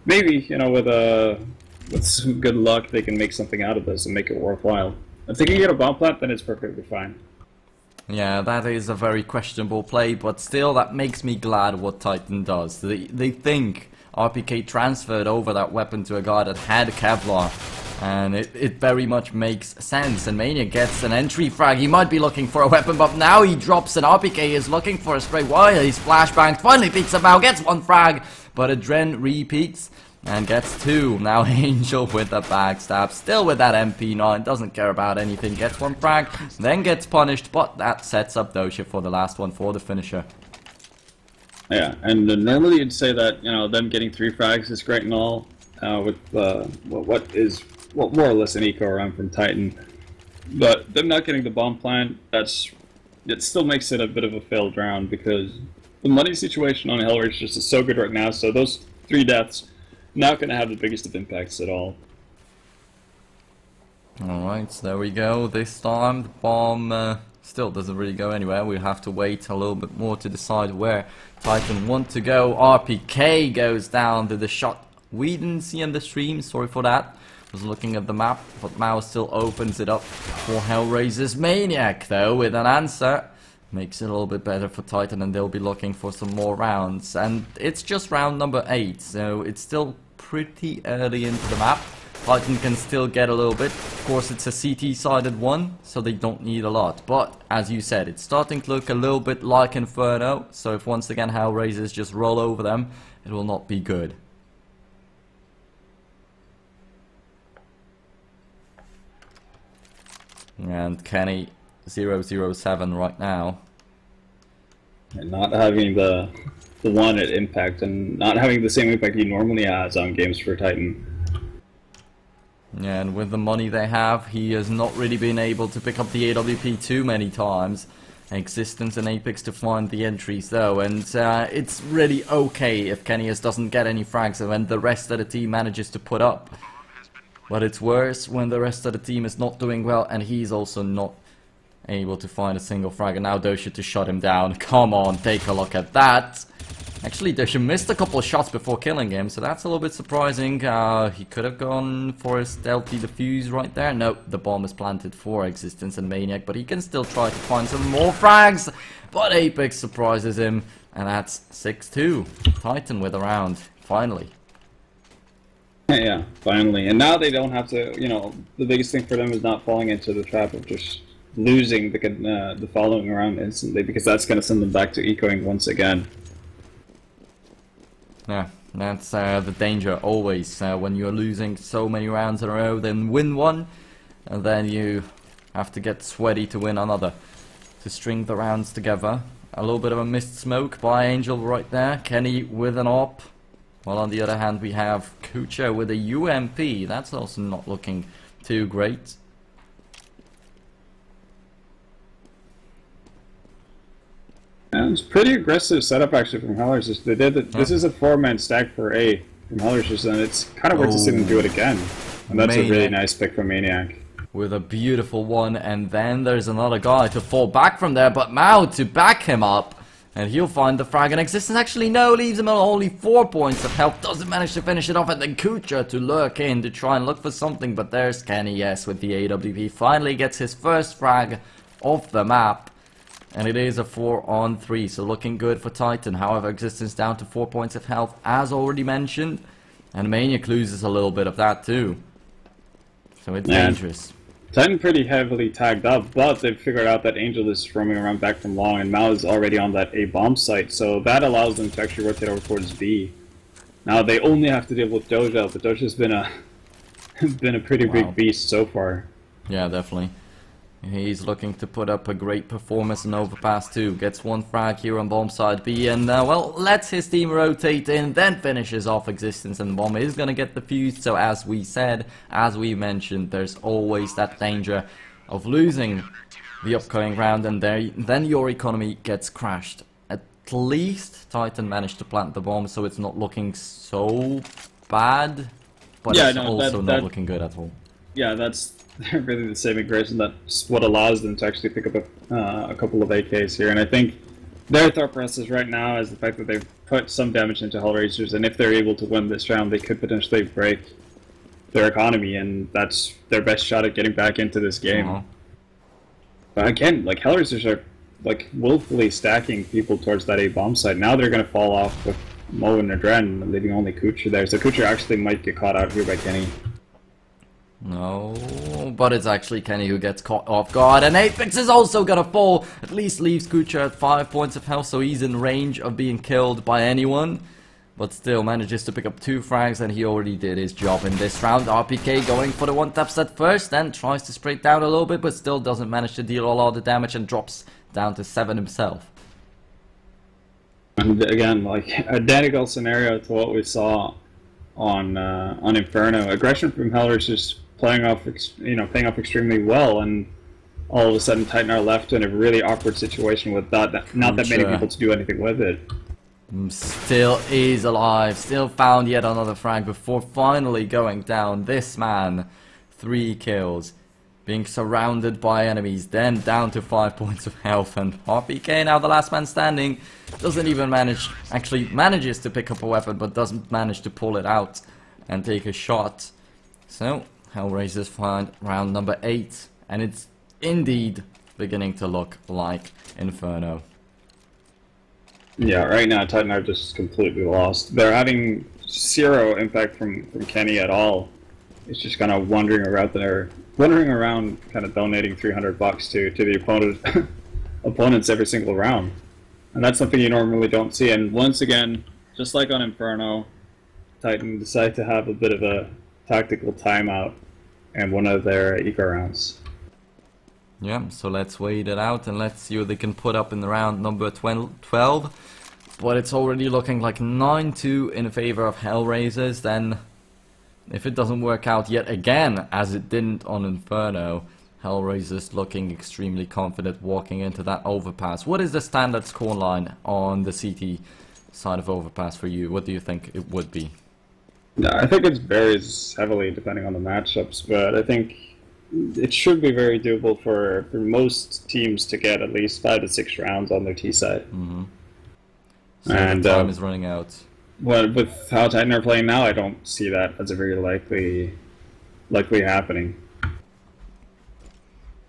maybe, you know, with some good luck, they can make something out of this and make it worthwhile. If they can get a bomb plant, then it's perfectly fine. Yeah, that is a very questionable play, but still that makes me glad what Titan does. They think RPK transferred over that weapon to a guy that had Kevlar, and it very much makes sense. And Mania gets an entry frag. He might be looking for a weapon, but now he drops, and RPK is looking for a spray. Why? He's flashbanged, finally peeks him out, gets 1 frag, but Adren repeats and gets 2. Now Angel with the backstab, still with that MP9, doesn't care about anything, gets 1 frag, then gets punished, but that sets up Dosha for the last one for the finisher. Yeah, and normally you'd say that, you know, them getting 3 frags is great and all, with what more or less an eco round from Titan, but them not getting the bomb plant, it still makes it a bit of a failed round, because the money situation on Hellraisers just is so good right now, so those 3 deaths not going to have the biggest of impacts at all. Alright, so there we go. This time the bomb still doesn't really go anywhere. We have to wait a little bit more to decide where Titan want to go. RPK goes down to the shot we didn't see on the stream. Sorry for that. Was looking at the map, but Mao still opens it up for Hellraisers. Maniac, though, with an answer. Makes it a little bit better for Titan, and they'll be looking for some more rounds. And it's just round number 8, so it's still pretty early into the map. Titan can still get a little bit. Of course, it's a CT-sided one, so they don't need a lot. But, as you said, it's starting to look a little bit like Inferno. So if once again Hellraisers just roll over them, it will not be good. And Kenny 007 right now. And not having the one at impact, and not having the same impact he normally has on games for Titan. Yeah, and with the money they have, he has not really been able to pick up the AWP too many times. Existence and Apex to find the entries though, and it's really okay if Kennyus doesn't get any frags and when the rest of the team manages to put up. But it's worse when the rest of the team is not doing well and he's also not able to find a single frag. And now Dosha to shut him down. Come on, take a look at that. Actually, Dosha missed a couple of shots before killing him, so that's a little bit surprising. He could have gone for a stealthy defuse right there. No, the bomb is planted for Existence and Maniac, but he can still try to find some more frags. But Apex surprises him, and that's 6-2. Titan with a round, finally. Yeah, finally. And now they don't have to, you know, the biggest thing for them is not falling into the trap of just losing the following round instantly, because that's going to send them back to ecoing once again. Yeah, that's the danger always. When you're losing so many rounds in a row, then win one, and then you have to get sweaty to win another. To string the rounds together. A little bit of a missed smoke by Angel right there. Kenny with an AWP. While on the other hand we have Kucha with a UMP. That's also not looking too great. Yeah, it's pretty aggressive setup actually from Hellers. They did it. This is a 4-man stack for A from Hellers, and it's kind of weird to see them do it again. And that's Maniac. a really nice pick from Maniac. With a beautiful one, and then there's another guy to fall back from there, but Mao to back him up. And he'll find the frag in Existence. Actually, no, leaves him on only 4 points of health. Doesn't manage to finish it off. And then Kucha to lurk in to try and look for something. But there's Kenny, yes, with the AWP. Finally gets his first frag off the map. And it is a 4-on-3. So looking good for Titan. However, Existence down to 4 points of health, as already mentioned. And Maniac loses a little bit of that too. So it's dangerous. Titan pretty heavily tagged up, but they've figured out that Angel is roaming around back from long, and Mao is already on that A bomb site, so that allows them to actually rotate over towards B. Now they only have to deal with Doja, but Doja's been a pretty big beast so far. Yeah, definitely. He's looking to put up a great performance in Overpass 2. Gets one frag here on bomb side B, and well, lets his team rotate in, then finishes off Existence, and the bomb is going to get defused. So as we said, as we mentioned, there's always that danger of losing the upcoming round, and then your economy gets crashed. At least Titan managed to plant the bomb, so it's not looking so bad, but yeah, it's also not looking good at all. Yeah, that's really the saving grace, and that's what allows them to actually pick up a couple of AKs here. And I think their thought process right now is the fact that they've put some damage into Hellraisers, and if they're able to win this round, they could potentially break their economy, and that's their best shot at getting back into this game. But again, like, Hellraisers are like willfully stacking people towards that A bomb site. Now they're going to fall off with Mo and Nadren, leaving only Kucha there. So Kucha actually might get caught out here by Kenny. No, but it's actually Kenny who gets caught off guard, and Apex is also gonna fall. At least leaves Kucha at 5 points of health, so he's in range of being killed by anyone. But still manages to pick up 2 frags, and he already did his job in this round. RPK going for the one-tap set first, then tries to spray down a little bit, but still doesn't manage to deal a lot of the damage and drops down to 7 himself. And again, like, identical scenario to what we saw on Inferno. Aggression from Hellers is playing off extremely well, and all of a sudden Titan are left in a really awkward situation with not that many people to do anything with it. Still is alive, still found yet another frag before finally going down. This man, 3 kills, being surrounded by enemies, then down to 5 points of health, and RPK, now the last man standing, doesn't even actually manages to pick up a weapon, but doesn't manage to pull it out and take a shot. So Hellraisers find round number 8, and it's indeed beginning to look like Inferno. Yeah, right now Titan are just completely lost. They're having 0 impact from Kenny at all. It's just kind of wandering around, kind of donating $300 to the opponents every single round, and that's something you normally don't see. And once again, just like on Inferno, Titan decide to have a bit of a tactical timeout and one of their eco rounds. Yeah, so let's wait it out and let's see what they can put up in the round number 12. But it's already looking like 9-2 in favor of Hellraisers. Then, if it doesn't work out yet again, as it didn't on Inferno, Hellraisers looking extremely confident walking into that overpass. What is the standard scoreline on the CT side of overpass for you? What do you think it would be? Yeah, I think it varies heavily depending on the matchups, but I think it should be very doable for most teams to get at least 5 to 6 rounds on their T side. So and time is running out. Well, with how Titan are playing now, I don't see that as a very likely happening.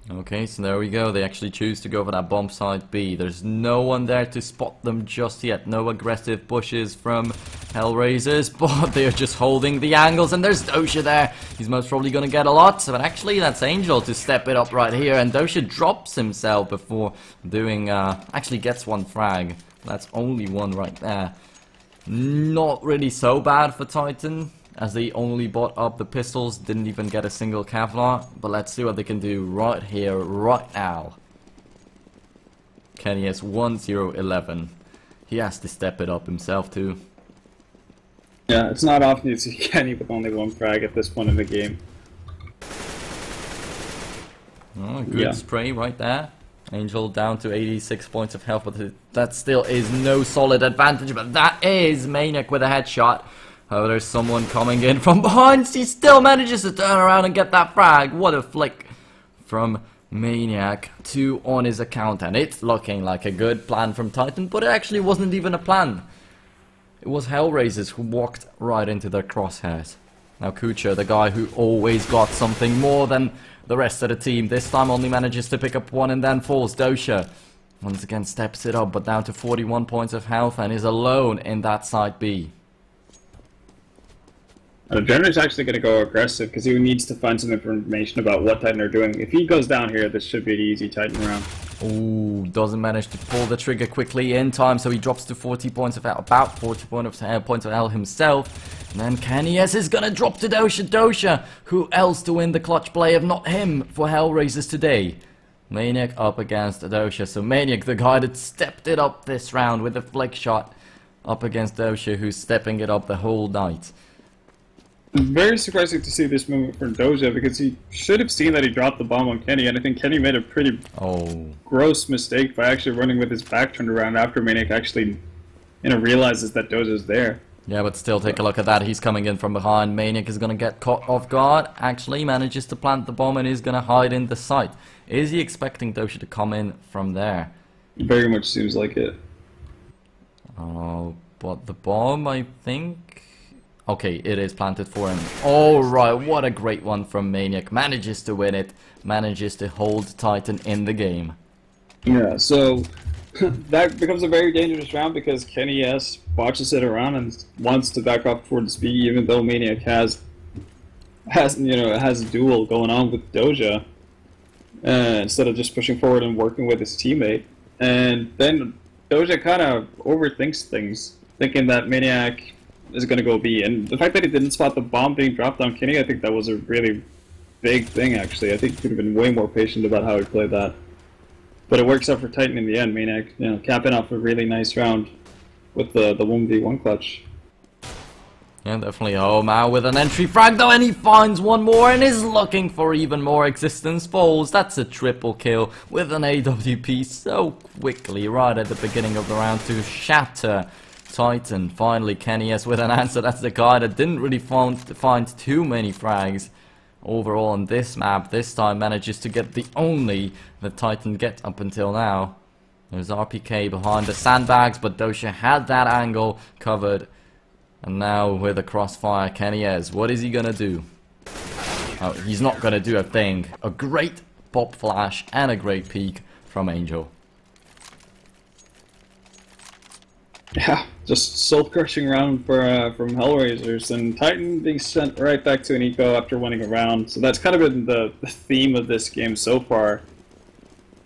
Okay, so there we go. They actually choose to go for that bomb side B. There's no one there to spot them just yet. No aggressive pushes from Hellraisers, but they're just holding the angles. And there's Dosha there. He's most probably going to get a lot. But actually, that's Angel to step it up right here. And Dosha drops himself before doing... actually gets one frag. That's only one right there. Not really so bad for Titan, as they only bought up the pistols, didn't even get a single Kevlar. But let's see what they can do right here, right now. Kenny has 1-0-11. He has to step it up himself too. Yeah, it's not often you see Kenny with only one frag at this point in the game. Oh, good spray right there. Angel down to 86 points of health, but that still is no solid advantage. But that is Maniac with a headshot. Oh, there's someone coming in from behind. He still manages to turn around and get that frag. What a flick from Maniac. 2 on his account. And it's looking like a good plan from Titan. But it actually wasn't even a plan. It was Hellraisers who walked right into their crosshairs. Now Kucha, the guy who always got something more than the rest of the team, this time only manages to pick up 1 and then falls. Dosha once again steps it up, but down to 41 points of health and is alone in that side B. Jenner's actually going to go aggressive because he needs to find some information about what Titan are doing. If he goes down here, this should be an easy Titan round. Ooh, doesn't manage to pull the trigger quickly in time, so he drops to 40 points of health, about 40 points of health himself. And then Kenny S is going to drop to Dosha. Dosha, who else to win the clutch play if not him for Hellraisers today? Maniac up against Dosha, so Maniac, the guy that stepped it up this round with a flick shot, up against Dosha, who's stepping it up the whole night. Very surprising to see this movement from Doja because he should have seen that he dropped the bomb on Kenny, and I think Kenny made a pretty gross mistake by actually running with his back turned around after Maniac actually realizes that Doja's there. Yeah, but still take a look at that. He's coming in from behind. Maniac is going to get caught off guard. Actually manages to plant the bomb and is going to hide in the site. Is he expecting Dosha to come in from there? Very much seems like it. Oh, but the bomb, I think... Okay, it is planted for him. Alright, what a great one from Maniac. Manages to win it. Manages to hold Titan in the game. Yeah, so that becomes a very dangerous round because Kenny S watches it around and wants to back up towards B, even though Maniac has a duel going on with Doja. Instead of just pushing forward and working with his teammate. And then Doja kind of overthinks things, thinking that Maniac is going to go B. And the fact that he didn't spot the bomb being dropped on Kenny, I think that was a really big thing, actually. I think he could have been way more patient about how he played that. But it works out for Titan in the end. Maniac, capping off a really nice round with the 1v1 clutch. Yeah, definitely. Oh, Mao with an entry frag though, and he finds one more and is looking for even more existence falls. That's a triple kill with an AWP so quickly right at the beginning of the round to shatter Titan. Finally, Kenny S with an answer. That's the guy that didn't really find too many frags overall on this map. This time manages to get the only that Titan get up until now. There's RPK behind the sandbags, but Dosha had that angle covered. And now with a crossfire, Kenny S, what is he gonna do? Oh, he's not gonna do a thing. A great pop flash and a great peek from Angel. Yeah, just soul-crushing round from Hellraisers, and Titan being sent right back to an eco after winning a round. So that's kind of been the theme of this game so far.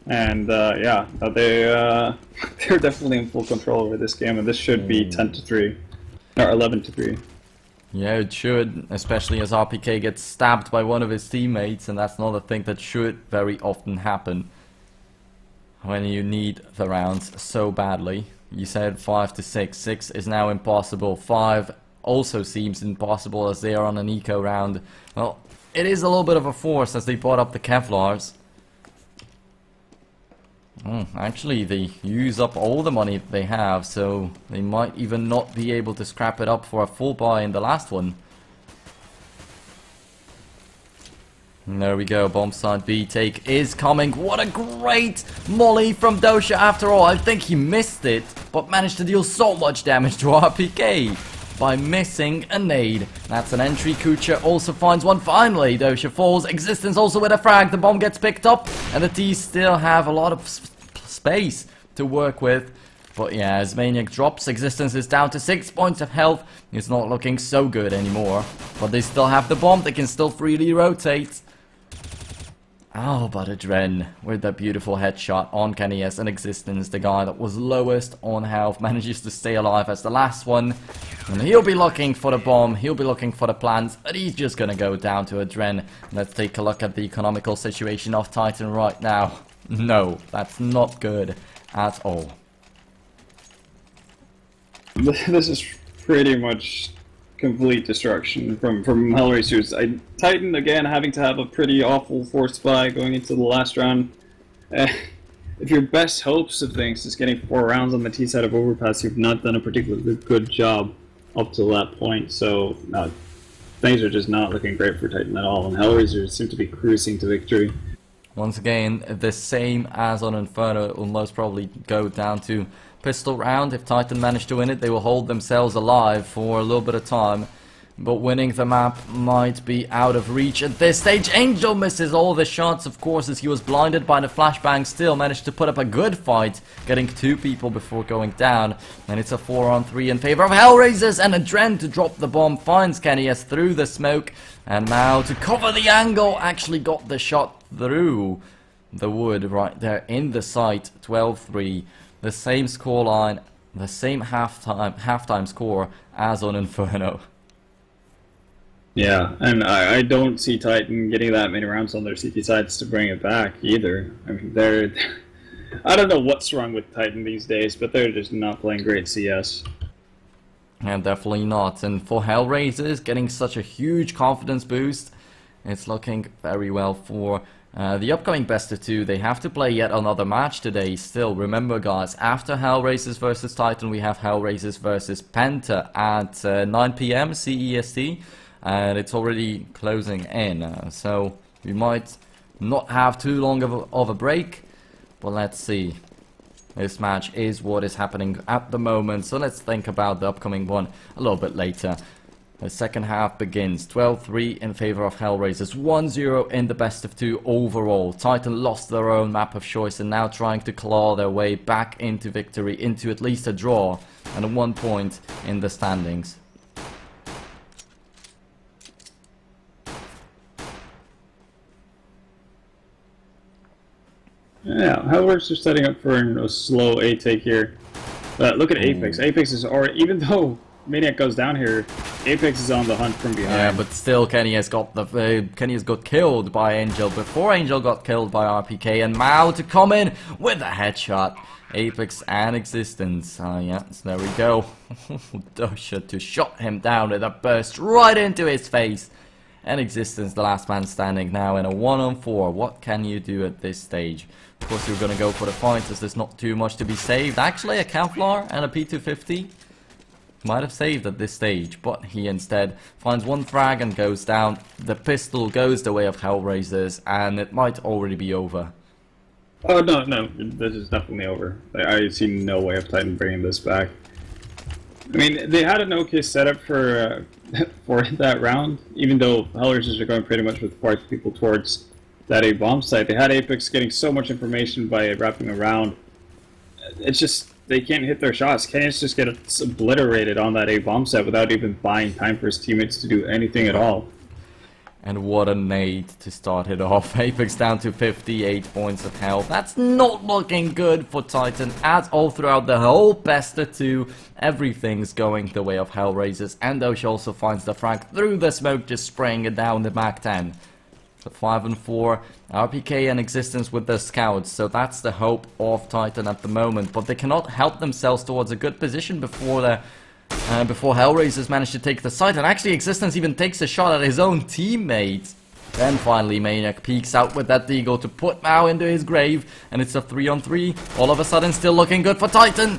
And yeah, they're definitely in full control over this game, and this should be 10-3 or 11-3. Yeah, it should, especially as RPK gets stabbed by one of his teammates, and that's not a thing that should very often happen when you need the rounds so badly. You said 5 to 6. 6 is now impossible. 5 also seems impossible as they are on an eco round. Well, it is a little bit of a force as they brought up the Kevlars. Actually, they use up all the money they have, so they might even not be able to scrap it up for a full buy in the last one. And there we go, bomb side B take is coming. What a great molly from Dosha after all. I think he missed it, but managed to deal so much damage to RPK by missing a nade. That's an entry. Kucha also finds one. Finally, Dosha falls. Existence also with a frag. The bomb gets picked up, and the T's still have a lot of space to work with. But yeah, as Maniac drops, Existence is down to 6 points of health. It's not looking so good anymore. But they still have the bomb. They can still freely rotate. Oh, but Adren with that beautiful headshot on Kenny S and Existence, the guy that was lowest on health, manages to stay alive as the last one. And he'll be looking for the bomb, he'll be looking for the plants, but he's just gonna go down to Adren. Let's take a look at the economical situation of Titan right now. No, that's not good at all. This is pretty much complete destruction from Hellraisers. Titan again having to have a pretty awful forced buy going into the last round. If your best hopes of things is getting 4 rounds on the T side of Overpass, you've not done a particularly good job up to that point. So things are just not looking great for Titan at all, and Hellraisers seem to be cruising to victory. Once again, the same as on Inferno, it will most probably go down to pistol round. If Titan manage to win it, they will hold themselves alive for a little bit of time. But winning the map might be out of reach at this stage. Angel misses all the shots, of course, as he was blinded by the flashbang. Still managed to put up a good fight, getting 2 people before going down. And it's a 4-on-3 in favor of Hellraisers, and Adren to drop the bomb finds Kenny S through the smoke. And Mao to cover the angle actually got the shot through the wood right there in the sight. 12-3. The same scoreline, the same halftime score as on Inferno. Yeah, and I don't see Titan getting that many rounds on their CT sides to bring it back either. I mean, I don't know what's wrong with Titan these days, but they're just not playing great CS. And definitely not. And for Hellraisers, getting such a huge confidence boost, it's looking very well for the upcoming best of 2. They have to play yet another match today still. Remember guys, after Hellraisers versus Titan, we have Hellraisers versus Penta at 9 PM CEST. And it's already closing in. So we might not have too long of a break. But let's see. This match is what is happening at the moment. So let's think about the upcoming one a little bit later. The second half begins. 12-3 in favor of Hellraisers. 1-0 in the best of 2 overall. Titan lost their own map of choice and now trying to claw their way back into victory, into at least a draw and a 1 point in the standings. Yeah, Hellraisers are setting up for a slow A take here. Look at Apex. Apex is already, even though Maniac goes down here, Apex is on the hunt from behind. Yeah, but still Kenny has got killed by Angel before Angel got killed by RPK, and Mao to come in with a headshot. Apex and Existence. Yeah, so there we go. Dosha to shot him down with a burst right into his face. And Existence, the last man standing now in a 1-on-4. What can you do at this stage? Of course, you're going to go for the fight as there's not too much to be saved. Actually, a Kevlar and a P250 might have saved at this stage, but he instead finds 1 frag and goes down. The pistol goes the way of Hellraisers, and it might already be over. Oh, no, this is definitely over. I see no way of Titan bringing this back. I mean, they had an okay setup for that round, even though Hellraisers are going pretty much with 5 people towards that A bomb site. They had Apex getting so much information by wrapping around. It's just, they can't hit their shots. Can't just get obliterated on that A bomb site without even buying time for his teammates to do anything at all. And what a nade to start it off. Apex down to 58 points of health. That's not looking good for Titan at all throughout the whole best of 2. Everything's going the way of Hellraisers. And Doshi also finds the frag through the smoke, just spraying it down the back 10. So 5 and 4. RPK and Existence with the scouts. So that's the hope of Titan at the moment. But they cannot help themselves towards a good position before Hellraisers manage to take the site, and actually Existence even takes a shot at his own teammate. Then finally Maniac peeks out with that deagle to put Mao into his grave, and it's a 3-on-3. All of a sudden still looking good for Titan.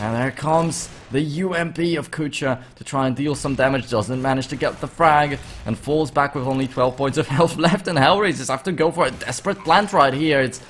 And there comes the UMP of Kucha to try and deal some damage. Doesn't manage to get the frag, and falls back with only 12 points of health left, and Hellraisers have to go for a desperate plant right here. It's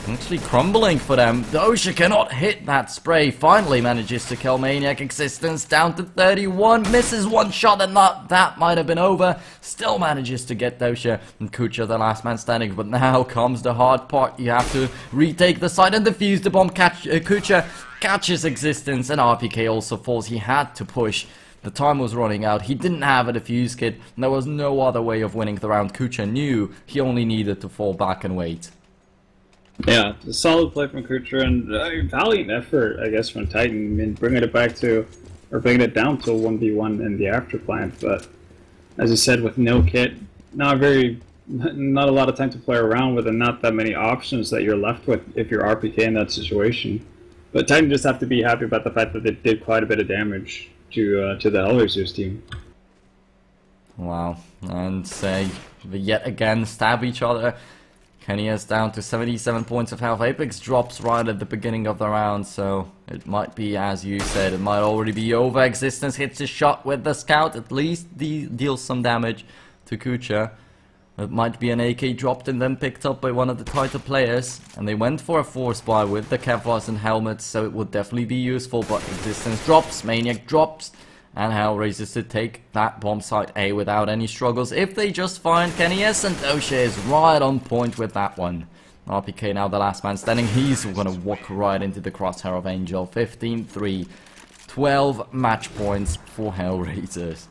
actually crumbling for them. Doshi cannot hit that spray. Finally manages to kill Maniac. Existence down to 31. Misses one shot and that might have been over. Still manages to get Doshi and Kucha the last man standing. But now comes the hard part. You have to retake the site and defuse the bomb. Kucha catches Existence, and RPK also falls. He had to push. The time was running out. He didn't have a defuse kit. And there was no other way of winning the round. Kucha knew he only needed to fall back and wait. Yeah, a solid play from Kucher, and valiant effort, I guess, from Titan. I mean, bringing it bringing it down to a 1v1 in the after plant. But as you said, with no kit, not a lot of time to play around with, and not that many options that you're left with if you're RPK in that situation. But Titan just have to be happy about the fact that they did quite a bit of damage to the Hellraisers team. Wow, and they yet again stab each other. Kenny is down to 77 points of health. Apex drops right at the beginning of the round, so it might be, as you said, it might already be over. Existence hits a shot with the scout, at least deals some damage to Kucha. It might be an AK dropped and then picked up by one of the tighter players. And they went for a force buy with the Kevlars and helmets, so it would definitely be useful. But Existence drops, Maniac drops, and Hellraisers to take that bomb site A without any struggles if they just find Kenny S. And Doshi is right on point with that one. RPK now the last man standing. He's gonna walk right into the crosshair of Angel. 15-3. 12 match points for Hellraisers.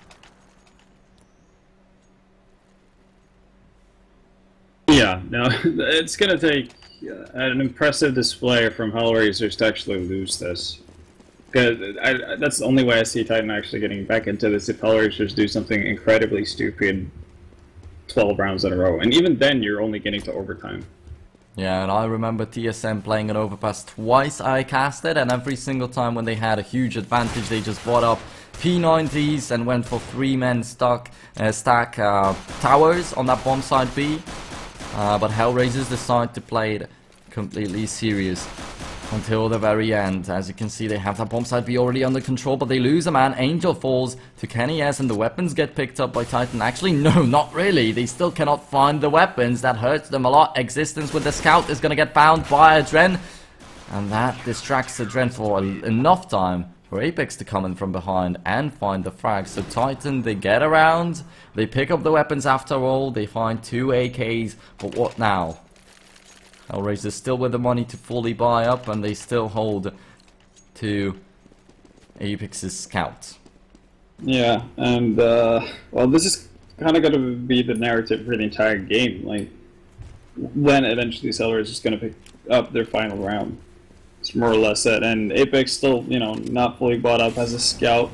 Yeah, no, it's gonna take an impressive display from Hellraisers to actually lose this. Because that's the only way I see Titan actually getting back into this, if Hellraisers do something incredibly stupid 12 rounds in a row. And even then, you're only getting to overtime. Yeah, and I remember TSM playing an overpass twice I casted, and every single time when they had a huge advantage, they just bought up P90s and went for 3-men stack towers on that bomb side B. But Hellraisers decide to play it completely serious until the very end. As you can see, they have that bomb site B already under control, but they lose a man. Angel falls to Kenny S, and the weapons get picked up by Titan. Actually, no, not really. They still cannot find the weapons. That hurts them a lot. Existence with the scout is going to get found by Adren, and that distracts Adren for enough time for Apex to come in from behind and find the frag. So Titan, they get around, they pick up the weapons after all, they find 2 AKs, but what now? Hellraisers still with the money to fully buy up, and they still hold to Apex's scout. Yeah, and well, this is kind of going to be the narrative for the entire game. Like, when eventually Hellraisers is going to pick up their final round. It's more or less it. And Apex still, you know, not fully bought up as a scout.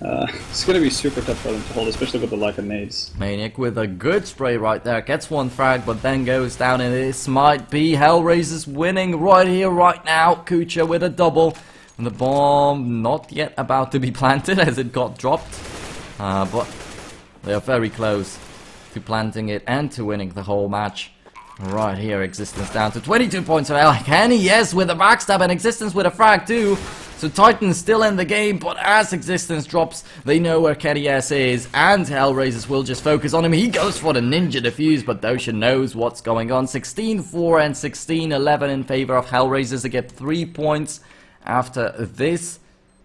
It's going to be super tough for them to hold, especially with the lack of nades. Maniac with a good spray right there. Gets one frag, but then goes down, and this might be Hellraisers winning right here, right now. Kucha with a double. And the bomb not yet about to be planted as it got dropped. But they are very close to planting it and to winning the whole match. Right here, Existence down to 22 points of health. Kenny, yes, with a backstab, and Existence with a frag too. So Titan's still in the game, but as Existence drops, they know where Kenny S is, and Hellraisers will just focus on him. He goes for the ninja defuse, but Dosha knows what's going on. 16-4 and 16-11 in favor of Hellraisers to get 3 points after this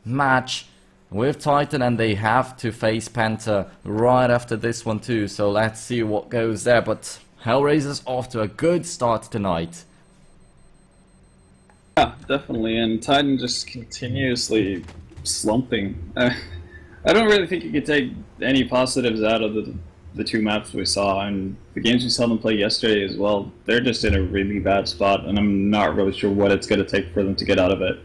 match with Titan, and they have to face Panther right after this one too. So let's see what goes there, but Hellraisers off to a good start tonight. Yeah, definitely, and Titan just continuously slumping. I don't really think you could take any positives out of the two maps we saw and the games we saw them play yesterday as well. They're just in a really bad spot, and I'm not really sure what it's going to take for them to get out of it.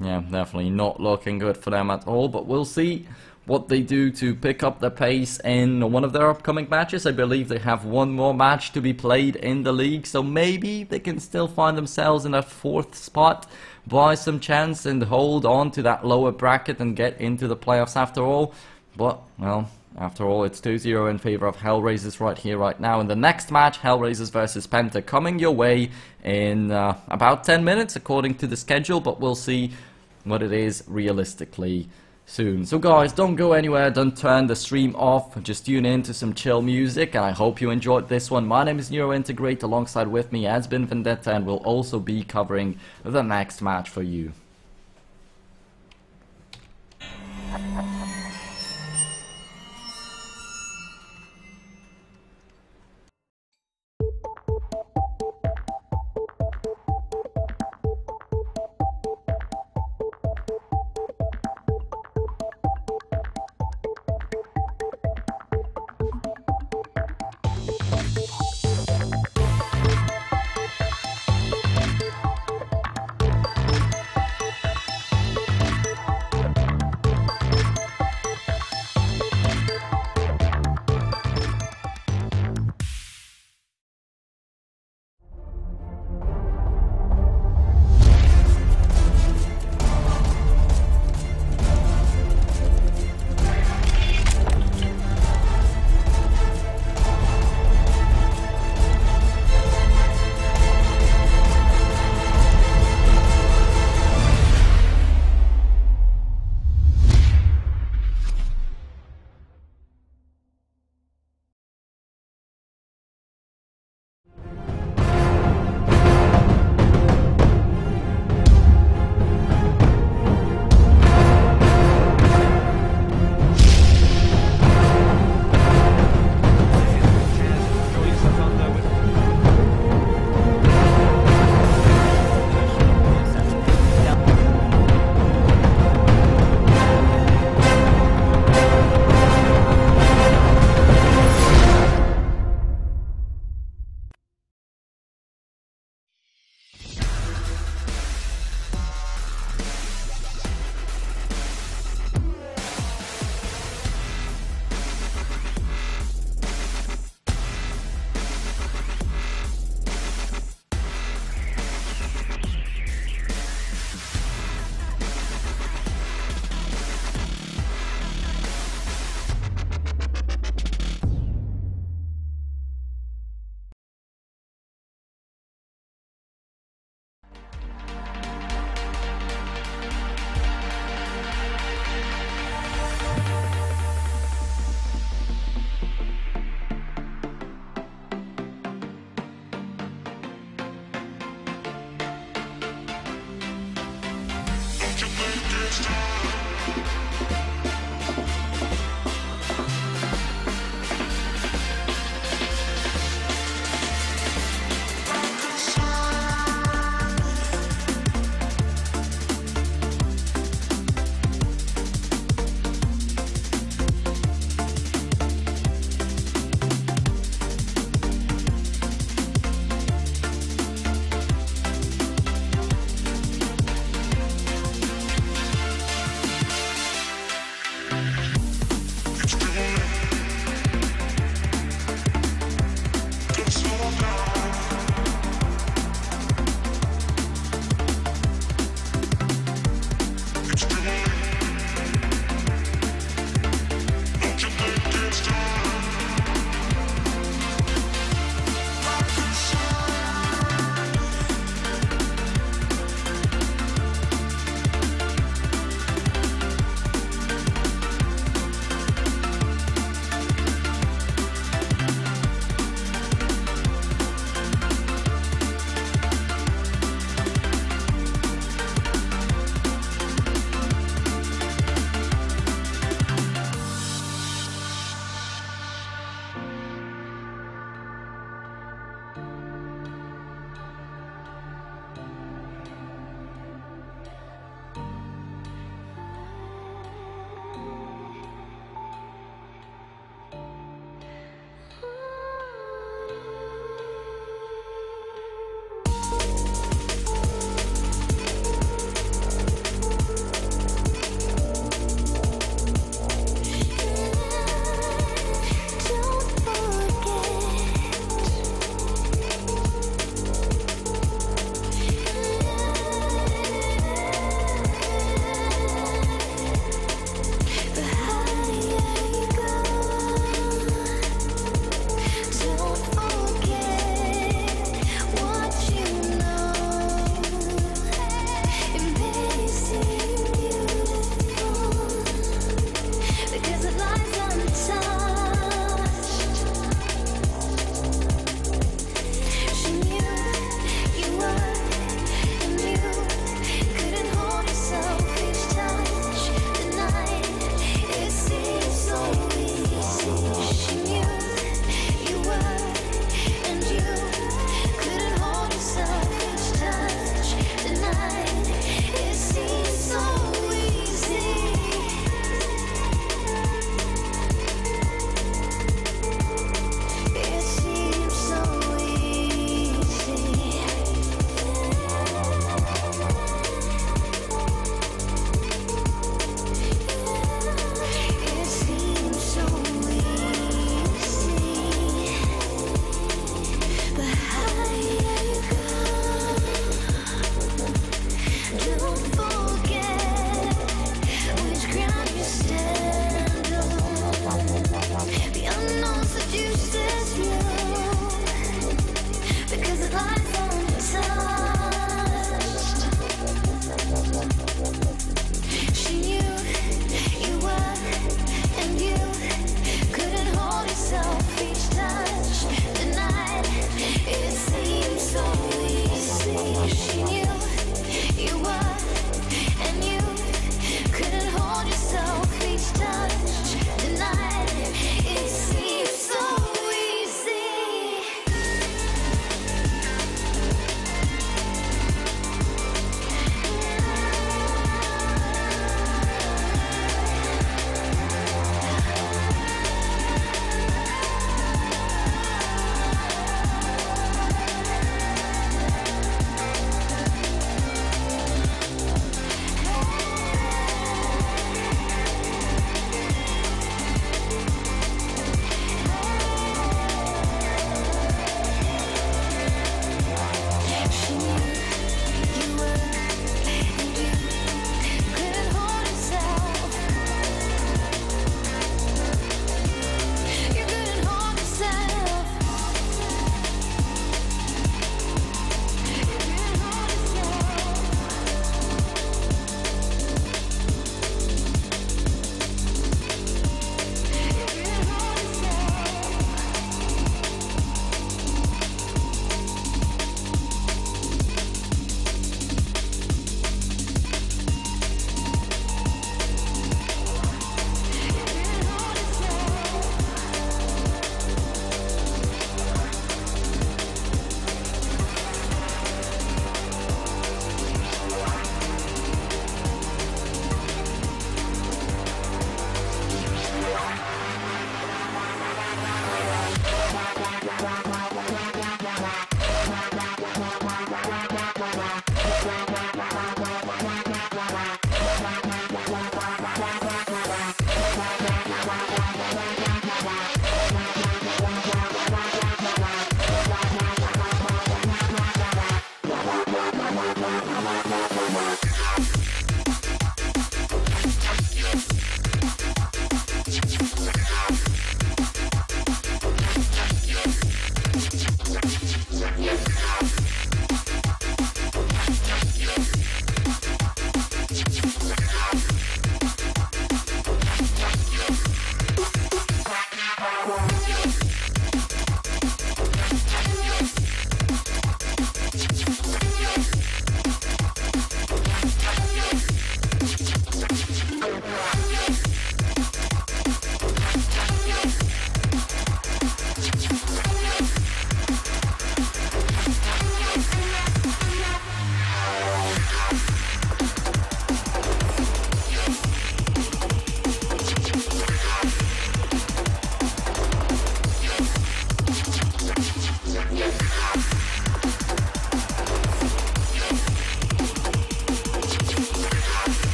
Yeah, definitely not looking good for them at all, but we'll see what they do to pick up the pace in one of their upcoming matches. I believe they have one more match to be played in the league, so maybe they can still find themselves in a 4th spot by some chance and hold on to that lower bracket and get into the playoffs after all. But, well, after all, it's 2-0 in favor of Hellraisers right here, right now. In the next match, Hellraisers versus Penta, coming your way in about 10 minutes according to the schedule, but we'll see what it is realistically soon. So guys, don't go anywhere, don't turn the stream off, just tune in to some chill music, and I hope you enjoyed this one. My name is NeuroIntegrate, alongside with me has been Vendetta, and we'll also be covering the next match for you.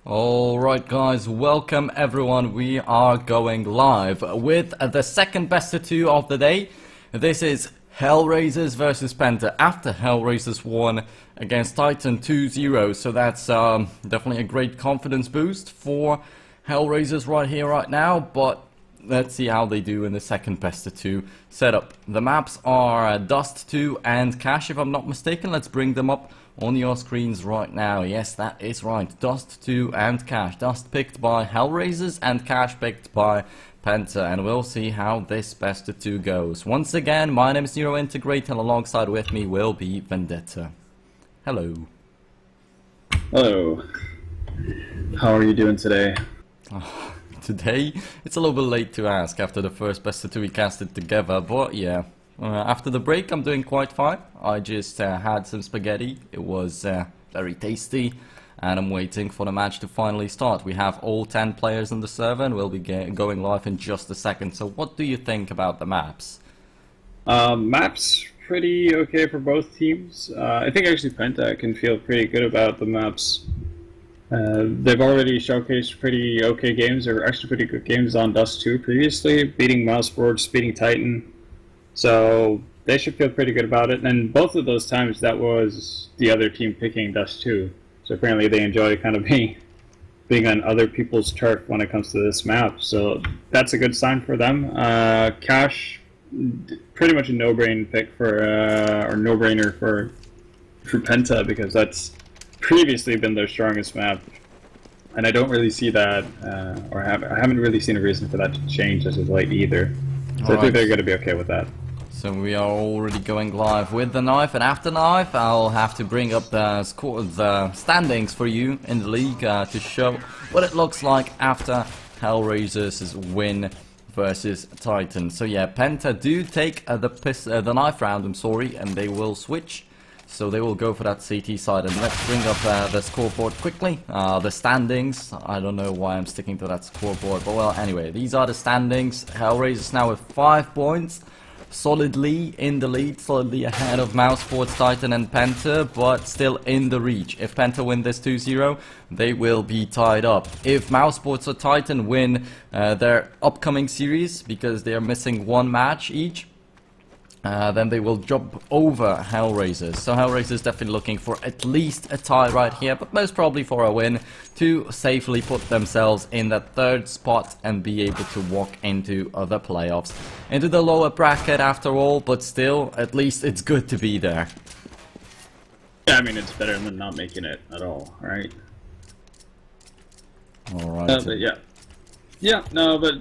Alright guys, welcome everyone. We are going live with the second best of 2 of the day. This is Hellraisers versus Penta after Hellraisers won against Titan 2-0, so that's definitely a great confidence boost for Hellraisers right here, right now, but let's see how they do in the second best of 2 setup. The maps are Dust 2 and Cache, if I'm not mistaken. Let's bring them up on your screens right now. Yes, that is right. Dust 2 and Cache. Dust picked by Hellraisers and Cache picked by Penta, and we'll see how this best of 2 goes. Once again, my name is Nero Integrate, and alongside with me will be Vendetta. Hello. Hello. How are you doing today? Today, it's a little bit late to ask after the first best of 2 we casted together, but yeah. After the break, I'm doing quite fine. I just had some spaghetti. It was very tasty, and I'm waiting for the match to finally start. We have all 10 players on the server, and we'll be going live in just a second. So what do you think about the maps? Maps pretty okay for both teams. I think actually Penta can feel pretty good about the maps. They've already showcased pretty okay games, or actually pretty good games on Dust 2 previously, beating Mousesports, beating Titan. So they should feel pretty good about it. And both of those times, that was the other team picking Dust 2. So apparently they enjoy kind of being on other people's turf when it comes to this map. So that's a good sign for them. Cache, pretty much a no-brain pick for, or no-brainer for Penta, because that's previously been their strongest map. And I don't really see that, I haven't really seen a reason for that to change as of late either. So I think they're going to be okay with that. So we are already going live with the knife, and after knife I'll have to bring up the standings for you in the league to show what it looks like after Hellraisers' win versus Titan. So yeah, Penta do take the knife round, and they will switch. So they will go for that CT side, and let's bring up the scoreboard quickly. The standings, I don't know why I'm sticking to that scoreboard, but well, anyway, these are the standings. Hellraisers now with 5 points. solidly in the lead, solidly ahead of Mouse Sports Titan and Penta, but still in the reach. If Penta win this 2-0, they will be tied up. If Mouse Sports or Titan win their upcoming series, because they are missing one match each, then they will jump over Hellraisers. So Hellraisers definitely looking for at least a tie right here, but most probably for a win to safely put themselves in that third spot and be able to walk into the playoffs. Into the lower bracket after all, but still, at least it's good to be there. Yeah, I mean, it's better than not making it at all, right? Alright. But yeah. Yeah, no, but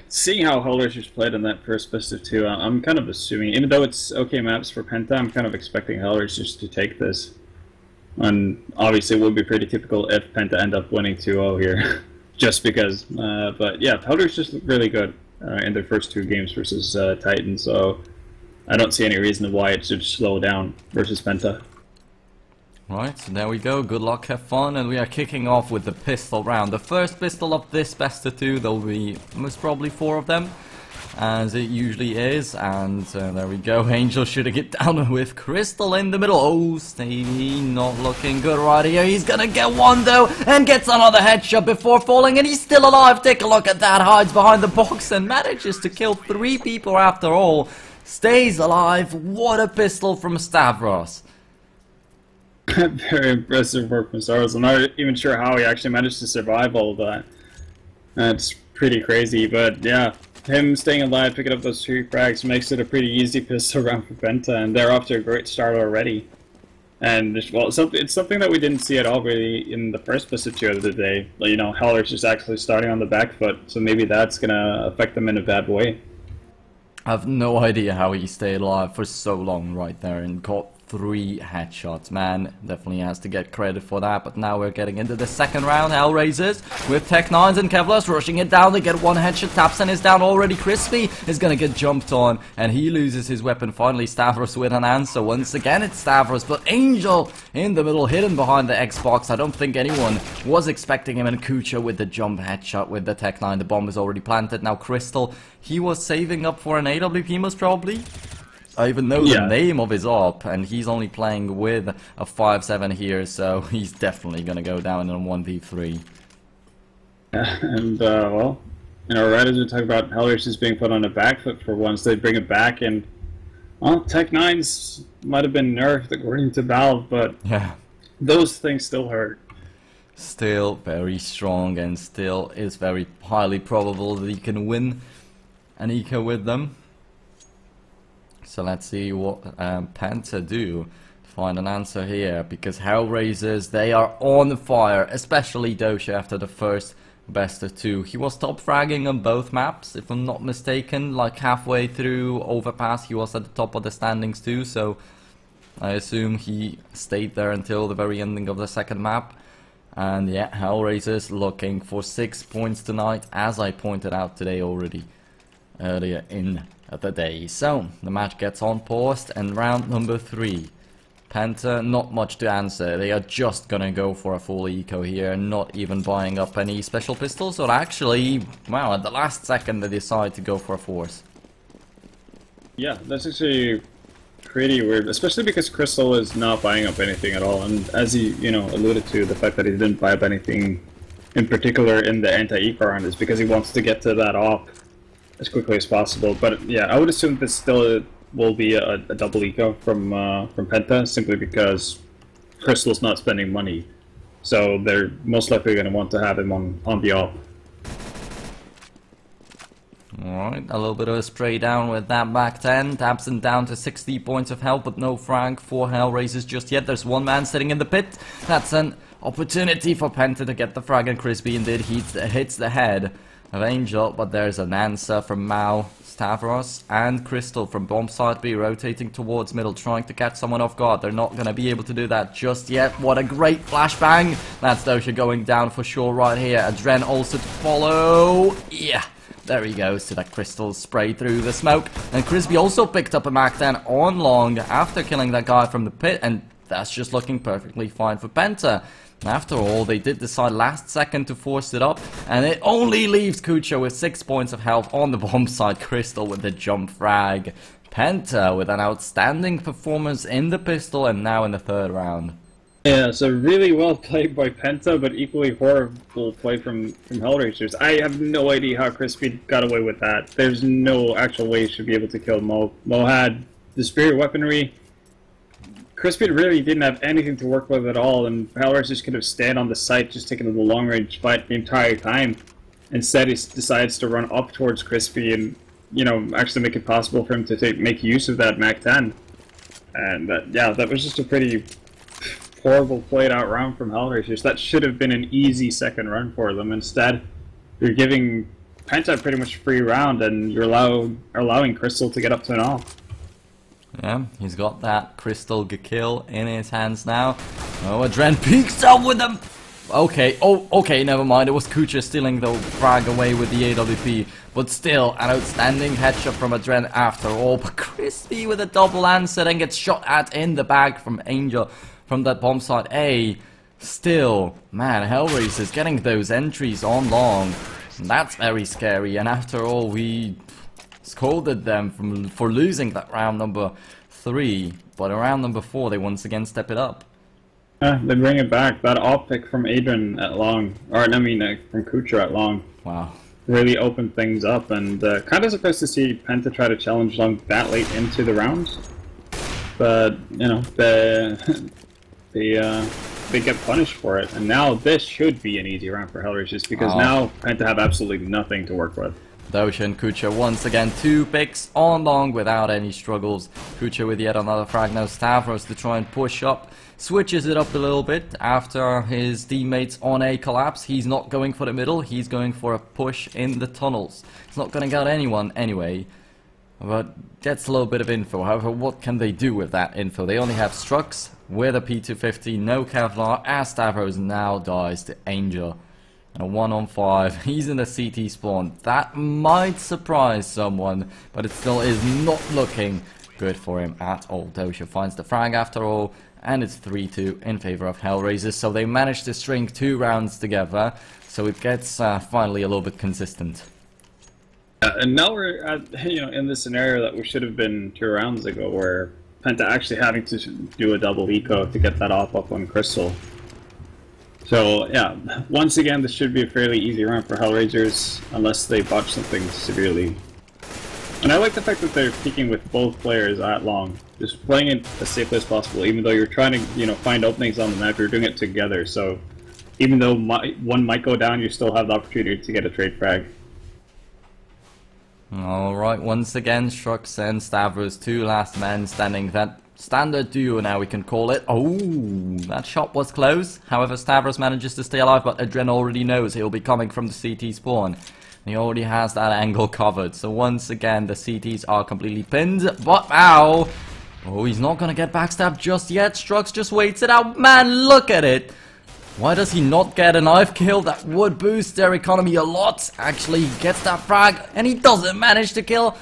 seeing how Hellraisers played in that first best of two, I'm kind of assuming, even though it's okay maps for Penta, I'm kind of expecting Hellraisers to take this. And obviously it would be pretty typical if Penta end up winning 2-0 here, just because. But yeah, Hellraisers look really good in their first two games versus Titan, so I don't see any reason why it should slow down versus Penta. Right, so there we go, good luck, have fun, and we are kicking off with the pistol round. The first pistol of this best of two, there'll be most probably 4 of them, as it usually is, and there we go, Angel should have get down with Crystal in the middle. Oh, Stevie not looking good right here, he's gonna get one though, and gets another headshot before falling, and he's still alive. Take a look at that, hides behind the box and manages to kill 3 people after all. Stays alive, what a pistol from Stavros. Very impressive work from Stavros. I'm not even sure how he actually managed to survive all of that. That's pretty crazy, but yeah, him staying alive, picking up those 3 frags makes it a pretty easy pistol round for Penta, and they're off to a great start already. And well, it's something that we didn't see at all really in the first best of 2 of the day. You know, Hellraisers is actually starting on the back foot, so maybe that's gonna affect them in a bad way. I have no idea how he stayed alive for so long right there and caught 3 headshots. Man, definitely has to get credit for that. But now we're getting into the second round. Hellraisers with Tech-9s and Kevlars rushing it down. They get 1 headshot. Tapson is down already. Crispy is going to get jumped on, and he loses his weapon. Finally, Stavros with an answer. Once again, it's Stavros, but Angel in the middle, hidden behind the Xbox. I don't think anyone was expecting him, and Kucha with the jump headshot with the Tech-9. The bomb is already planted. Now Crystal, he was saving up for an AWP most probably. I even know the name of his op, and he's only playing with a 5-7 here, so he's definitely gonna go down in a 1v3. Yeah, and well, you know, right as we talk about Hellraisers being put on a back foot for once, they bring it back, and well, Tech-9s might have been nerfed according to Valve, but yeah, those things still hurt. Still very strong, and still is very highly probable that he can win an eco with them. So let's see what Penta do to find an answer here, because Hellraisers, they are on fire, especially Dosha after the first best of 2. He was top fragging on both maps, if I'm not mistaken, like halfway through Overpass he was at the top of the standings too, so I assume he stayed there until the very ending of the second map. And yeah, Hellraisers looking for 6 points tonight, as I pointed out today already, earlier in the day. So the match gets on paused, and round number 3. Penta, not much to answer. They are just gonna go for a full eco here, not even buying up any special pistols, or actually, wow, at the last second they decide to go for a force. Yeah, that's actually pretty weird, especially because Crystal is not buying up anything at all, and as he, you know, alluded to, the fact that he didn't buy up anything in particular in the anti-eco round is because he wants to get to that op as quickly as possible. But yeah, I would assume this still will be a double eco from Penta, simply because Crystal's not spending money, so they're most likely going to want to have him on the op. Alright, a little bit of a spray down with that back 10. Tabson down to 60 points of health, but no frag for Hellraisers just yet. There's one man sitting in the pit. That's an opportunity for Penta to get the frag, and Crispy indeed hits the head of Angel, but there's an answer from Mao, Stavros, and Crystal from bomb side B, rotating towards middle, trying to catch someone off guard. They're not going to be able to do that just yet. What a great flashbang! That's Dosha going down for sure right here. Adren also to follow. Yeah, there he goes to that Crystal spray through the smoke. And Crispy also picked up a Mac 10 on long after killing that guy from the pit, and that's just looking perfectly fine for Penta. After all, they did decide last second to force it up, and it only leaves Kucha with 6 points of health on the bomb side, Crystal with the jump frag, Penta with an outstanding performance in the pistol and now in the third round. Yeah, so really well played by Penta, but equally horrible play from Hellraisers. I have no idea how Crispy got away with that. There's no actual way he should be able to kill Mo. Mo had the spirit weaponry. Crispy really didn't have anything to work with at all, and Hellraisers could have stayed on the site, just taking the long-range fight the entire time. Instead, he decides to run up towards Crispy and, you know, actually make it possible for him to make use of that MAC-10. And yeah, that was just a pretty horrible played out round from Hellraisers. That should have been an easy second run for them. Instead, you're giving Penta pretty much free round, and you're allowing Crystal to get up to an off. Yeah, he's got that Crystal kill in his hands now. Oh, Adren peeks out with them. Okay, okay, never mind. It was Kucha stealing the frag away with the AWP. But still, an outstanding headshot from Adren after all. But Crispy with a double answer and gets shot at in the back from Angel from that bomb site A. Still, man, Hellraiser's getting those entries on long. That's very scary. And after all, we scolded them for losing that round number 3. But in round number 4, they once again step it up. They bring it back. That off pick from Adrian at long, or I mean from Kucha at long. Wow. Really opened things up, and kind of surprised to see Penta try to challenge long that late into the rounds. But you know, they get punished for it, and now this should be an easy round for Hellraisers because now Penta have absolutely nothing to work with. Doja and Kucha once again 2 picks on long without any struggles. Kucha with yet another frag. Now Stavros to try and push up. Switches it up a little bit after his teammates on A collapse. He's not going for the middle, he's going for a push in the tunnels. He's not going to get anyone anyway, but gets a little bit of info. However, what can they do with that info? They only have Strux with a P250, no Kevlar, as Stavros now dies to Angel. A 1-on-5, he's in the CT spawn. That might surprise someone, but it still is not looking good for him at all. Doja finds the frag after all, and it's 3-2 in favor of Hellraisers. So they managed to string 2 rounds together, so it gets finally a little bit consistent. And now we're at, in the scenario that we should have been 2 rounds ago, where Penta actually having to do a double eco to get that off up on Crystal. So yeah, once again, this should be a fairly easy round for Hellraisers, unless they botch something severely. And I like the fact that they're peeking with both players at long, just playing it as safely as possible. Even though you're trying to, find openings on the map, you're doing it together. So even though one might go down, you still have the opportunity to get a trade frag. Alright, once again, Strux and Stavros, 2 last men standing. That standard duo now we can call it. Oh, that shot was close. However, Stavros manages to stay alive, but Adren already knows he'll be coming from the CT spawn. He already has that angle covered. So once again, the CTs are completely pinned. But ow! Oh, he's not gonna get backstabbed just yet. Strux just waits it out. Man, look at it! Why does he not get a knife kill? That would boost their economy a lot. Actually, he gets that frag, and he doesn't manage to kill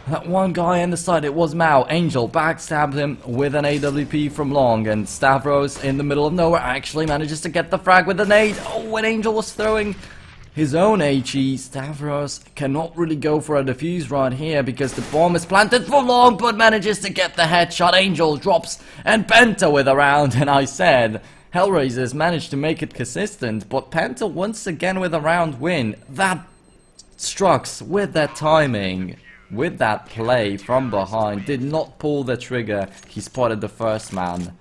that one guy on the side. It was Mao. Angel backstabbed him with an AWP from long, and Stavros in the middle of nowhere actually manages to get the frag with a nade. Oh, when Angel was throwing his own HE, Stavros cannot really go for a defuse right here because the bomb is planted for long, but manages to get the headshot. Angel drops, and Penta with a round, and I said Hellraisers managed to make it consistent, but Penta once again with a round win. That Strux with that timing, with that play from behind, did not pull the trigger. He spotted the first man.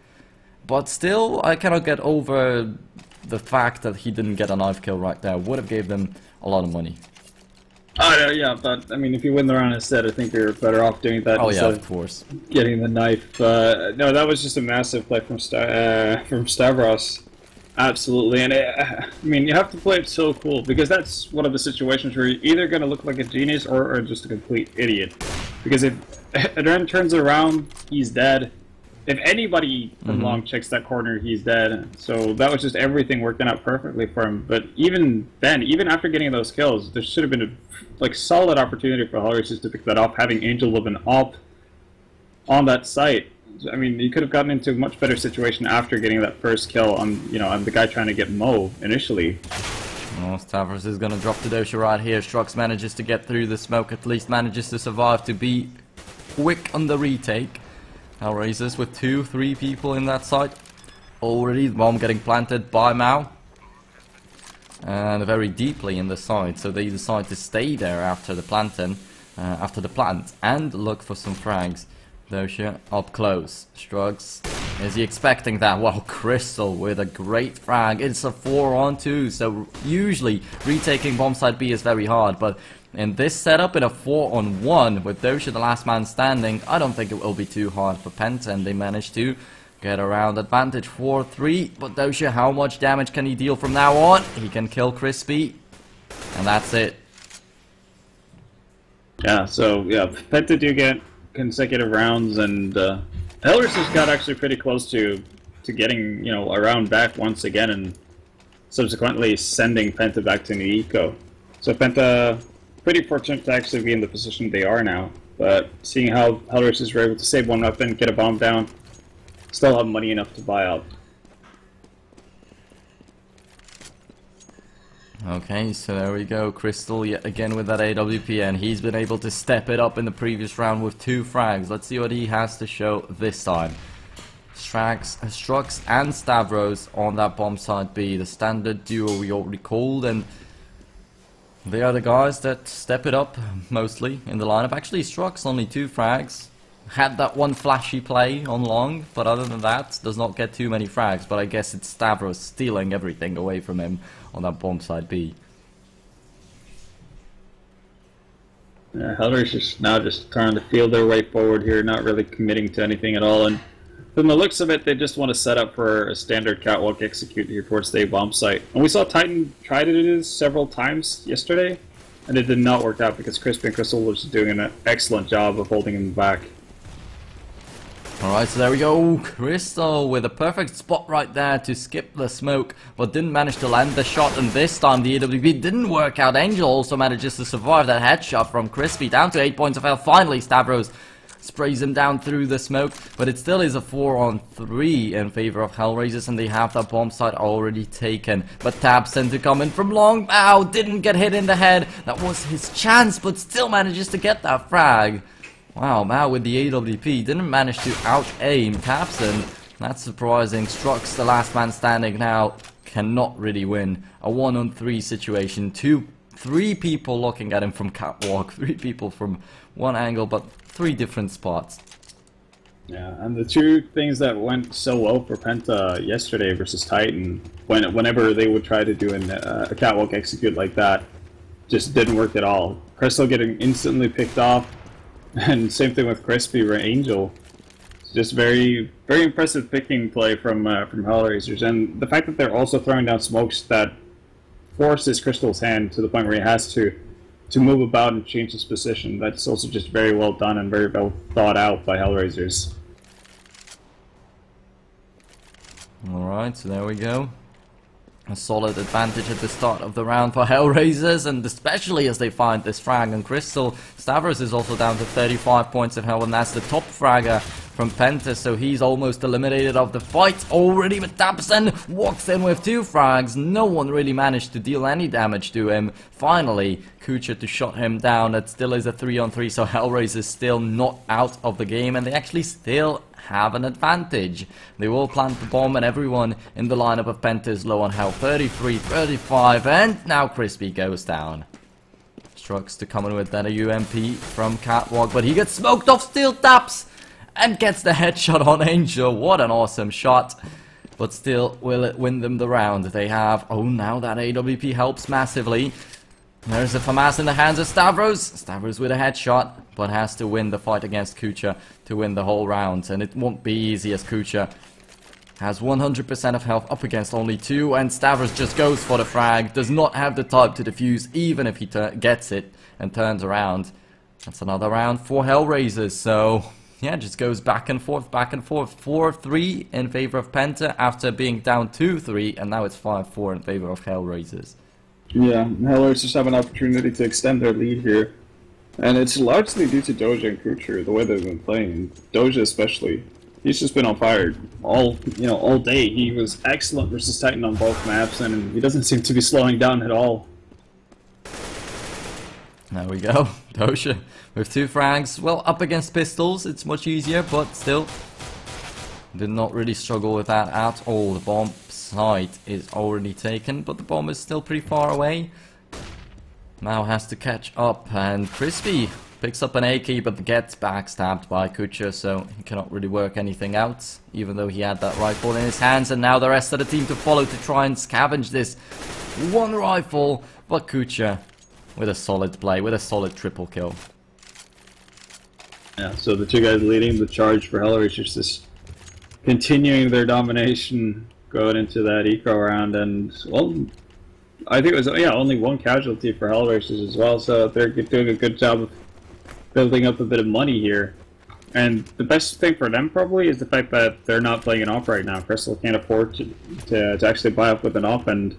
But still, I cannot get over the fact that he didn't get a knife kill right there. Would have gave them a lot of money. Oh yeah, but I mean, if you win the round instead, I think you're better off doing that. Oh yeah, of course. Getting the knife. No, that was just a massive play from Stavros. Absolutely, and I mean, you have to play it so cool because that's one of the situations where you're either going to look like a genius or just a complete idiot. Because if Adren turns around, he's dead. If anybody from long checks that corner, he's dead. So that was just everything working out perfectly for him. But even then, even after getting those kills, there should have been a solid opportunity for Hellraisers to pick that up, having Angel with an op on that site. I mean, you could have gotten into a much better situation after getting that first kill on, you know, on the guy trying to get Mo initially. Oh, Stavros is gonna drop the Dosha right here. Strux manages to get through the smoke, at least manages to survive to be quick on the retake. Hellraisers with 2-3 people in that site. Already the bomb getting planted by Mao. And very deeply in the site, so they decide to stay there after the planting, after the plant, and look for some frags. Dosha up close. Strux, is he expecting that? Wow, Crystal with a great frag. It's a 4-on-2, so usually retaking bomb site B is very hard, but in this setup, in a 4-on-1 with Dosha the last man standing, I don't think it will be too hard for Penta, and they manage to get around advantage 4-3, but Dosha, how much damage can he deal from now on? He can kill Crispy, and that's it. Yeah, so yeah, Penta do get consecutive rounds, and Hellraisers got actually pretty close to getting, you know, a round back once again, and subsequently sending Penta back to New Eco. So Penta pretty fortunate to actually be in the position they are now, but seeing how Hellraisers were able to save one weapon, get a bomb down, still have money enough to buy out. Okay, so there we go. Crystal yet again with that AWP, and he's been able to step it up in the previous round with 2 frags. Let's see what he has to show this time. Strux and Stavros on that bomb side B, the standard duo we already called, and they are the guys that step it up mostly in the lineup. Actually, Strux only 2 frags. Had that one flashy play on long, but other than that, does not get too many frags. But I guess it's Stavros stealing everything away from him on that bomb side B. Yeah, Hellraisers now just trying to feel their way forward here, not really committing to anything at all. And from the looks of it, they just want to set up for a standard catwalk execute here towards the bomb site. And we saw Titan try to do this several times yesterday, and it did not work out because Crispy and Crystal was doing an excellent job of holding him back. Alright, so there we go. Crystal with a perfect spot right there to skip the smoke, but didn't manage to land the shot, and this time the AWP didn't work out. Angel also manages to survive that headshot from Crispy, down to 8 points of health. Finally, Stavros sprays him down through the smoke, but it still is a 4-on-3 in favor of Hellraisers, and they have that bomb site already taken. But Tabson to come in from long. Ow, didn't get hit in the head. That was his chance, but still manages to get that frag. Wow, Mao with the AWP didn't manage to out-aim Tapson. That's surprising. Strux, the last man standing now, cannot really win. A 1-on-3 situation. 3 people looking at him from catwalk. 3 people from one angle, but 3 different spots. Yeah, and the 2 things that went so well for Penta yesterday versus Titan, whenever they would try to do a catwalk execute like that, just didn't work at all. Crystal getting instantly picked off, and same thing with Crispy or Angel. It's just very, very impressive picking play from Hellraisers, and the fact that they're also throwing down smokes that forces Crystal's hand to the point where he has to move about and change his position. That's also just very well done and very well thought out by Hellraisers. Alright, so there we go. A solid advantage at the start of the round for Hellraisers, and especially as they find this frag on Crystal. Stavros is also down to 35 points of health, and that's the top fragger from Penta, so he's almost eliminated of the fight already. But Tapson walks in with 2 frags. No one really managed to deal any damage to him. Finally, Kucha to shut him down. That still is a 3-on-3, so Hellraisers still not out of the game, and they actually still have an advantage. They will plant the bomb, and everyone in the lineup of Penta is low on health. 33, 35, and now Crispy goes down. Strux to come in with that UMP from Catwalk, but he gets smoked off, still taps, and gets the headshot on Angel. What an awesome shot. But still, will it win them the round? They have, oh, now that AWP helps massively. There's a FAMAS in the hands of Stavros. Stavros with a headshot, but has to win the fight against Kucha to win the whole round. And it won't be easy, as Kucha has 100% of health up against only 2. And Stavros just goes for the frag. Does not have the type to defuse, even if he gets it and turns around. That's another round for Hellraisers. So, yeah, just goes back and forth, 4-3 in favor of Penta after being down 2-3. And now it's 5-4 in favor of Hellraisers. Yeah, Hellraisers have an opportunity to extend their lead here. And it's largely due to Doja and Kucher, the way they've been playing. Doja especially. he's just been on fire all day. He was excellent versus Titan on both maps, and he doesn't seem to be slowing down at all. There we go. Dosha with 2 frags. Well, up against pistols, it's much easier, but still did not really struggle with that at all. The bomb site is already taken, but the bomb is still pretty far away. Now has to catch up, and Crispy picks up an AK but gets backstabbed by Kucha, so he cannot really work anything out, even though he had that rifle in his hands. And now the rest of the team to follow to try and scavenge this one rifle, but Kucha with a solid play, with a solid triple kill. Yeah, so the 2 guys leading the charge for Hellraisers just continuing their domination going into that eco round, and well, I think it was only 1 casualty for Hellraisers as well, so they're doing a good job of building up a bit of money here. And the best thing for them probably is the fact that they're not playing an op right now. Crystal can't afford to actually buy up with an op, and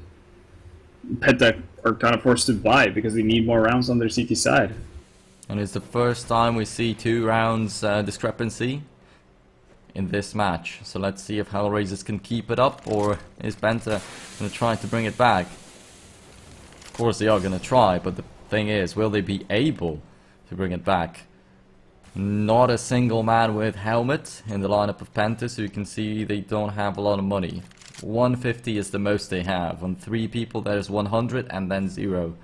Penta are kind of forced to buy because they need more rounds on their CT side. And it's the first time we see 2 rounds discrepancy in this match. So let's see if Hellraisers can keep it up, or is Penta going to try to bring it back? Of course they are going to try, but the thing is, will they be able to bring it back? Not a single man with helmet in the lineup of Penta, so you can see they don't have a lot of money. 150 is the most they have. On 3 people there's 100 and then 0.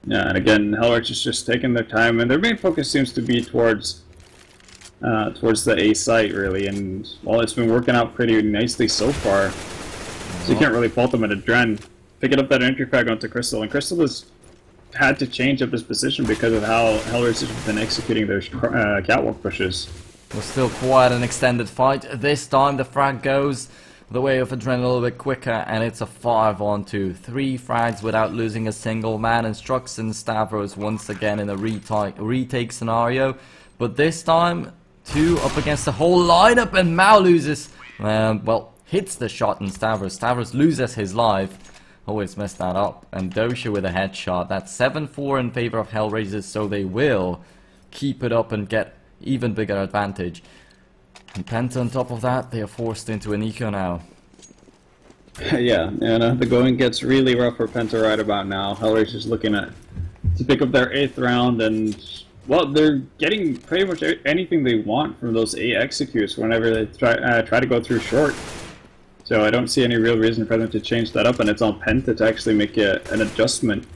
Yeah, and again, Hellraisers just taking their time, and their main focus seems to be towards the A site, really, and well, it's been working out pretty nicely so far. So you can't really fault them at Adren. Picking up that entry frag onto Crystal, and Crystal has had to change up his position because of how Hellraisers have been executing those catwalk pushes. It was still quite an extended fight. This time the frag goes the way of Adren a little bit quicker, and it's a 5-on-2. 3 frags without losing a single man, and Strux and Stavros once again in a retake scenario. But this time, 2 up against the whole lineup, and Mao loses, well, hits the shot, and Stavros loses his life. Always messed that up. And Dosha with a headshot. That's 7-4 in favor of Hellraisers, so they will keep it up and get even bigger advantage. And Penta on top of that, they are forced into an eco now. Yeah, and the going gets really rough for Penta right about now. Hellraisers looking to pick up their 8th round, and well, they're getting pretty much anything they want from those A executes whenever they try to go through short. So I don't see any real reason for them to change that up, and it's on Penta to actually make an adjustment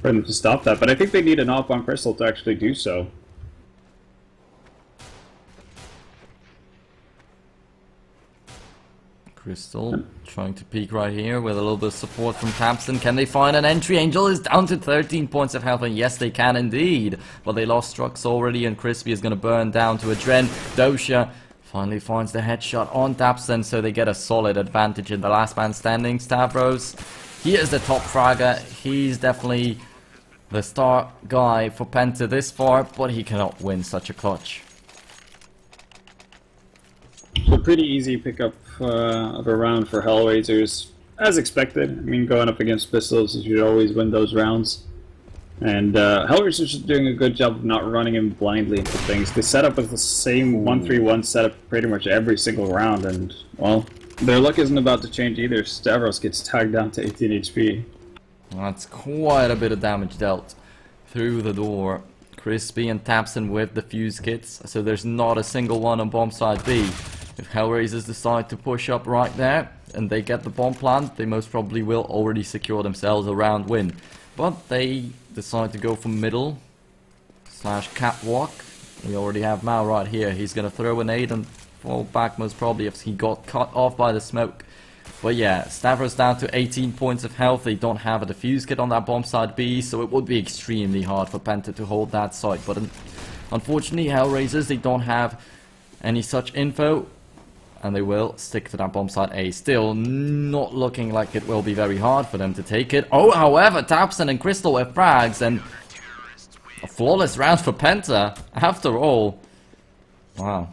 for them to stop that. But I think they need an op on Crystal to actually do so. Crystal trying to peek right here with a little bit of support from Capstan. Can they find an entry? Angel is down to 13 points of health, and yes they can indeed. But they lost Strux already, and Crispy is going to burn down to Adren. Dosha finally finds the headshot on Tapson, so they get a solid advantage in the last man standing. Stavros, he is the top fragger. He's definitely the star guy for Penta this far, but he cannot win such a clutch. So pretty easy pickup of a round for Hellraisers, as expected. I mean, going up against pistols, you should always win those rounds. And Hellraisers are doing a good job of not running in blindly into things. They set up with the same 1-3-1 setup pretty much every single round, and well, their luck isn't about to change either. Stavros gets tagged down to 18 HP. That's quite a bit of damage dealt through the door. Crispy and Tapson with the fuse kits, so there's not a single one on bomb side B. If Hellraisers decide to push up right there and they get the bomb plant, they most probably will already secure themselves a round win. But they decide to go for middle / catwalk. We already have Mao right here. He's gonna throw a nade and fall back most probably if he got cut off by the smoke. But yeah, Stavros down to 18 points of health. They don't have a defuse kit on that bomb side B, so it would be extremely hard for Penta to hold that site. But unfortunately, Hellraisers, they don't have any such info, and they will stick to that bomb site A. Still not looking like it will be very hard for them to take it. Oh, however, Tapson and Crystal with frags, and a flawless round for Penta after all. Wow.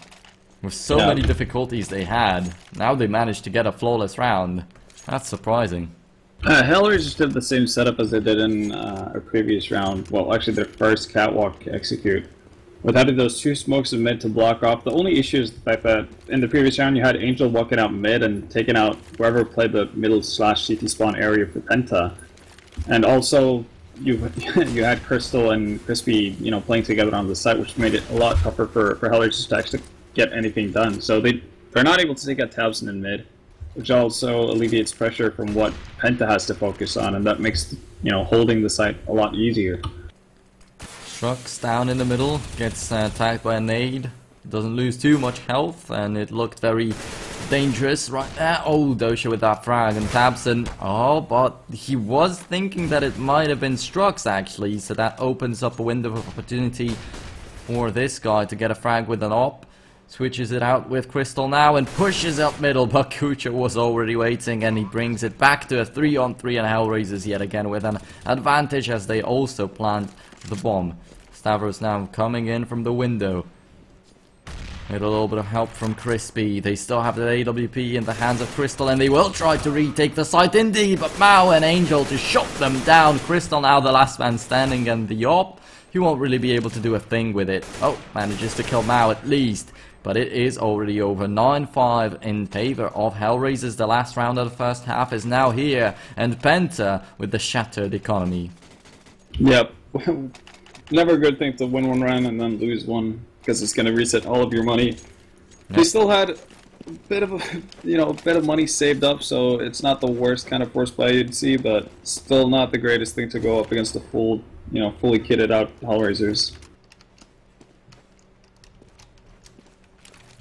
With so many difficulties they had, now they managed to get a flawless round. That's surprising. Hellraisers did the same setup as they did in a previous round. Well, actually their first catwalk execute. with having those two smokes of mid to block off. The only issue is the fact that in the previous round you had Angel walking out mid and taking out whoever played the middle slash CT spawn area for Penta. And also you you had Crystal and Crispy, you know, playing together on the site, which made it a lot tougher for Hellraisers to actually get anything done. So they're not able to take out Tabson in mid, which also alleviates pressure from what Penta has to focus on, and that makes, you know, holding the site a lot easier. Strux down in the middle, gets tagged by a nade, doesn't lose too much health, and it looked very dangerous right there. Oh, Dosha with that frag, and Tabson, oh, but he was thinking that it might have been Strux actually, so that opens up a window of opportunity for this guy to get a frag with an op. Switches it out with Crystal now and pushes up middle, but Kucha was already waiting, and he brings it back to a 3-on-3, and Hellraisers yet again with an advantage as they also plant the bomb. Stavros now coming in from the window. With a little bit of help from Crispy. They still have the AWP in the hands of Crystal, and they will try to retake the site indeed, but Mao and Angel to shut them down. Crystal now the last man standing, and the op, he won't really be able to do a thing with it. Oh, manages to kill Mao at least. But it is already over. 9-5 in favor of Hellraisers. The last round of the first half is now here. And Penta with the shattered economy. Yep. Never a good thing to win one round and then lose one, because it's going to reset all of your money. They still had a bit of a bit of money saved up, so it's not the worst kind of force play you'd see, but still not the greatest thing to go up against the full, fully kitted out Hellraisers.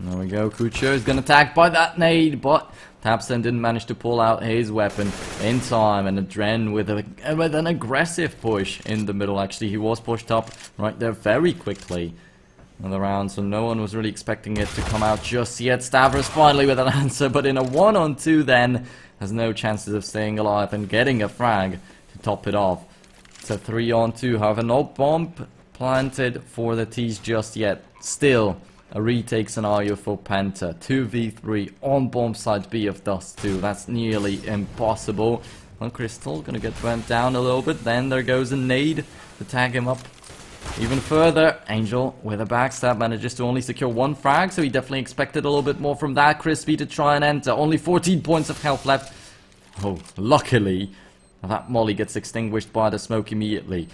There we go, Kucho is gonna tag by that nade, but Tabson didn't manage to pull out his weapon in time, and Adren with an aggressive push in the middle. Actually, he was pushed up right there very quickly in the round, so no one was really expecting it to come out just yet. Stavros finally with an answer, but in a 1-on-2 then, has no chances of staying alive and getting a frag to top it off. It's a 3-on-2, however, no bomb planted for the T's just yet. Still a retake scenario for Penta. 2v3 on bomb side B of Dust 2. That's nearly impossible. Well, Crystal gonna get burnt down a little bit. Then there goes a nade to tag him up even further. Angel with a backstab manages to only secure one frag, so he definitely expected a little bit more from that. Crispy to try and enter. Only 14 points of health left. Oh, luckily that molly gets extinguished by the smoke immediately.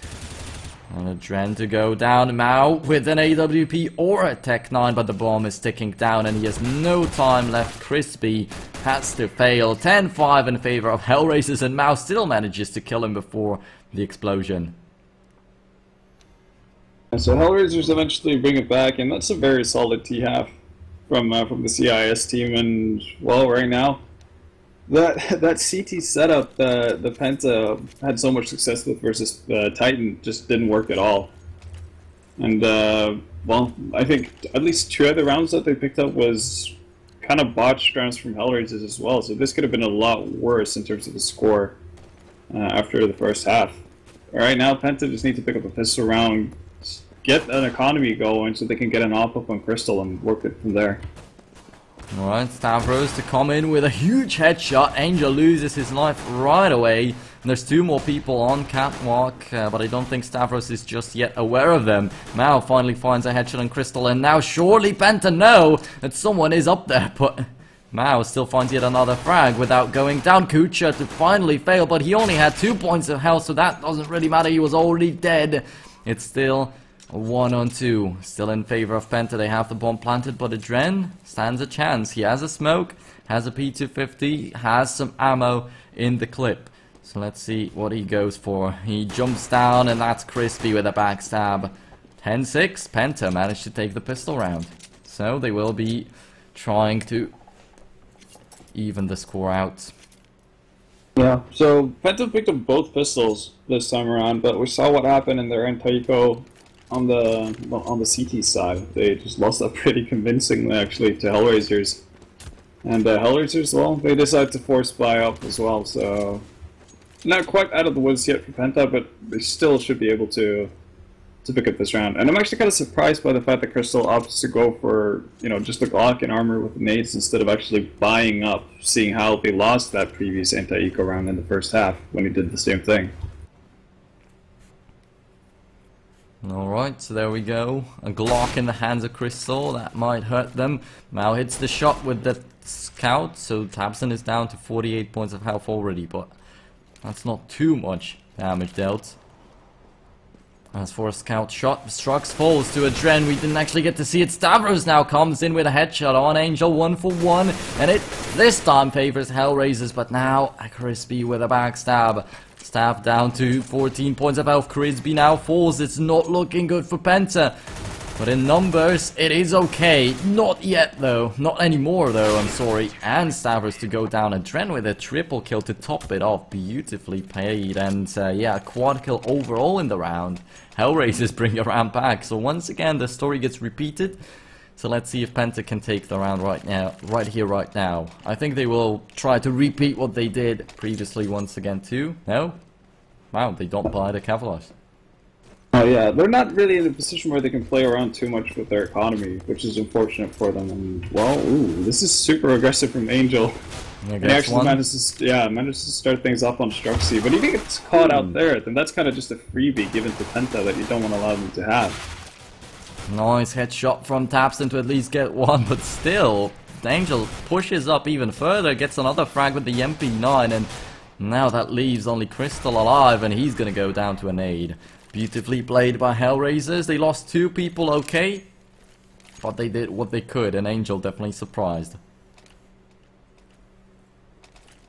And Adren to go down. Mao with an AWP or a Tech 9, but the bomb is ticking down and he has no time left. Crispy has to fail. 10-5 in favor of Hellraisers, and Mao still manages to kill him before the explosion. So Hellraisers eventually bring it back, and that's a very solid T-half from the CIS team. And well, right now, that CT setup the Penta had so much success with versus Titan just didn't work at all. And well, I think at least 2 of the rounds that they picked up was kind of botched rounds from Hellraisers as well. So this could have been a lot worse in terms of the score after the first half. Right now, Penta just need to pick up a pistol round, get an economy going so they can get an op-up on Crystal and work it from there. Alright, Stavros to come in with a huge headshot. Angel loses his life right away. And there's 2 more people on catwalk, but I don't think Stavros is just yet aware of them. Mao finally finds a headshot on Crystal, and now surely Penta know that someone is up there, but Mao still finds yet another frag without going down. Kucha to finally fail, but he only had 2 points of health, so that doesn't really matter. He was already dead. It's still 1-on-2, still in favor of Penta. They have the bomb planted, but Adren stands a chance. He has a smoke, has a P250, has some ammo in the clip. So let's see what he goes for. He jumps down, and that's Crispy with a backstab. 10-6, Penta managed to take the pistol round. So they will be trying to even the score out. Yeah, so Penta picked up both pistols this time around, but we saw what happened in their Taiko on the CT side. They just lost that pretty convincingly, actually, to Hellraisers. And Hellraisers, well, they decided to force buy up as well, so not quite out of the woods yet for Penta, but they still should be able to pick up this round. And I'm actually kind of surprised by the fact that Crystal opts to go for, just the Glock and armor with nades instead of actually buying up, seeing how they lost that previous anti-eco round in the first half when he did the same thing. Alright, so there we go. A Glock in the hands of Crystal. That might hurt them. Now hits the shot with the scout. So Tabson is down to 48 points of health already. But that's not too much damage dealt. As for a scout shot, Strux falls to Adren. We didn't actually get to see it. Stavros now comes in with a headshot on Angel, 1 for 1. And it this time favors Hellraisers. But now a Crispy with a backstab. Staff down to 14 points of health. Crispy now falls. It's not looking good for Penta. But in numbers, it is okay. Not yet, though. Not anymore, though. I'm sorry. And Stavros to go down. Adren with a triple kill to top it off. Beautifully played. And, yeah, a quad kill overall in the round. Hellraisers bring a round back. So, once again, the story gets repeated. So, let's see if Penta can take the round right now. Right here, right now. I think they will try to repeat what they did previously once again, too. No? Wow, they don't buy the Cavaliers. Oh yeah, they're not really in a position where they can play around too much with their economy, which is unfortunate for them. And well, ooh, this is super aggressive from Angel. He actually manages to start things off on Struxy, but if he gets caught out there, then that's kind of just a freebie given to Penta that you don't want to allow them to have. Nice headshot from Tapson to at least get one, but still, Angel pushes up even further, gets another frag with the MP9, and now that leaves only Crystal alive, and he's gonna go down to a nade. Beautifully played by Hellraisers. They lost 2 people, okay, but they did what they could, and Angel definitely surprised.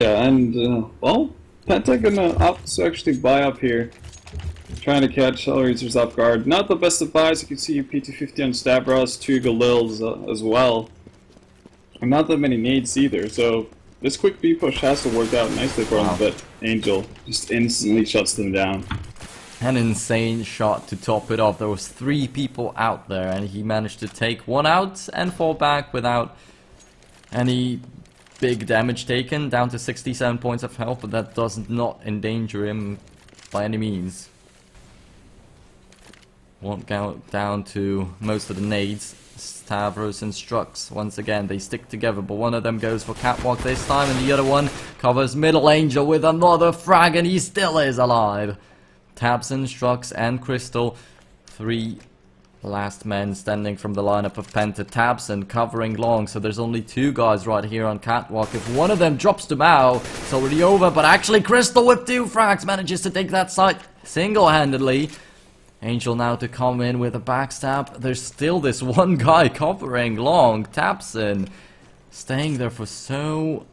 Yeah, and well, Penta gonna opt to actually buy up here, trying to catch Hellraisers off guard. Not the best of buys. You can see P250 on Stavros, 2 Galils as well, and not that many nades either. So this quick B push has to work out nicely for him, but Angel just instantly shuts them down. An insane shot to top it off. There was 3 people out there, and he managed to take one out and fall back without any big damage taken, down to 67 points of health, but that does not endanger him by any means. Won't go down to most of the nades. Stavros and Strux, once again, they stick together, but one of them goes for Catwalk this time, and the other one covers Middle Angel with another frag, and he still is alive. Tabson, Strux, and Crystal, 3 last men standing from the lineup of Penta. Tabson covering long, so there's only 2 guys right here on Catwalk. If one of them drops to Mao, it's already over, but actually Crystal with 2 frags manages to take that site single-handedly. Angel now to come in with a backstab. There's still this one guy covering long. Tabson staying there for so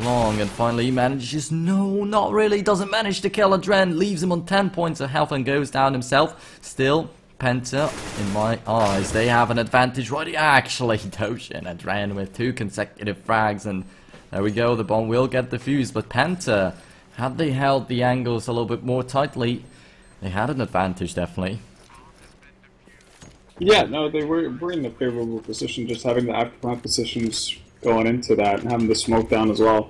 long, and finally he manages, no, not really, doesn't manage to kill Adren, leaves him on 10 points of health and goes down himself. Still, Penta, in my eyes, they have an advantage right here. Actually, Doshin, Adren with 2 consecutive frags, and there we go, the bomb will get defused, but Penta, had they held the angles a little bit more tightly, they had an advantage, definitely. Yeah, no, they were in a favorable position, just having the afterplant positions going into that and having the smoke down as well.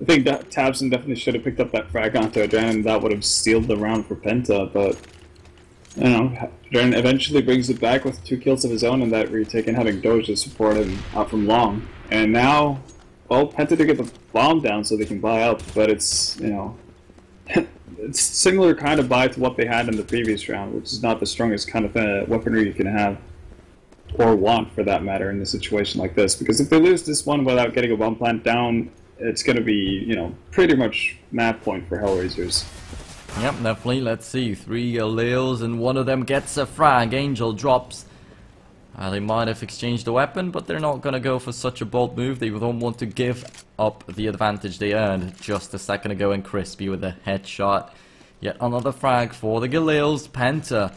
I think that Tabson definitely should have picked up that frag onto Adren, and that would have sealed the round for Penta, but you know, Adren eventually brings it back with 2 kills of his own in that retake and having Doja support him out from long. And now, well, Penta to get the bomb down so they can buy up, but it's, you know, it's similar kind of buy to what they had in the previous round, which is not the strongest kind of weaponry you can have. Or want, for that matter, in a situation like this. Because if they lose this one without getting a bomb plant down, it's going to be, you know, pretty much map point for Hellraisers. Yep, definitely. Let's see. 3 Galils, and one of them gets a frag. Angel drops. They might have exchanged the weapon, but they're not going to go for such a bold move. They don't want to give up the advantage they earned just a second ago, and Crispy with a headshot. Yet another frag for the Galils. Penta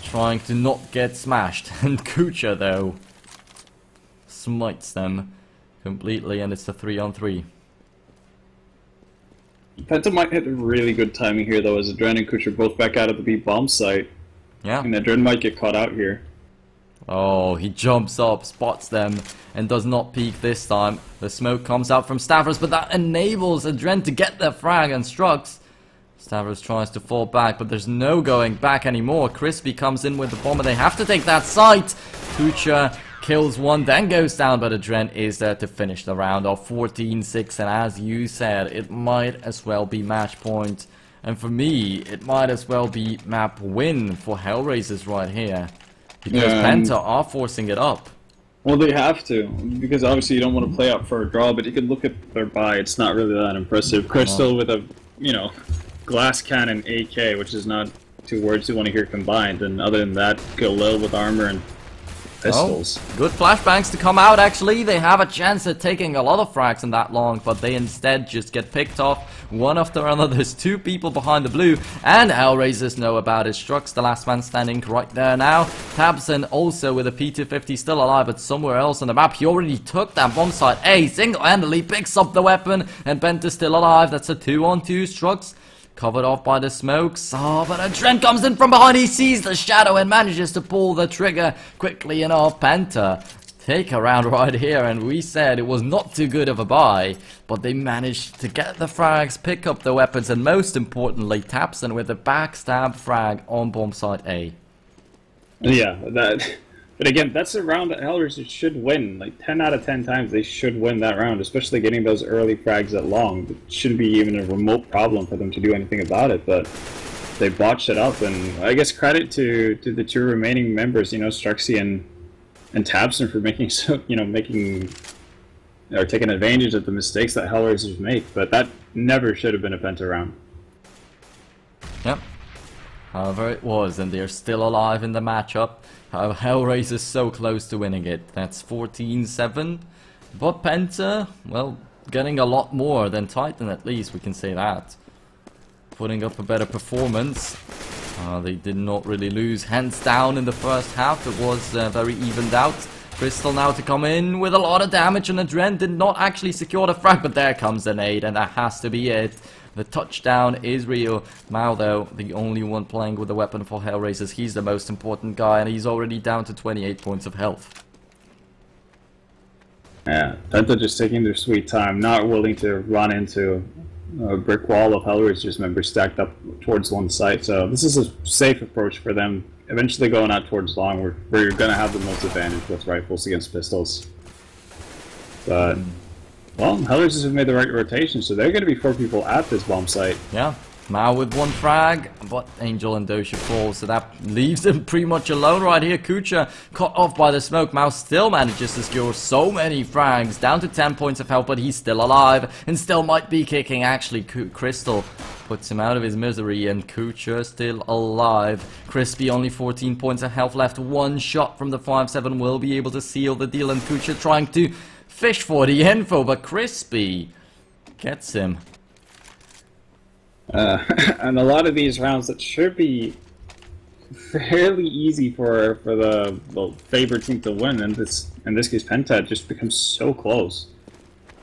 trying to not get smashed, and Kucha, though, smites them completely, and it's a 3-on-3. Penta might hit really good timing here, though, as Adren and Kucha are both back out of the B bomb site. Yeah. And Adren might get caught out here. Oh, he jumps up, spots them, and does not peek this time. The smoke comes out from Stavros, but that enables Adren to get their frag, and Strux. Stavros tries to fall back, but there's no going back anymore. Crispy comes in with the bomb, and they have to take that site. Kucha kills one, then goes down, but Adren is there to finish the round off 14-6, and as you said, it might as well be match point And for me, it might as well be map win for Hellraisers right here. Because Penta are forcing it up. Well, they have to, because obviously you don't want to play up for a draw, but you can look at their buy, it's not really that impressive. Crystal with a, glass cannon AK, which is not two words you want to hear combined, and other than that, Khalil with armor and pistols. Oh, good flashbangs to come out, actually. They have a chance at taking a lot of frags in that long, but they instead just get picked off one after another. There's two people behind the blue, and Hellraisers know about it. Strux, the last man standing right there now. Tabson also with a P250 still alive, but somewhere else on the map. He already took that bomb site. A single-handedly picks up the weapon, and Benta's still alive. That's a 2-on-2. Strux covered off by the smokes. Oh, but a Trent comes in from behind. He sees the shadow and manages to pull the trigger quickly enough. Penta take a round right here, and we said it was not too good of a buy, but they managed to get the frags, pick up the weapons, and most importantly, Tapson with a backstab frag on bomb site A. Yeah, but again, that's a round that Hellraisers should win. Like 10 out of 10 times they should win that round, especially getting those early frags at long. It shouldn't be even a remote problem for them to do anything about it, but they botched it up, and I guess credit to the two remaining members, Struxy and Tabson for making or taking advantage of the mistakes that Hellraisers make, but that never should have been a Penta round. Yep. However it was, and they're still alive in the matchup. Hellraiser's so close to winning it. That's 14-7. But Penta, well, getting a lot more than Titan, at least, we can say that. Putting up a better performance. They did not really lose hands down in the first half. It was very evened out. Crystal now to come in with a lot of damage, and Adren did not actually secure the frag, but there comes an aid, and that has to be it. The touchdown is real. Mao, though, the only one playing with the weapon for Hellraisers. He's the most important guy, and he's already down to 28 points of health. Yeah, Penta just taking their sweet time, not willing to run into a brick wall of Hellraisers members stacked up towards one side. So this is a safe approach for them. Eventually going out towards long, where you're going to have the most advantage with rifles against pistols. But well, Hellraisers have made the right rotation, so they're going to be 4 people at this bomb site. Yeah, Mao with 1 frag, but Angel and Dosha fall, so that leaves him pretty much alone right here. Kucha cut off by the smoke. Mao still manages to secure so many frags, down to 10 points of health, but he's still alive and still might be kicking. Actually, Crystal puts him out of his misery, and Kucha still alive. Crispy only 14 points of health left. 1 shot from the 5-7 will be able to seal the deal, and Kucha trying to fish for the info, but Crispy gets him. And a lot of these rounds that should be fairly easy for the favorite team to win, and in this case Penta, just becomes so close.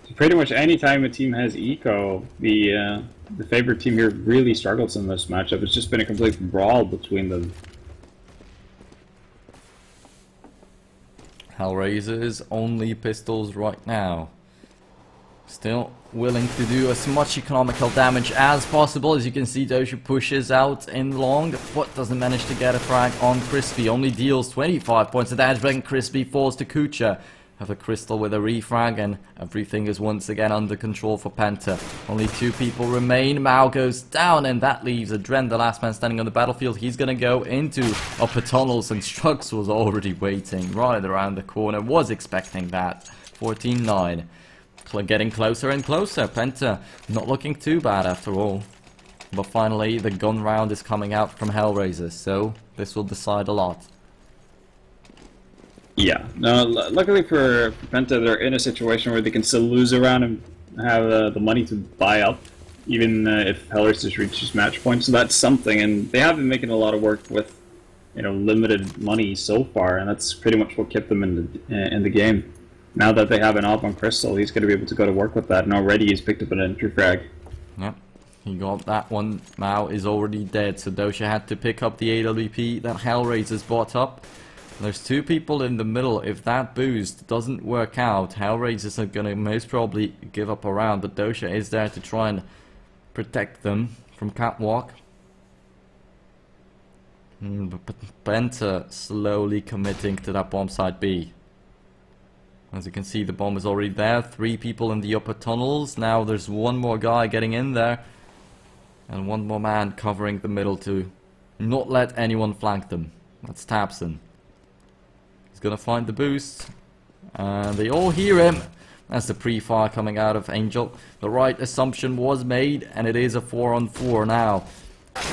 So pretty much any time a team has eco, the favorite team here really struggles in this matchup. It's just been a complete brawl between them. Hellraisers only pistols right now. Still willing to do as much economical damage as possible. As you can see, Dosha pushes out in long, but doesn't manage to get a frag on Crispy. Only deals 25 points of damage, but Crispy falls to Kucha. Have a Crystal with a refrag, and everything is once again under control for Penta. Only 2 people remain. Mao goes down, and that leaves Adren, the last man standing on the battlefield. He's gonna go into upper tunnels, and Strux was already waiting right around the corner. Was expecting that. 14-9. Getting closer and closer. Penta not looking too bad after all. But finally, the gun round is coming out from Hellraisers, so this will decide a lot. Yeah, no, luckily for Penta, they're in a situation where they can still lose a round and have the money to buy up, even if Hellraisers reaches match points. So that's something, and they have been making a lot of work with, limited money so far, and that's pretty much what kept them in the game. Now that they have an op on Crystal, he's going to be able to go to work with that, and already he's picked up an entry frag. Yep, he got that one. Mao is already dead, so Dosha had to pick up the AWP that Hellraisers bought up. There's 2 people in the middle. If that boost doesn't work out, Hellraisers are going to most probably give up a round, but Dosha is there to try and protect them from Catwalk. But Penta slowly committing to that bomb site B. As you can see, the bomb is already there. 3 people in the upper tunnels. Now there's 1 more guy getting in there. And one more man covering the middle to not let anyone flank them. That's Tabson. He's gonna find the boost. And they all hear him. That's the pre-fire coming out of Angel. The right assumption was made, and it is a 4-on-4 now.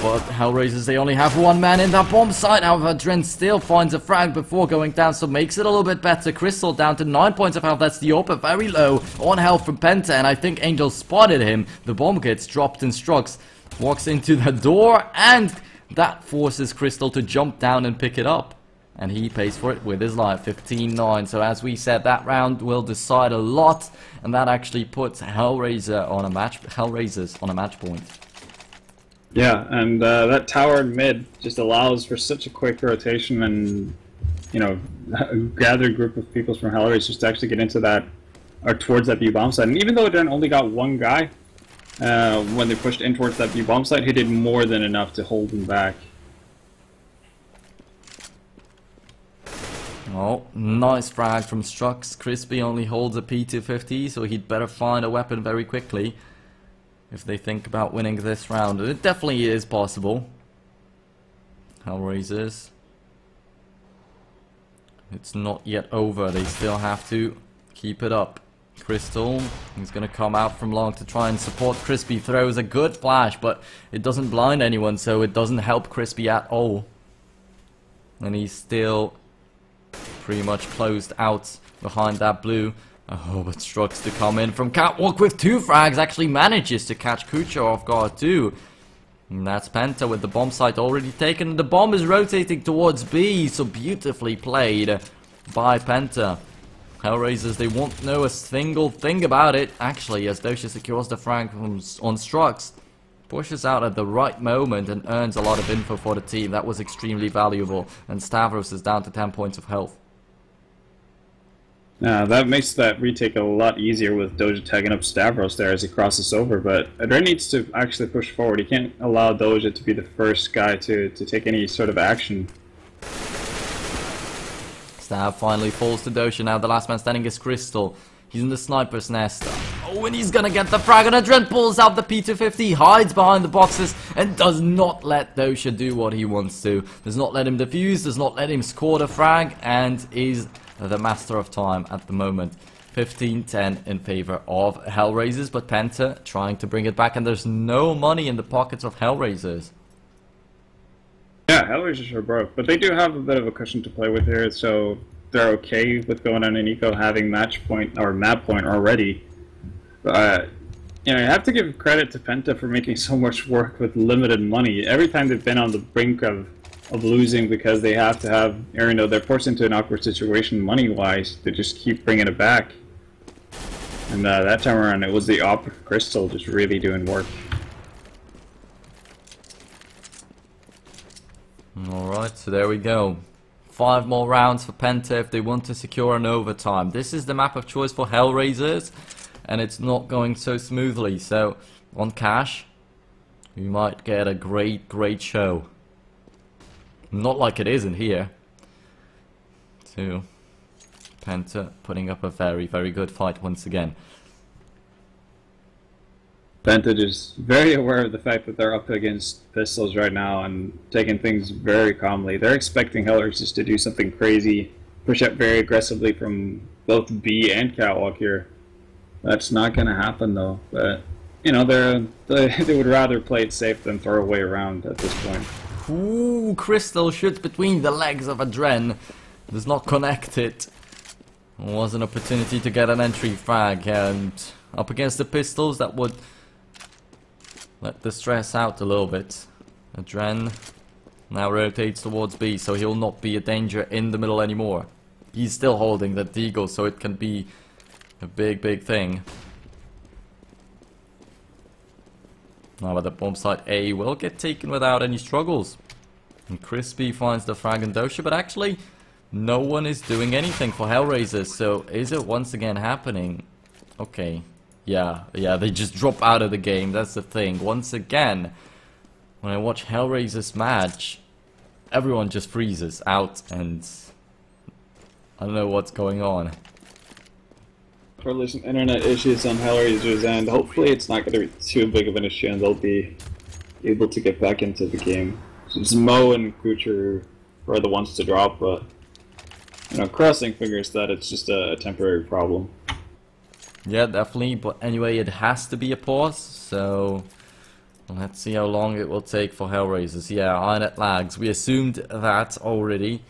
But Hellraisers, they only have one man in that bomb site. However, Dren still finds a frag before going down, so makes it a little bit better. Crystal down to 9 points of health. That's the AWP, very low on health from Penta, and I think Angel spotted him. The bomb gets dropped and Strux walks into the door, and that forces Crystal to jump down and pick it up. And he pays for it with his life, 15-9. So as we said, that round will decide a lot, and that actually puts Hellraisers on a match point. Yeah, and that tower in mid just allows for such a quick rotation, and you know, a gathered group of people from Hellraisers to actually get into that or towards that B bomb site. And even though Dren only got one guy when they pushed in towards that B bomb site, he did more than enough to hold them back. Oh, nice frag from Strux. Crispy only holds a P250, so he'd better find a weapon very quickly if they think about winning this round. It definitely is possible. Hellraisers. It's not yet over. They still have to keep it up. Crystal, he's going to come out from long to try and support Crispy. Throws a good flash, but it doesn't blind anyone, so it doesn't help Crispy at all. And he's still pretty much closed out behind that blue. Oh, but Strux to come in from Catwalk with 2 frags, actually manages to catch Kucho off guard too. And that's Penta with the bomb site already taken. The bomb is rotating towards B, so beautifully played by Penta. Hellraisers, they won't know a single thing about it. Actually, as Dosha secures the frag on Strux, pushes out at the right moment and earns a lot of info for the team. That was extremely valuable. And Stavros is down to 10 points of health. That makes that retake a lot easier with Doja tagging up Stavros there as he crosses over, but Dren needs to actually push forward. He can't allow Doja to be the first guy to take any sort of action. Stav finally falls to Doja. Now the last man standing is Crystal. He's in the sniper's nest. Oh, and he's gonna get the frag, and Dren pulls out the P250, hides behind the boxes, and does not let Doja do what he wants to. Does not let him defuse, does not let him score the frag, and is the master of time at the moment. 15-10 in favor of Hellraisers, but Penta trying to bring it back, and there's no money in the pockets of Hellraisers. Yeah, Hellraisers are broke, but they do have a bit of a cushion to play with here, so they're okay with going on an eco having match point or map point already. But you know, you have to give credit to Penta for making so much work with limited money. Every time they've been on the brink of losing because they have to have, or, you know, they're forced into an awkward situation money-wise, they just keep bringing it back. And that time around, it was the op Crystal just really doing work. Alright, so there we go. 5 more rounds for Penta if they want to secure an overtime. This is the map of choice for Hellraisers, and it's not going so smoothly. So, on cash, we might get a great show. Not like it isn't here. So, Penta putting up a very good fight once again. Penta is very aware of the fact that they're up against pistols right now and taking things very calmly. They're expecting Hellraisers to do something crazy, push up very aggressively from both B and Catwalk here. That's not going to happen though. But you know, they would rather play it safe than throw away around at this point. Ooh, Crystal shoots between the legs of a Dren. Does not connect it. Was an opportunity to get an entry frag, and up against the pistols that would let the stress out a little bit. A Dren now rotates towards B, so he'll not be a danger in the middle anymore. He's still holding that deagle, so it can be a big thing. Now, but the bomb site A will get taken without any struggles. And Crispy finds the frag and Dosha, but actually, no one is doing anything for Hellraisers. So, is it once again happening? Okay. Yeah, they just drop out of the game. That's the thing. Once again, when I watch Hellraisers match, everyone just freezes out, and I don't know what's going on. Probably some internet issues on Hellraisers, and hopefully it's not going to be too big of an issue, and they'll be able to get back into the game. So it's Mo and Kucher are the ones to drop, but you know, crossing fingers that it's just a temporary problem. Yeah, definitely. But anyway, it has to be a pause. So let's see how long it will take for Hellraisers. Yeah, iNet lags. We assumed that already.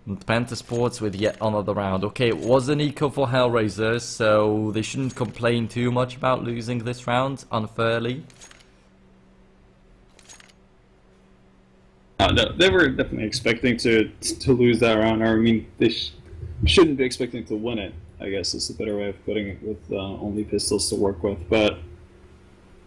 Pentasports with yet another round. Okay, it was an eco for Hellraisers, so they shouldn't complain too much about losing this round unfairly. No, they were definitely expecting to lose that round. Or I mean, they shouldn't be expecting to win it. I guess is a better way of putting it, with only pistols to work with. But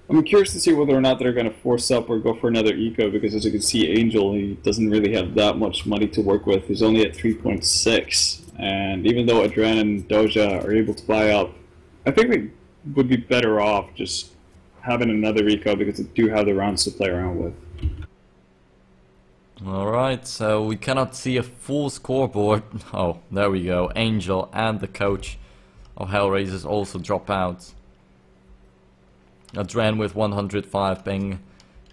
I'm curious to see whether or not they're going to force up or go for another eco, because as you can see, Angel, he doesn't really have that much money to work with. He's only at 3.6, and even though Adren and Doja are able to buy up, I think they would be better off just having another eco, because they do have the rounds to play around with. Alright, so we cannot see a full scoreboard. Oh, there we go. Angel and the coach of Hellraisers also drop out. Adren with 105 ping.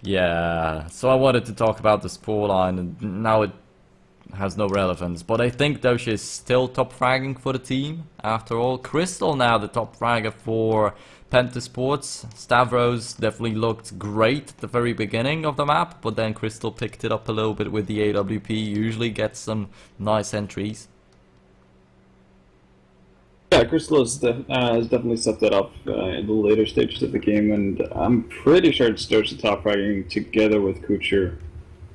Yeah, so I wanted to talk about the score line, and now it has no relevance. But I think Doja is still top fragging for the team, after all. Crystal now the top fragger for Pentasports. Stavros definitely looked great at the very beginning of the map, but then Crystal picked it up a little bit with the AWP, usually gets some nice entries. Yeah, Crystal has definitely stepped it up in the later stages of the game, and I'm pretty sure it's Doja top fragging together with Kucher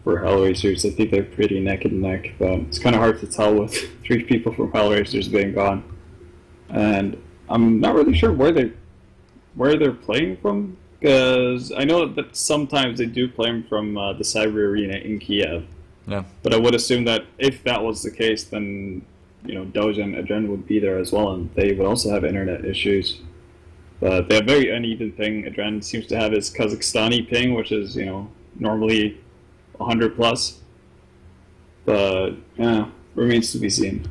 for Hellraisers. I think they're pretty neck and neck, but it's kind of hard to tell with 3 people from Hellraisers being gone. And I'm not really sure where they're playing from, because I know that sometimes they do play from the Cyber Arena in Kiev. Yeah. But I would assume that if that was the case, then you know, Doja and Adren would be there as well, and they would also have internet issues. But they have very uneven ping. Adren seems to have his Kazakhstani ping, which is, you know, normally 100 plus. But yeah, remains to be seen.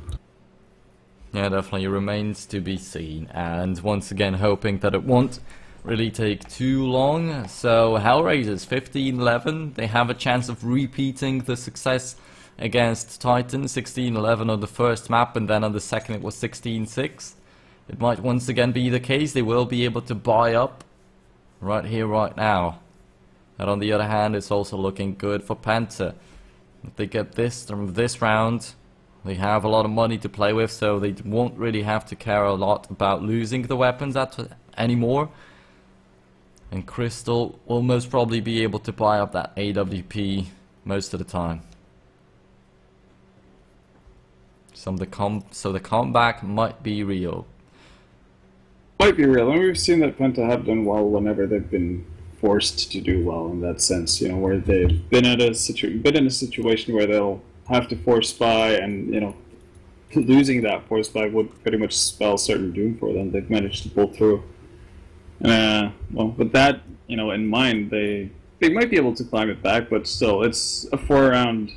Yeah, definitely remains to be seen. And once again, hoping that it won't really take too long. So Hellraisers 15-11. They have a chance of repeating the success against Titan, 16-11 on the first map, and then on the second it was 16-6. It might once again be the case. They will be able to buy up right here, right now. And on the other hand, it's also looking good for Panther. If they get this from this round, they have a lot of money to play with, so they won't really have to care a lot about losing the weapons anymore. And Crystal will most probably be able to buy up that AWP most of the time. So the comeback might be real. Might be real. And we've seen that Penta have done well whenever they've been forced to do well in that sense. You know, where they've been in a situation where they'll have to force buy, and you know, losing that force buy would pretty much spell certain doom for them. They've managed to pull through. Well, with that, you know, in mind, they might be able to climb it back, but still, it's a 4-round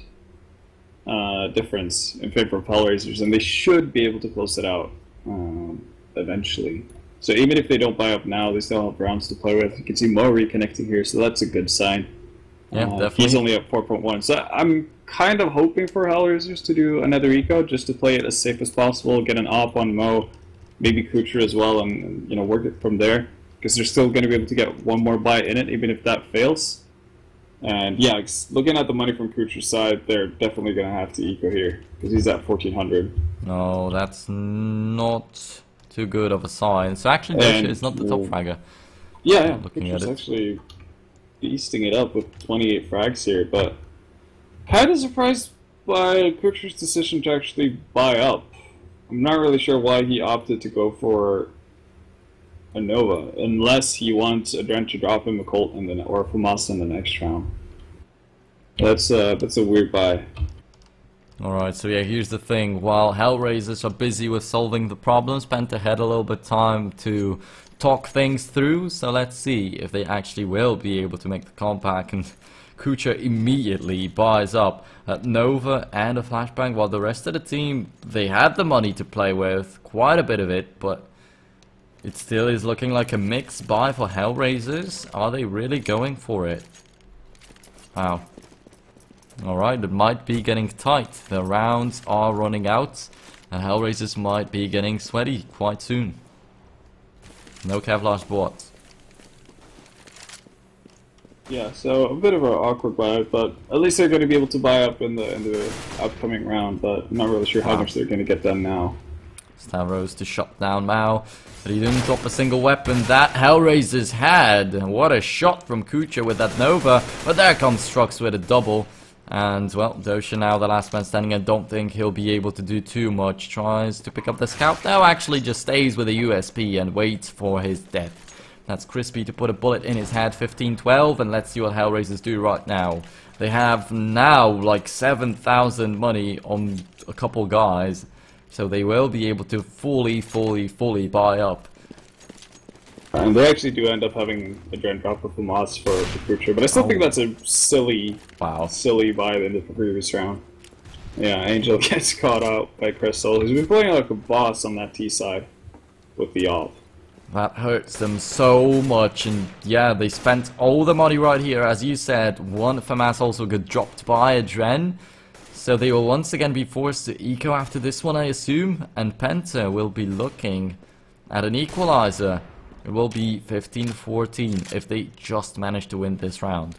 difference in favor of Hellraisers, and they should be able to close it out eventually. So even if they don't buy up now, they still have rounds to play with. You can see Mo reconnecting here, so that's a good sign. Yeah, definitely. He's only at 4.1, so I'm kind of hoping for Hellraisers to do another eco just to play it as safe as possible, get an op on Mo, maybe Kucher as well, and you know, work it from there, because they're still going to be able to get one more buy in it, even if that fails. And yeah, looking at the money from Kucher's side, they're definitely going to have to eco here, because he's at 1400. No, that's not too good of a sign. So actually, Doja is not the top fragger. Yeah, looking at Kucher's it. actually beasting it up with 28 frags here, but kind of surprised by Kucher's decision to actually buy up. I'm not really sure why he opted to go for a Nova, unless he wants Adren to drop him a Colt in or FAMAS in the next round. That's a weird buy. Alright, so yeah, here's the thing. While Hellraisers are busy with solving the problems, Penta had a little bit of time to talk things through, so let's see if they actually will be able to make the comeback. And Kucher immediately buys up at Nova and a flashbang, while the rest of the team, they had the money to play with, quite a bit of it, but it still is looking like a mixed buy for Hellraisers. Are they really going for it? Wow. Alright, it might be getting tight. The rounds are running out. And Hellraisers might be getting sweaty quite soon. No Kevlar boards. Yeah, so a bit of an awkward buy, but at least they're going to be able to buy up in the upcoming round, but I'm not really sure how much they're going to get done now. Stavros to shut down Mao, but he didn't drop a single weapon that Hellraisers had. What a shot from Kucha with that Nova, but there comes Strux with a double. And, well, Dosha now the last man standing. I don't think he'll be able to do too much. Tries to pick up the scout. No, actually just stays with a USP and waits for his death. That's Crispy to put a bullet in his head, 15-12, and let's see what Hellraisers do right now. They have now like 7,000 money on a couple guys, so they will be able to fully buy up. And they actually do end up having a Dren drop of Famas for Kucha, but I still think that's a silly buy in the previous round. Yeah, Angel gets caught out by Crystal, who's been playing like a boss on that T side with the AWP. That hurts them so much, and yeah, they spent all the money right here. As you said, one FAMAS also got dropped by a Dren, so they will once again be forced to eco after this one, I assume, and Penta will be looking at an equalizer. It will be 15-14 if they just manage to win this round.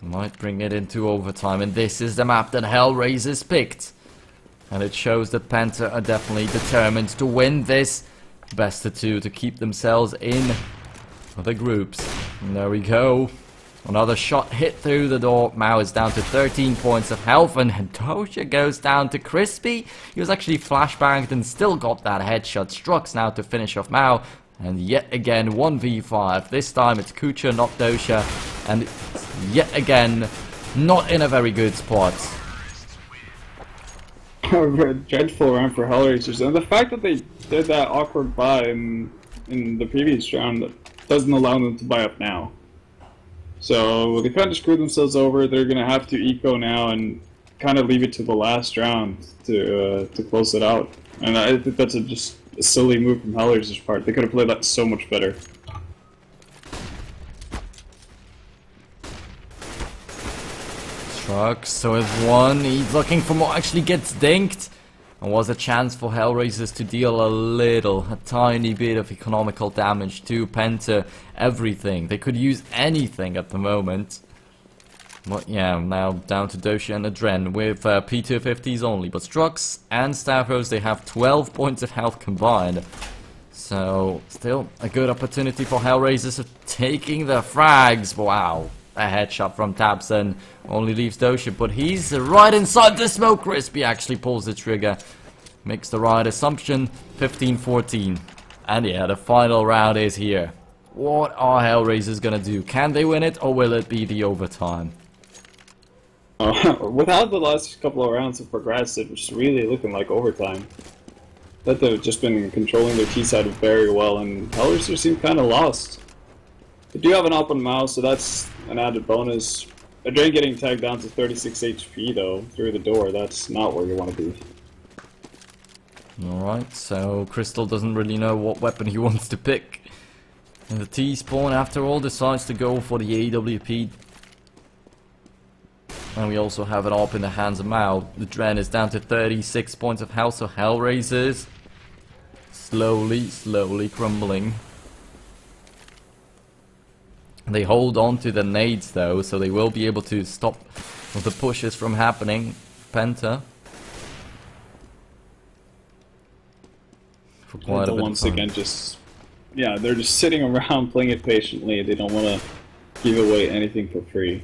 Might bring it into overtime, and this is the map that Hellraisers picked. And it shows that Panther are definitely determined to win this. Best of two to keep themselves in the groups. And there we go. Another shot hit through the door. Mao is down to 13 points of health, and Dosha goes down to Crispy. He was actually flashbanged and still got that headshot. Strux now to finish off Mao. And yet again, 1v5. This time it's Kucha, not Dosha. And yet again, not in a very good spot. A dreadful round for Hellraisers, and the fact that they did that awkward buy in the previous round doesn't allow them to buy up now. So they kind of screwed themselves over. They're going to have to eco now and kind of leave it to the last round to close it out. And I think that's just a silly move from Hellraisers' part. They could have played that so much better. So with one, he's looking for more, actually gets dinked. And was a chance for Hellraisers to deal a tiny bit of economical damage to Penta. Everything. They could use anything at the moment. But yeah, now down to Dosha and Adren with P250s only. But Strux and Stavros, they have 12 points of health combined. So, still a good opportunity for Hellraisers of taking the frags. Wow. A headshot from Tabson only leaves Dosha, but he's right inside the smoke. Crispy actually pulls the trigger. Makes the right assumption. 15-14. And yeah, the final round is here. What are Hellraisers gonna do? Can they win it, or will it be the overtime? Without the last couple of rounds have progressed, it was really looking like overtime. That they've just been controlling their T side very well, and Hellraisers seem kind of lost. They do have an open mouse, so that's an added bonus. Adren getting tagged down to 36 HP though, through the door, that's not where you want to be. Alright, so Crystal doesn't really know what weapon he wants to pick. And the T-spawn, after all, decides to go for the AWP. And we also have it up in the hands of Mao. The Dren is down to 36 points of health, so Hellraisers slowly crumbling. They hold on to the nades though, so they will be able to stop the pushes from happening. Penta. For quite a bit once of time. again, yeah, they're just sitting around playing it patiently. They don't want to give away anything for free.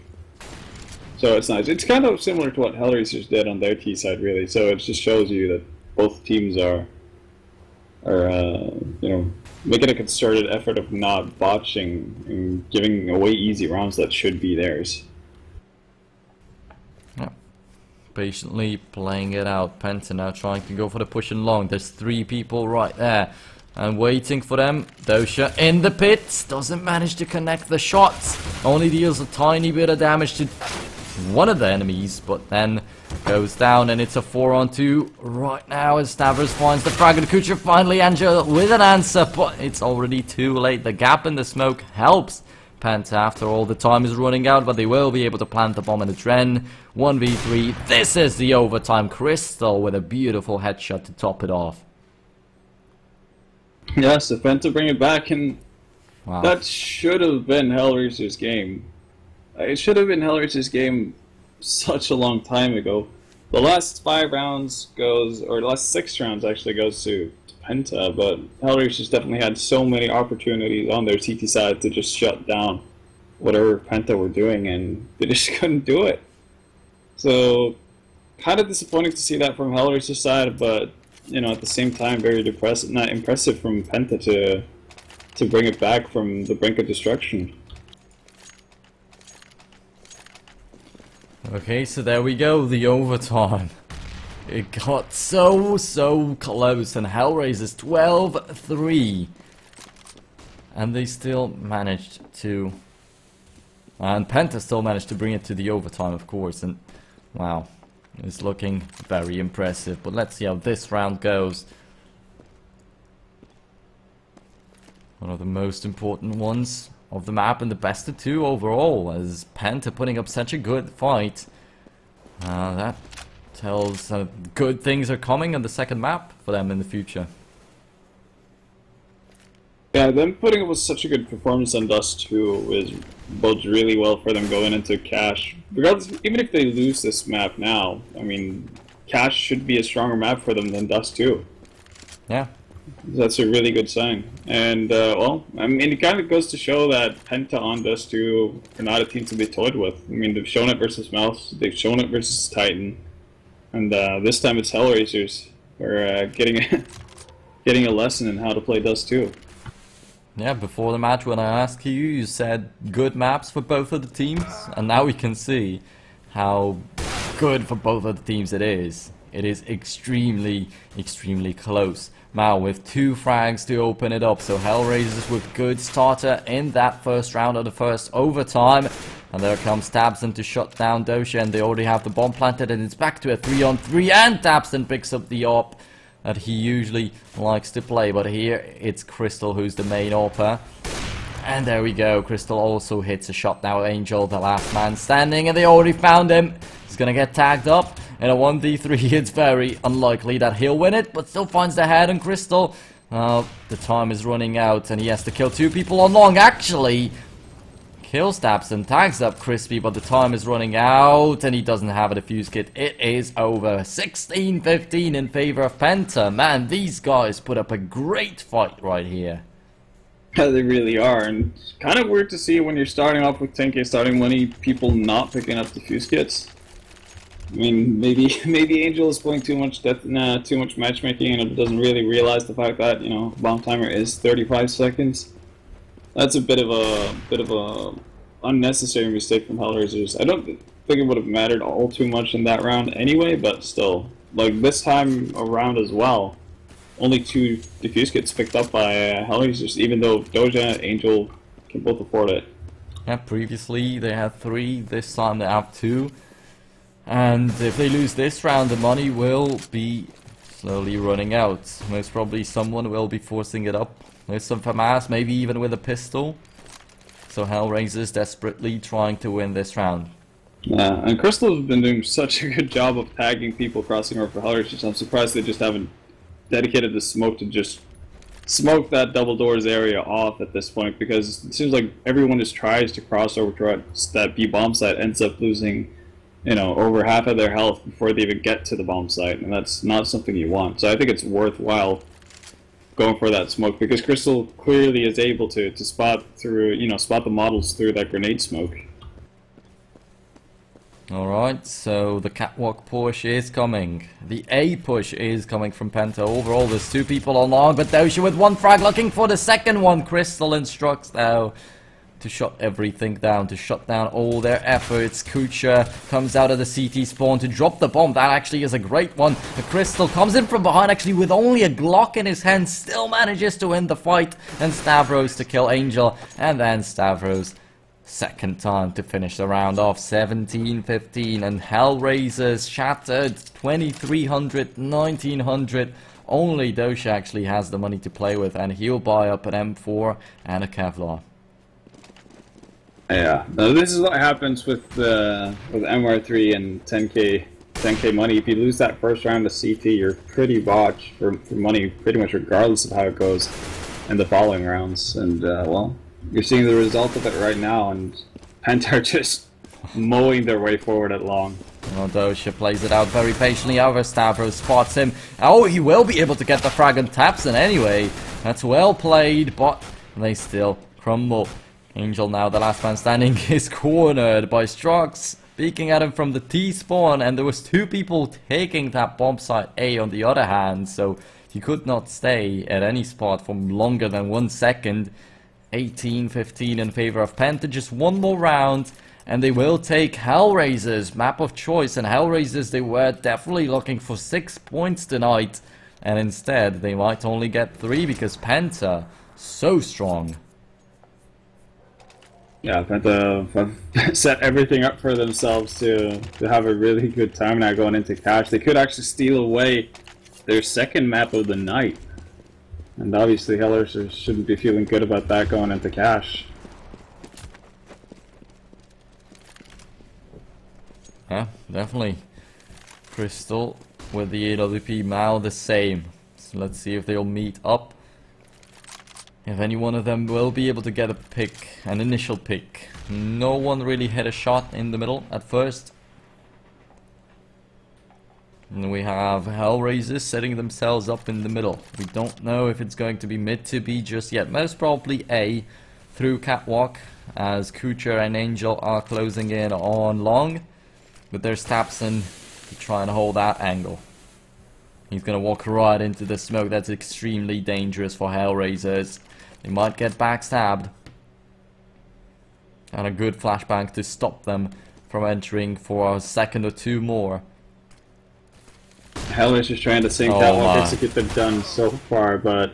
So it's nice. It's kind of similar to what Hellraisers did on their T side, really. So it just shows you that both teams are you know, making a concerted effort of not botching and giving away easy rounds that should be theirs. Yeah. Patiently playing it out. Penta now trying to go for the push and long. There's 3 people right there. And waiting for them. Dosha in the pit. Doesn't manage to connect the shots. Only deals a tiny bit of damage to one of the enemies, but then goes down, and it's a 4-on-2 right now as Stavros finds the frag, and Kucha finally Angel with an answer, but it's already too late. The gap in the smoke helps Penta. After all, the time is running out, but they will be able to plant the bomb in the Dren. 1v3. This is the overtime. Crystal with a beautiful headshot to top it off. Yes, the Penta bring it back, and Wow. that should have been Hellraiser's game. It should have been Hellraiser's game such a long time ago. The last 5 rounds goes, or the last 6 rounds actually goes to Penta, but Hellraiser's definitely had so many opportunities on their CT side to just shut down whatever Penta were doing, and they just couldn't do it. So, kind of disappointing to see that from Hellraiser's side, but you know, at the same time, very not impressive from Penta to bring it back from the brink of destruction. Okay, so there we go, the overtime. It got so close, and Hellraiser's 12-3. And they still managed to... And Penta still managed to bring it to the overtime, of course, and wow, it's looking very impressive. But let's see how this round goes. One of the most important ones of the map, and the best of 2 overall, as Penta putting up such a good fight. That tells good things are coming on the second map for them in the future. Yeah, them putting up with such a good performance on Dust 2 bodes really well for them going into Cache. Regardless, even if they lose this map now, I mean, Cache should be a stronger map for them than Dust 2. Yeah. That's a really good sign. And, well, I mean, it kind of goes to show that Penta on Dust 2 are not a team to be toyed with. I mean, they've shown it versus Mouse, they've shown it versus Titan, and this time it's Hellraisers who are getting a lesson in how to play Dust 2. Yeah, before the match when I asked you, you said good maps for both of the teams, and now we can see how good for both of the teams it is. It is extremely close. Now with 2 frags to open it up, so Hellraisers with good starter in that first round of the first overtime. And there comes Tabson to shut down Dosha, and they already have the bomb planted, and it's back to a 3-on-3, and Tabson picks up the AWP that he usually likes to play, but here it's Crystal who's the main AWPer. And there we go, Crystal also hits a shot now. Angel, the last man standing, and they already found him. He's gonna get tagged up in a 1v3. It's very unlikely that he'll win it, but still finds the head on Crystal. The time is running out, and he has to kill 2 people on long. Actually, kills Tabson, tags up Crispy, but the time is running out, and he doesn't have a defuse kit. It is over. 16-15 in favor of Penta. Man, these guys put up a great fight right here. Yeah, they really are, and it's kind of weird to see when you're starting off with 10k starting money, people not picking up defuse kits. I mean, maybe Angel is playing too much matchmaking and doesn't really realize the fact that, you know, bomb timer is 35 seconds. That's a bit of a unnecessary mistake from Hellraisers. I don't think it would have mattered all too much in that round anyway, but still, like this time around as well, only 2 defuse kits picked up by Hellraisers, even though Doja and Angel can both afford it. Yeah, previously they had 3, this time they have 2. And if they lose this round, the money will be slowly running out. Most probably someone will be forcing it up. There's some FAMAS, maybe even with a pistol. So Hellraisers desperately trying to win this round. Yeah, and Crystal has been doing such a good job of tagging people crossing over for Hellraisers. I'm surprised they just haven't dedicated the smoke to just smoke that double doors area off at this point, because it seems like everyone just tries to cross over to that B bomb site, ends up losing, you know, over half of their health before they even get to the bomb site, and that's not something you want. So I think it's worthwhile going for that smoke, because Crystal clearly is able to spot through, you know, spot the models through that grenade smoke. Alright, so the catwalk push is coming. The A push is coming from Penta. Overall, there's 2 people on long, but Dosha with 1 frag looking for the second one. Crystal instructs now to shut everything down, to shut down all their efforts. Kucha comes out of the CT spawn to drop the bomb. That actually is a great one. The Crystal comes in from behind, actually with only a Glock in his hand, still manages to win the fight, and Stavros to kill Angel, and then Stavros second time to finish the round off. 17-15, and Hellraisers shattered 2300, 1900. Only Dosha actually has the money to play with, and he'll buy up an M4 and a Kevlar. Yeah, no, this is what happens with MR3 and 10k money. If you lose that first round of CT, you're pretty botched for money, pretty much regardless of how it goes in the following rounds. And well, you're seeing the result of it right now, and Penta are just mowing their way forward at long. Well, Dosha plays it out very patiently. However, Stavros spots him. Oh, he will be able to get the frag and taps in anyway. That's well played, but they still crumble. Angel now, the last man standing, is cornered by Strux, peeking at him from the T-spawn, and there was 2 people taking that bomb site A on the other hand, so he could not stay at any spot for longer than 1 second. 18-15 in favor of Penta, just 1 more round, and they will take Hellraiser's map of choice, and Hellraisers, they were definitely looking for 6 points tonight, and instead they might only get 3 because Penta, so strong. Yeah, Penta set everything up for themselves to have a really good time now going into cash. They could actually steal away their second map of the night. And obviously Hellraisers shouldn't be feeling good about that going into cash. Yeah, definitely. Crystal with the AWP Mao the same. So let's see if they'll meet up. If any one of them will be able to get a pick, an initial pick. No one really hit a shot in the middle at first. And we have Hellraisers setting themselves up in the middle. We don't know if it's going to be mid to B just yet. Most probably A through Catwalk, as Kucher and Angel are closing in on long with their Stapson to try and hold that angle. He's gonna walk right into the smoke. That's extremely dangerous for Hellraisers. They might get backstabbed. And a good flashbang to stop them from entering for a second or 2 more. Hellraiser's trying to sink that one to get them done so far, but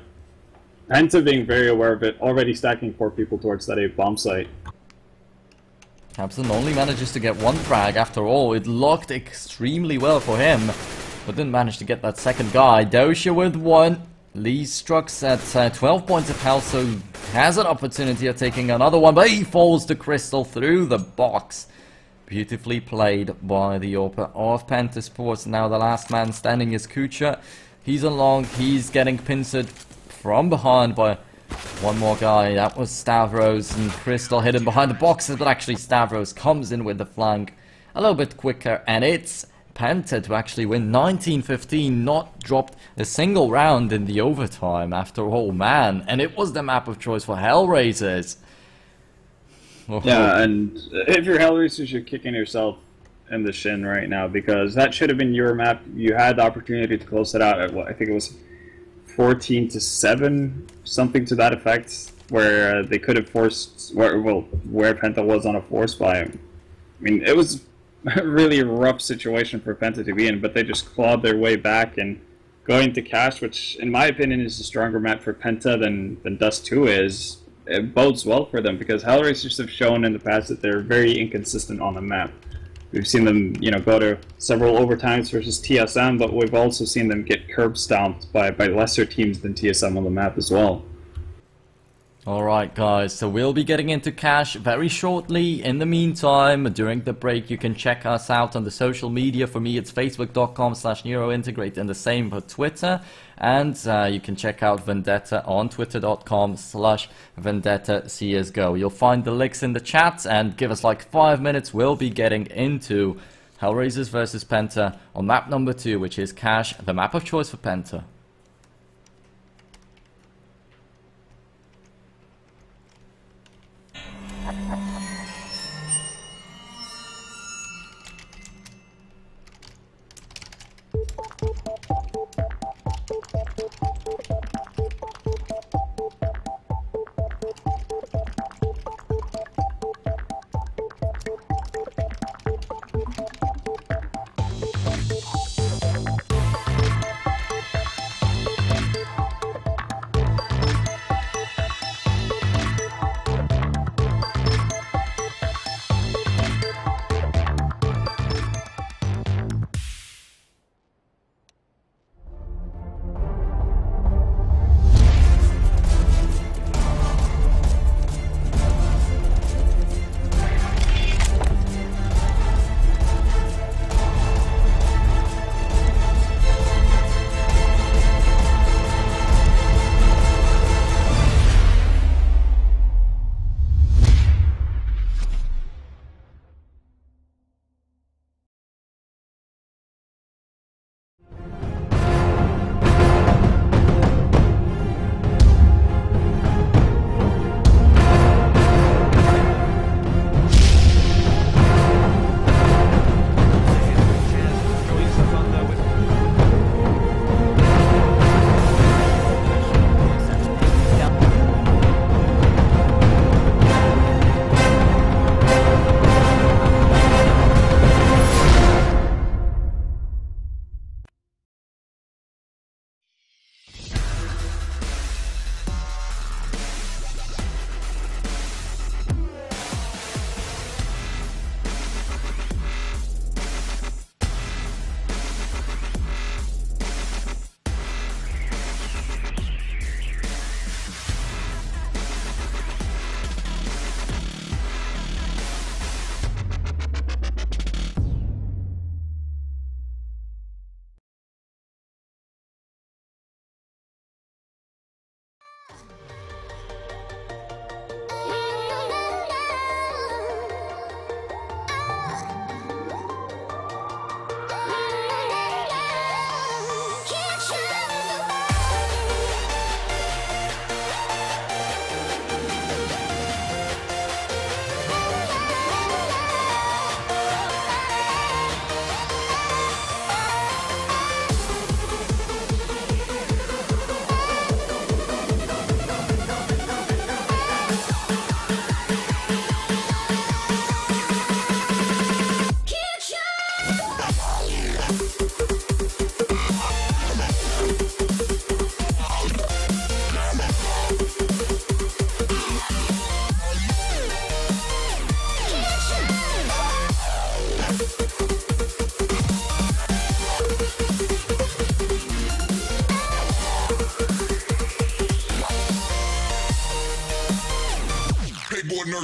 Penta being very aware of it, already stacking 4 people towards that A bomb site. Capson only manages to get 1 frag after all. It looked extremely well for him, but didn't manage to get that second guy. Dosha with 1. Lee Strux at 12 points of health, so has an opportunity of taking another one, but he falls to Crystal through the box. Beautifully played by the Orpa of Penta Sports. Now the last man standing is Kucha. He's on long, he's getting pincered from behind by 1 more guy. That was Stavros, and Crystal hidden behind the boxes, but actually Stavros comes in with the flank a little bit quicker, and it's Penta to actually win 19-15, not dropped a single round in the overtime after all, man. And it was the map of choice for Hellraisers. Oh. Yeah, and if you're Hellraisers, you're kicking yourself in the shin right now, because that should have been your map. You had the opportunity to close it out at what I think it was 14-7, something to that effect, where they could have forced where Penta was on a force buy. I mean, it was a really rough situation for Penta to be in, but they just clawed their way back and going to cash, which in my opinion is a stronger map for Penta than Dust 2 is. It bodes well for them, because Hellraisers have shown in the past that they're very inconsistent on the map. We've seen them, you know, go to several overtimes versus TSM, but we've also seen them get curb stomped by lesser teams than TSM on the map as well. Alright guys, so we'll be getting into cash very shortly. In the meantime, during the break, you can check us out on the social media. For me, it's facebook.com/NeuroIntegrate, and the same for Twitter. And you can check out Vendetta on twitter.com/VendettaCSGO. You'll find the links in the chat, and give us like 5 minutes. We'll be getting into Hellraisers versus Penta on map number 2, which is Cash, the map of choice for Penta.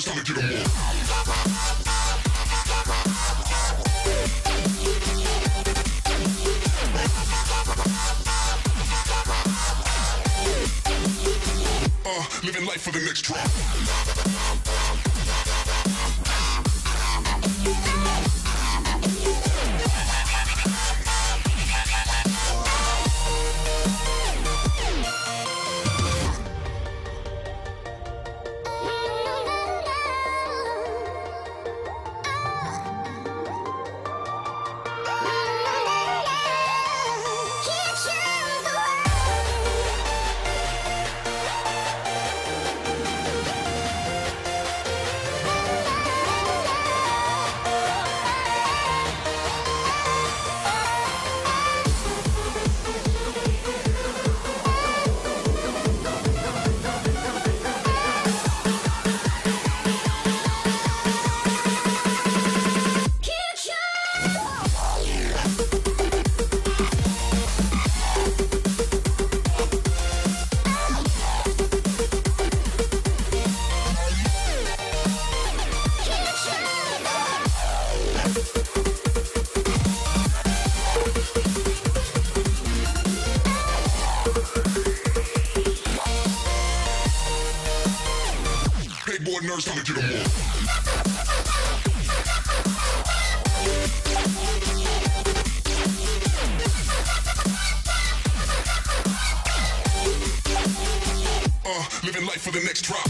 nerves, time to get 'em on. Living life for the next drop. Nerves, time to get 'em on. Living life for the next drop.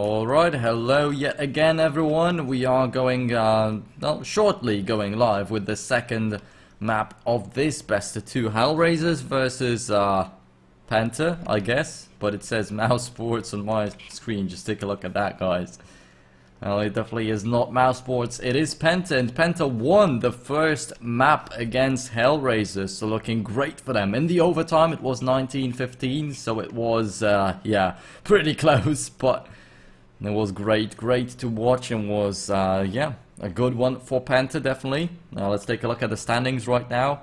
Alright, hello yet again everyone. We are going, well, shortly going live with the second map of this best of two. Hellraisers versus Penta, I guess. But it says Mouse Sports on my screen. Just take a look at that, guys. Well, it definitely is not Mouse Sports. It is Penta, and Penta won the first map against Hellraisers, so looking great for them. In the overtime, it was 19-15, so it was, yeah, pretty close, but it was great to watch, and was, yeah, a good one for Penta, definitely. Now, let's take a look at the standings right now.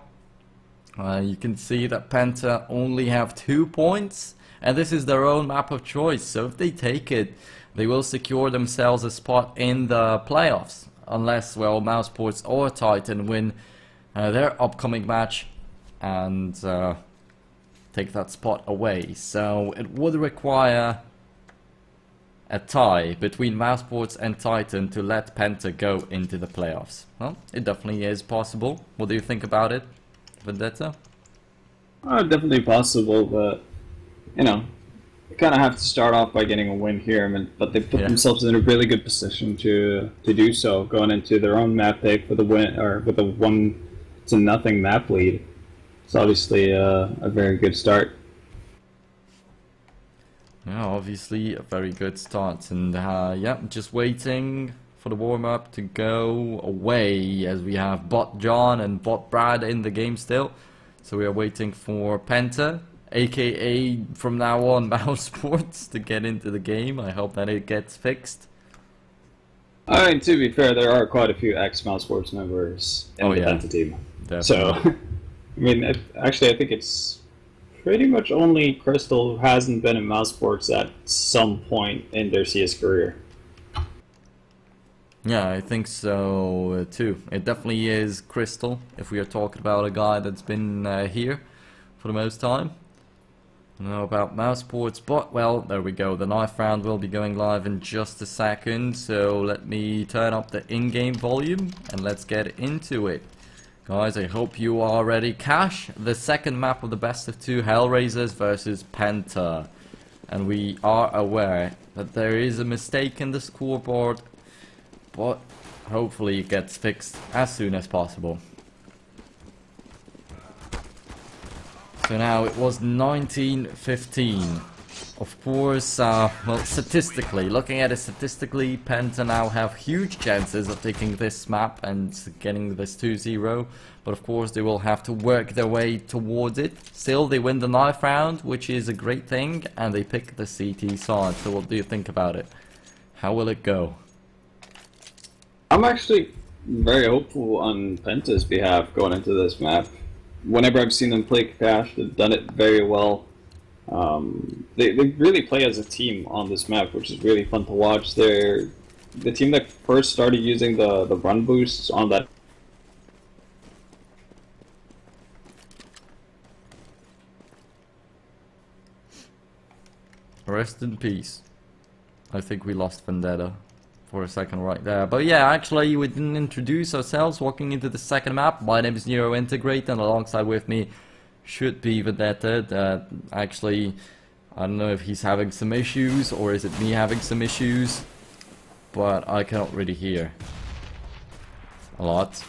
You can see that Penta only have 2 points, and this is their own map of choice, so if they take it, they will secure themselves a spot in the playoffs, unless, well, Mousesports or Titan win their upcoming match and take that spot away. So it would require a tie between Mousesports and Titan to let Penta go into the playoffs. Well, it definitely is possible. What do you think about it, Vendetta? Definitely possible, but, you know, kind of have to start off by getting a win here, I mean, but they put themselves in a really good position to do so, going into their own map pick with a win, or with a 1-0 map lead. It's obviously a very good start. Yeah, obviously a very good start, and yeah, just waiting for the warm-up to go away, as we have Bot John and Bot Brad in the game still. So we are waiting for Penta, aka from now on Mouse Sports, to get into the game. I hope that it gets fixed. I mean, to be fair, there are quite a few ex-Mouse Sports members in the Penta team. Definitely. So, I mean, actually, I think it's pretty much only Crystal who hasn't been in Mouse Sports at some point in their CS career. Yeah, I think so too. It definitely is Crystal, if we are talking about a guy that's been here for the most time. I don't know about Mouse Sports, but, well, there we go. The knife round will be going live in just a second, so let me turn up the in-game volume and let's get into it. Guys, I hope you are ready. Cash, the second map of the best of two, Hellraisers versus Penta. And we are aware that there is a mistake in the scoreboard, but hopefully it gets fixed as soon as possible. So now it was 19-15. Of course, well, statistically, looking at it statistically, Penta now have huge chances of taking this map and getting this 2-0. But of course, they will have to work their way towards it. Still, they win the knife round, which is a great thing, and they pick the CT side. So what do you think about it? How will it go? I'm actually very hopeful on Penta's behalf going into this map. Whenever I've seen them play Cash, they've done it very well. They really play as a team on this map, which is really fun to watch. They're the team that first started using the run boosts on that. Rest in peace. I think we lost Vendetta for a second right there. But yeah, actually we didn't introduce ourselves walking into the second map. My name is Nero Integrate, and alongside with me should be Vendetta. Actually, I don't know if he's having some issues or is it me having some issues, but I cannot really hear a lot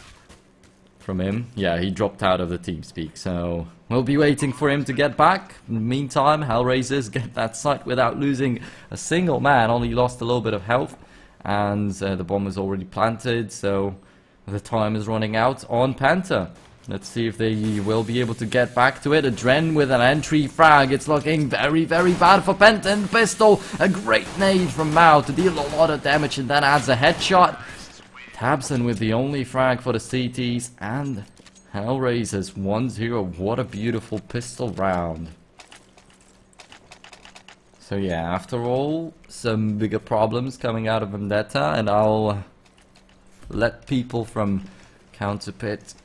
from him. Yeah, he dropped out of the TeamSpeak, so we'll be waiting for him to get back. In the meantime, Hellraisers get that site without losing a single man, only lost a little bit of health. And the bomb is already planted, so the time is running out on Penta. Let's see if they will be able to get back to it. Adren with an entry frag. It's looking very bad for Penta. And pistol, a great nade from Mao to deal a lot of damage, and then adds a headshot. Tabson with the only frag for the CTs, and Hellraisers 1-0. What a beautiful pistol round. So yeah, after all, some bigger problems coming out of Vendetta, and I'll let people from CounterPit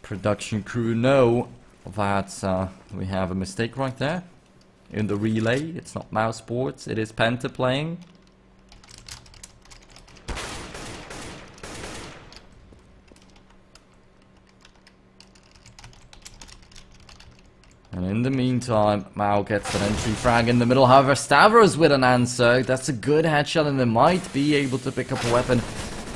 production crew know that we have a mistake right there in the relay. It's not Mouse Sports, it is Penta playing. And in the meantime, Mao gets an entry frag in the middle. However, Stavros with an answer. That's a good headshot, and they might be able to pick up a weapon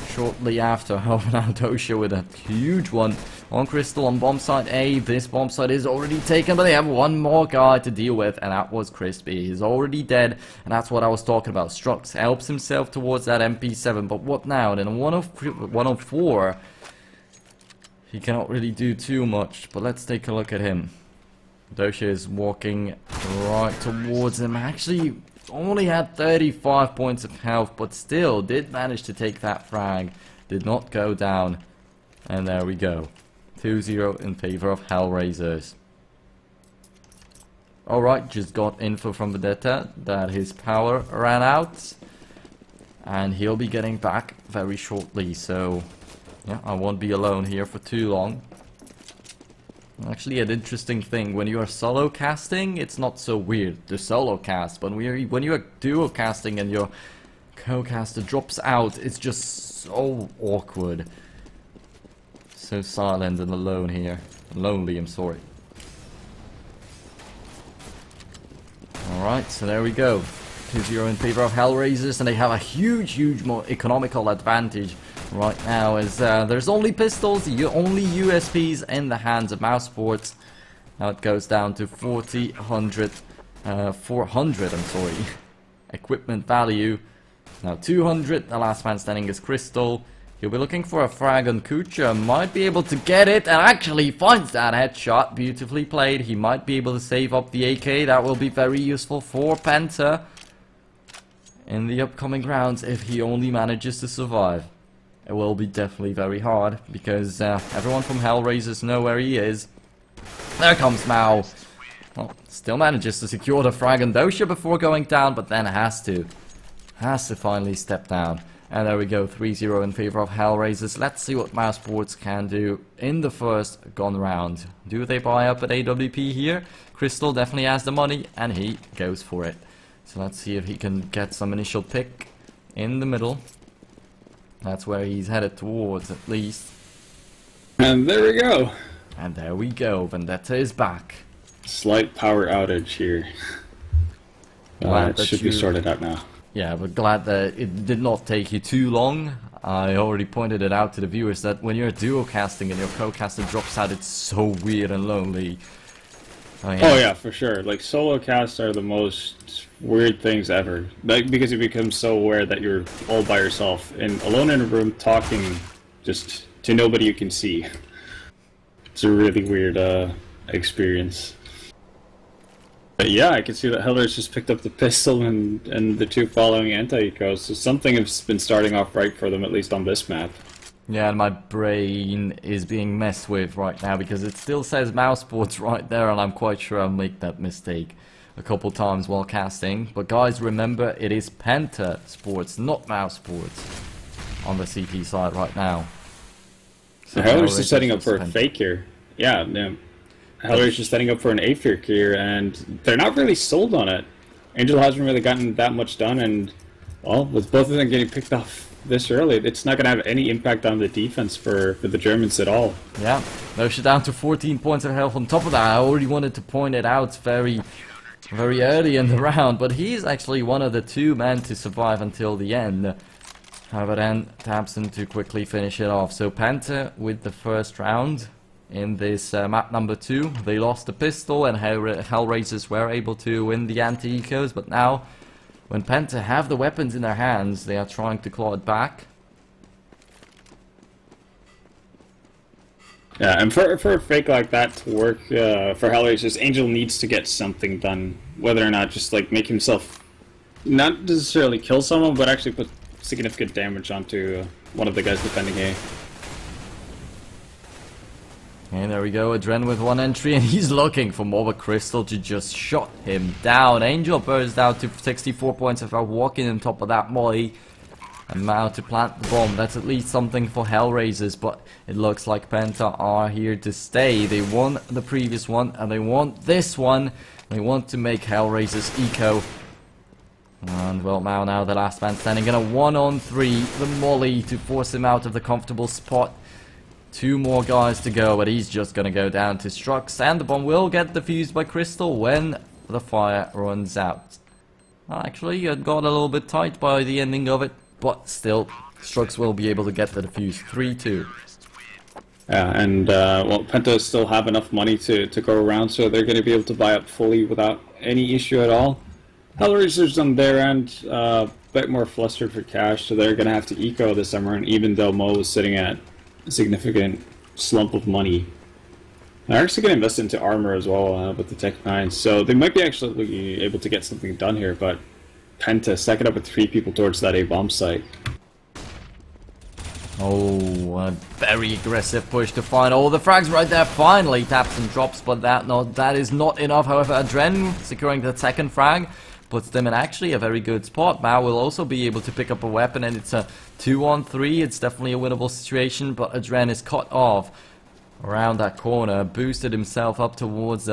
shortly after. However, now Dosha with a huge one on Crystal on bomb site A. This bomb site is already taken, but they have one more guy to deal with, and that was Crispy. He's already dead, and that's what I was talking about. Strux helps himself towards that MP7, but what now? In a 104, he cannot really do too much, but let's take a look at him. Dosha is walking right towards him. Actually, only had 35 points of health, but still did manage to take that frag. Did not go down. And there we go. 2-0 in favor of Hellraisers. Alright, just got info from Vendetta that his power ran out. And he'll be getting back very shortly, so yeah, I won't be alone here for too long. Actually, an interesting thing, when you are solo casting, it's not so weird to solo cast, but when you are duo casting and your co-caster drops out, it's just so awkward. So silent and alone here. Lonely, I'm sorry. Alright, so there we go. 2-0 in favor of Hellraisers, and they have a huge more economical advantage right now, as there's only pistols, only USPs in the hands of Mouse Sports. Now it goes down to 400, I'm sorry, equipment value. Now 200, the last man standing is Crystal. He'll be looking for a frag on Kucha, might be able to get it, and actually finds that headshot. Beautifully played. He might be able to save up the AK. That will be very useful for Penta in the upcoming rounds if he only manages to survive. It will be definitely very hard, because everyone from Hellraisers know where he is. There comes Mao. Well, still manages to secure the frag on Dosha before going down, but then has to finally step down. And there we go, 3-0 in favor of Hellraisers. Let's see what Mouse Sports can do in the first gun round. Do they buy up at AWP here? Crystal definitely has the money, and he goes for it. So let's see if he can get some initial pick in the middle. That's where he's headed towards, at least. And there we go. And there we go, Vendetta is back. Slight power outage here. It should be sorted out now. Yeah, but glad that it did not take you too long. I already pointed it out to the viewers that when you're duo casting and your co-caster drops out, it's so weird and lonely. Oh yeah, for sure. Like, solo casts are the most weird things ever. Like, because you become so aware that you're all by yourself and alone in a room talking just to nobody you can see. It's a really weird experience. But yeah, I can see that Hellers just picked up the pistol and the two following anti-ecos, so something has been starting off right for them, at least on this map. Yeah, and my brain is being messed with right now because it still says Mouse Sports right there, and I'm quite sure I'll make that mistake a couple times while casting. But guys, remember, it is Penta Sports, not Mouse Sports, on the CT side right now. So Hellers is setting up for a fake here. Yeah, Hellers is just setting up for an A-Fear here, and they're not really sold on it. Angel hasn't really gotten that much done, and, well, with both of them getting picked off this early, it's not going to have any impact on the defense for the Germans at all. Yeah, Dosha down to 14 points of health. On top of that, I already wanted to point it out very early in the round, but he's actually one of the two men to survive until the end. However, then Tabson to quickly finish it off. So Penta with the first round in this map number 2. They lost the pistol, and Hellraisers were able to win the anti-ecos, but now when Penta have the weapons in their hands, they are trying to claw it back. Yeah, and for a fake like that to work for Hellraisers, Angel needs to get something done. Whether or not just like make himself not necessarily kill someone, but actually put significant damage onto one of the guys defending A. And there we go, Adren with one entry, and he's looking for more, but Crystal to just shot him down. Angel bursts down to 64 points of health, walking on top of that molly. And Mao to plant the bomb. That's at least something for Hellraisers, but it looks like Penta are here to stay. They won the previous one, and they want this one. They want to make Hellraisers eco. And well, Mao now the last man standing in a 1-on-3. The molly to force him out of the comfortable spot. 2 more guys to go, but he's just gonna go down to Strux, and the bomb will get defused by Crystal when the fire runs out. Actually, it got a little bit tight by the ending of it, but still, Strux will be able to get the defuse. 3-2. Yeah, and well, Penta still have enough money to go around, so they're going to be able to buy up fully without any issue at all. Hellraisers on their end, a bit more flustered for cash, so they're going to have to eco this summer, and even though Mo is sitting at a significant slump of money, they're actually going to invest into armor as well with the Tech 9, so they might be actually able to get something done here, but Penta stacking up with 3 people towards that A-bomb site. Oh, a very aggressive push to find all the frags right there. Finally taps and drops, but that is not enough. However, Adren securing the second frag puts them in actually a very good spot. Mao will also be able to pick up a weapon, and it's a 2-on-3. It's definitely a winnable situation, but Adren is cut off around that corner, boosted himself up towards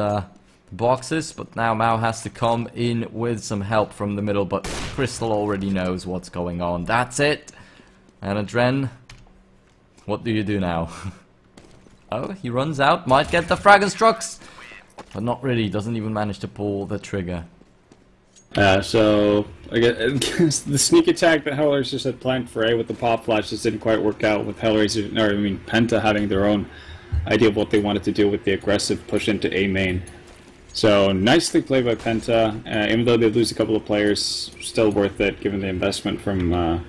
boxes, but now Mao has to come in with some help from the middle, but Crystal already knows what's going on. That's it. And Adren, what do you do now? Oh, he runs out, might get the frag and Strux, but not really, doesn't even manage to pull the trigger. So, I guess the sneak attack that Hellraisers had planned for A with the pop flash just didn't quite work out with Hellraisers, or I mean Penta having their own idea of what they wanted to do with the aggressive push into A main. So, nicely played by Penta, even though they lose a couple of players, still worth it given the investment from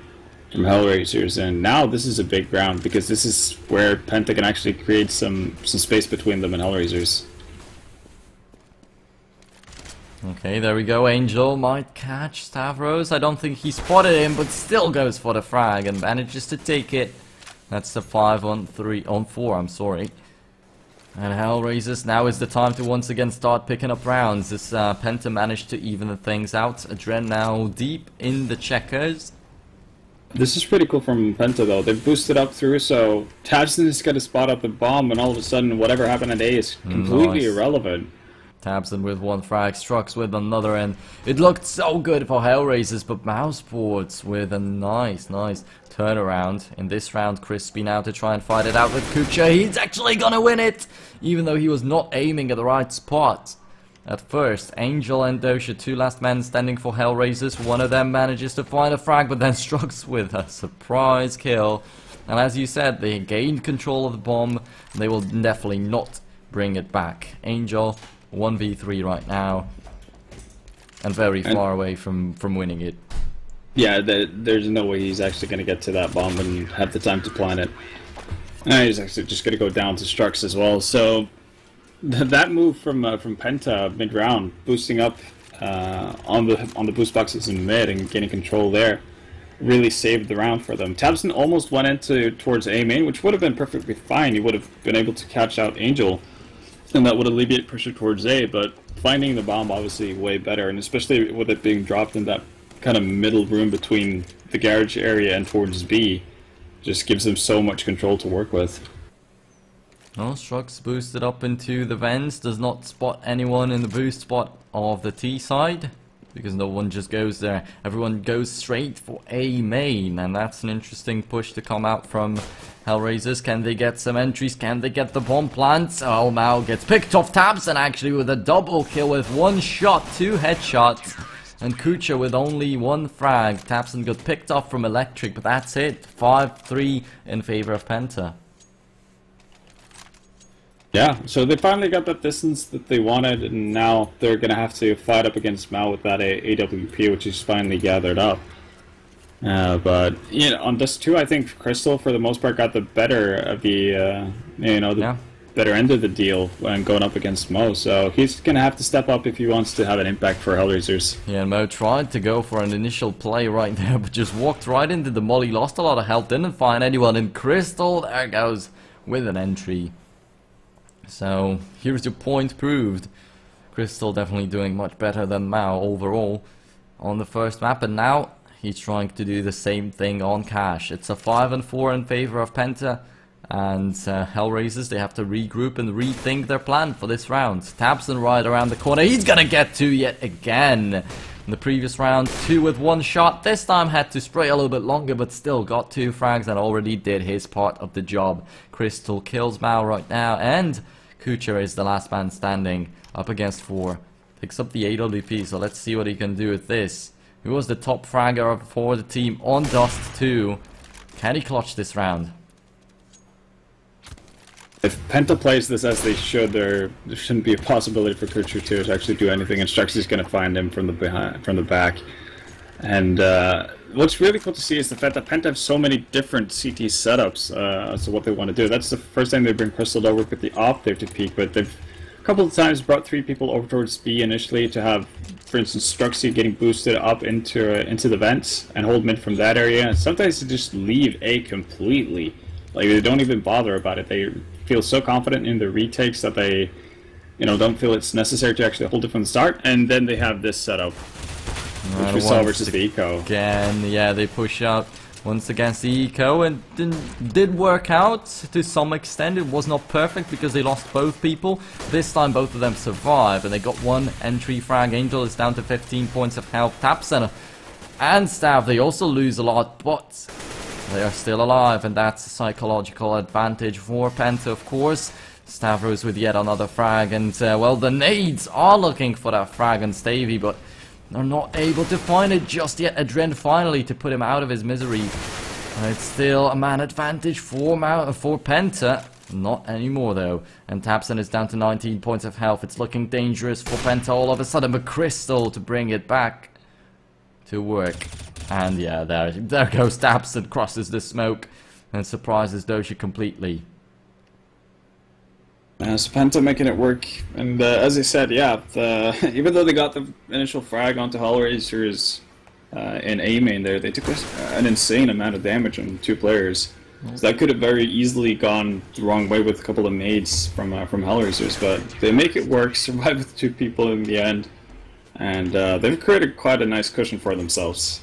Hellraisers. And now this is a big round because this is where Penta can actually create some space between them and Hellraisers. Okay, there we go. Angel might catch Stavros. I don't think he spotted him, but still goes for the frag and manages to take it. That's the 5-on-4, I'm sorry. And Hellraisers, now is the time to once again start picking up rounds. This Penta managed to even the things out. Adren now deep in the checkers. This is pretty cool from Penta though. They've boosted up through, so Tabson is going to spot up the bomb, and all of a sudden whatever happened at A is completely irrelevant. Tabson with 1 frag, Strux with another, and it looked so good for Hellraisers, but Mouseboards with a nice turnaround. In this round, Crispy now to try and fight it out with Kucha. He's actually gonna win it, even though he was not aiming at the right spot. At first, Angel and Dosha, 2 last men standing for Hellraisers. One of them manages to find a frag, but then Strux with a surprise kill. And as you said, they gained control of the bomb, and they will definitely not bring it back. Angel 1v3 right now, and very far away from winning it. Yeah, there's no way he's actually going to get to that bomb and have the time to plan it. And he's actually just going to go down to Strux as well. So that move from Penta mid-round, boosting up on the boost boxes in mid and getting control there, really saved the round for them. Tabson almost went towards A main, which would have been perfectly fine. He would have been able to catch out Angel, and that would alleviate pressure towards A, but finding the bomb obviously way better, and especially with it being dropped in that kind of middle room between the garage area and towards B, just gives them so much control to work with. Oh, Strux boosted up into the vents, does not spot anyone in the boost spot of the T side, because no one just goes there. Everyone goes straight for A main, and that's an interesting push to come out from Hellraisers. Can they get some entries? Can they get the bomb plants? Oh, Mao gets picked off. Tabson actually with a double kill with 1 shot, 2 headshots. And Kucha with only 1 frag. Tabson got picked off from Electric, but that's it. 5-3 in favor of Penta. Yeah, so they finally got that distance that they wanted, and now they're going to have to fight up against Mao with that AWP, which is finally gathered up. But, you know, on this 2, I think Crystal, for the most part, got the better of the, better end of the deal when going up against Mo. So he's going to have to step up if he wants to have an impact for Hellraisers. Yeah, Mo tried to go for an initial play right there, but just walked right into the molly, lost a lot of health, didn't find anyone. And Crystal, there goes with an entry. So here's your point proved. Crystal definitely doing much better than Mao overall on the first map, and now he's trying to do the same thing on Cash. It's a 5-4 in favor of Penta, and Hellraisers, they have to regroup and rethink their plan for this round. Tabson right around the corner, he's gonna get 2 yet again. In the previous round, 2 with 1 shot. This time had to spray a little bit longer, but still got 2 frags and already did his part of the job. Crystal kills Mao right now, and Kucher is the last man standing up against 4. Picks up the AWP, so let's see what he can do with this. He was the top fragger for the team on Dust 2. Can he clutch this round? If Penta plays this as they should, there shouldn't be a possibility for Kucher to actually do anything. Instruction's going to find him from the back. And what's really cool to see is the fact that Penta have so many different CT setups as to what they want to do. That's the first time they bring Crystal over with the off there to peek, but they've a couple of times brought 3 people over towards B initially to have, for instance, Struxy getting boosted up into the vents and hold mid from that area. And sometimes they just leave A completely. Like, they don't even bother about it. They feel so confident in their retakes that they, don't feel it's necessary to actually hold it from the start. And then they have this setup, which we saw versus the Eco. Again, yeah, they push out once against the Eco, and did work out to some extent. It was not perfect because they lost both people. This time both of them survived, and they got 1 entry frag. Angel is down to 15 points of health. Tapsen and Stav, they also lose a lot, but they are still alive, and that's a psychological advantage for Penta, of course. Stavros with yet another frag, and well, the nades are looking for that frag on Stavy, but they're not able to find it just yet. Adren finally to put him out of his misery. It's still a man advantage for Penta. Not anymore though. And Tapsen is down to 19 points of health. It's looking dangerous for Penta all of a sudden, but Crystal to bring it back to work. And yeah, there goes Tapsen, crosses the smoke and surprises Doshi completely. So Penta making it work, and as I said, yeah, even though they got the initial frag onto Hellraisers in A main there, they took an insane amount of damage on 2 players. So that could have very easily gone the wrong way with a couple of nades from Hellraisers, but they make it work, survive with 2 people in the end, and they've created quite a nice cushion for themselves.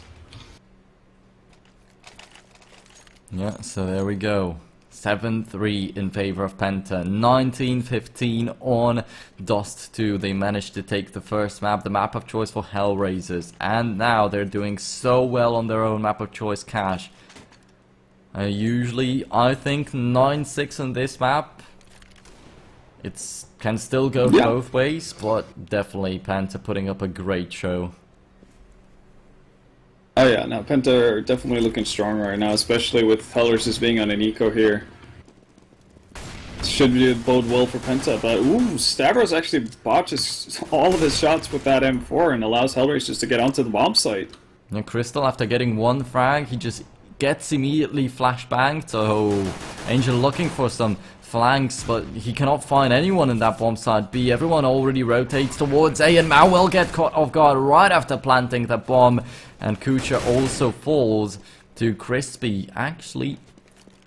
Yeah, so there we go. 7-3 in favor of Penta. 19-15 on Dust 2. They managed to take the first map, the map of choice for Hellraisers. And now they're doing so well on their own map of choice, Cash. Usually, I think 9-6 on this map. It can still go both ways, but definitely Penta putting up a great show. Oh yeah, now Penta are definitely looking strong right now, especially with Hellraisers being on an eco here. Should bode well for Penta, but ooh, Stavros actually botches all of his shots with that M4 and allows Hellraisers to get onto the bomb site. And Crystal, after getting 1 frag, he just gets immediately flashbanged, so Angel looking for some flanks, but he cannot find anyone in that bomb site B. Everyone already rotates towards A, and Mao will get caught off guard right after planting the bomb. And Kucher also falls to Crispy. Actually,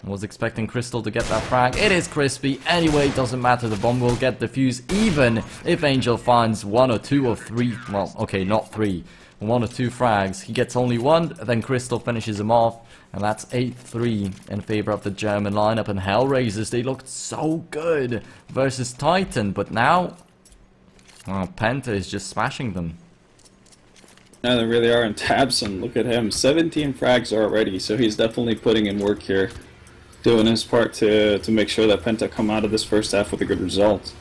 I was expecting Crystal to get that frag. It is Crispy. Anyway, it doesn't matter. The bomb will get defused even if Angel finds 1 or 2 or 3. Well, okay, not 3. 1 or 2 frags. He gets only 1, then Crystal finishes him off. And that's 8-3 in favor of the German lineup. And Hellraisers, they looked so good versus Titan. But now, well, Penta is just smashing them. Yeah, they really are. And Tabson, look at him. 17 frags already, so he's definitely putting in work here. Doing his part to make sure that Penta come out of this first half with a good result.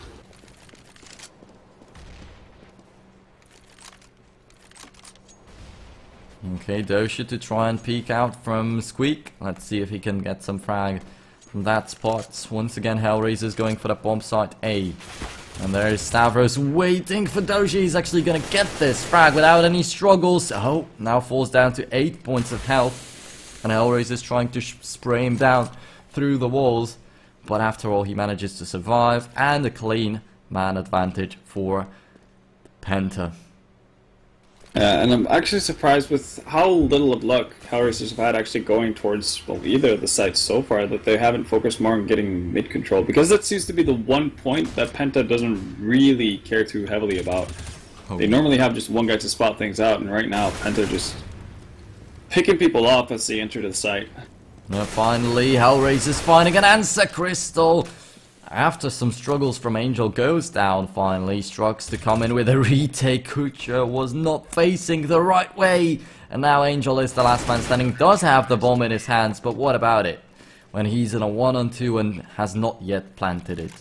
Okay, Dosha to try and peek out from Squeak. Let's see if he can get some frag from that spot. Once again, Hellraiser's going for the bomb site A. And there's Stavros waiting for Doshi. He's actually going to get this frag without any struggles. Oh, now falls down to 8 points of health. And Hellraiser's trying to spray him down through the walls. But after all, he manages to survive. And a clean man advantage for Penta. And I'm actually surprised with how little of luck Hellraisers have had actually going towards, well, either of the sites so far, that they haven't focused more on getting mid control, because that seems to be the one point that Penta doesn't really care too heavily about. Oh. They normally have just one guy to spot things out, and right now Penta just picking people off as they enter the site. Finally, Hellraiser's finding an answer, Crystal. After some struggles from Angel goes down finally, Strux to come in with a retake. Kucha was not facing the right way, and now Angel is the last man standing, does have the bomb in his hands, but what about it? When he's in a 1-on-2 and has not yet planted it.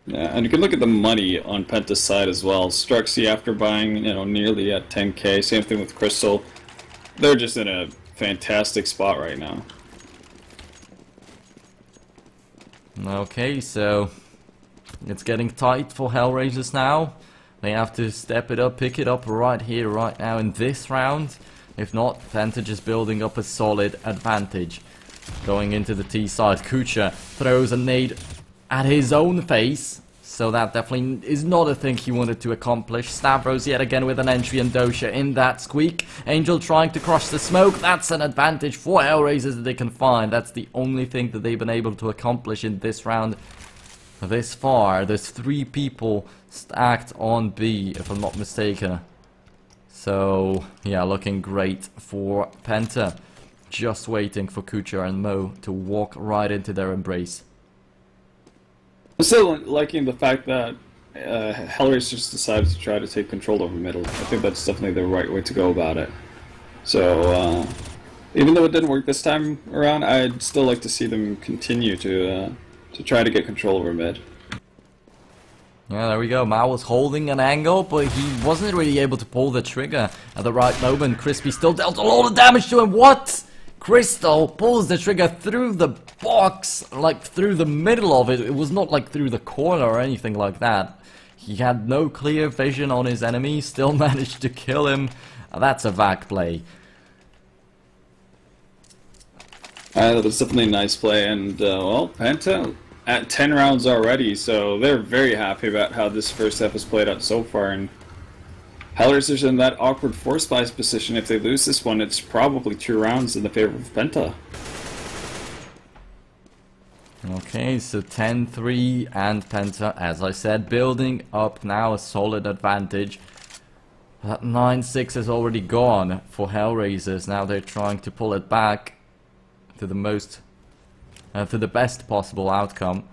Yeah, and you can look at the money on Penta's side as well. Struxy, after buying, you know, nearly at 10k, same thing with Crystal. They're just in a fantastic spot right now. Okay, so it's getting tight for Hellraisers now. They have to step it up, pick it up right here, right now in this round. If not, Penta just building up a solid advantage. Going into the T side, Kucha throws a nade at his own face. So that definitely is not a thing he wanted to accomplish. Stavros yet again with an entry and Dosha in that squeak. Angel trying to crush the smoke. That's an advantage for Hellraisers that they can find. That's the only thing that they've been able to accomplish in this round this far. There's 3 people stacked on B, if I'm not mistaken. So, yeah, looking great for Penta. Just waiting for Kucha and Mo to walk right into their embrace. I'm still liking the fact that Hellraisers decided to try to take control over middle. I think that's definitely the right way to go about it. So, even though it didn't work this time around, I'd still like to see them continue to try to get control over mid. Yeah, there we go. Mao was holding an angle, but he wasn't really able to pull the trigger at the right moment. Crispy still dealt a lot of damage to him. What? Crystal pulls the trigger through the box, like through the middle of it. It was not like through the corner or anything like that. He had no clear vision on his enemy, still managed to kill him. That's a VAC play. That was definitely a nice play, and well, Penta at 10 rounds already, so they're very happy about how this first half has played out so far. And Hellraisers in that awkward force bias position. If they lose this one, it's probably 2 rounds in the favor of Penta. Okay, so 10-3 and Penta, as I said, building up now a solid advantage. That 9-6 is already gone for Hellraisers. Now they're trying to pull it back to the best possible outcome.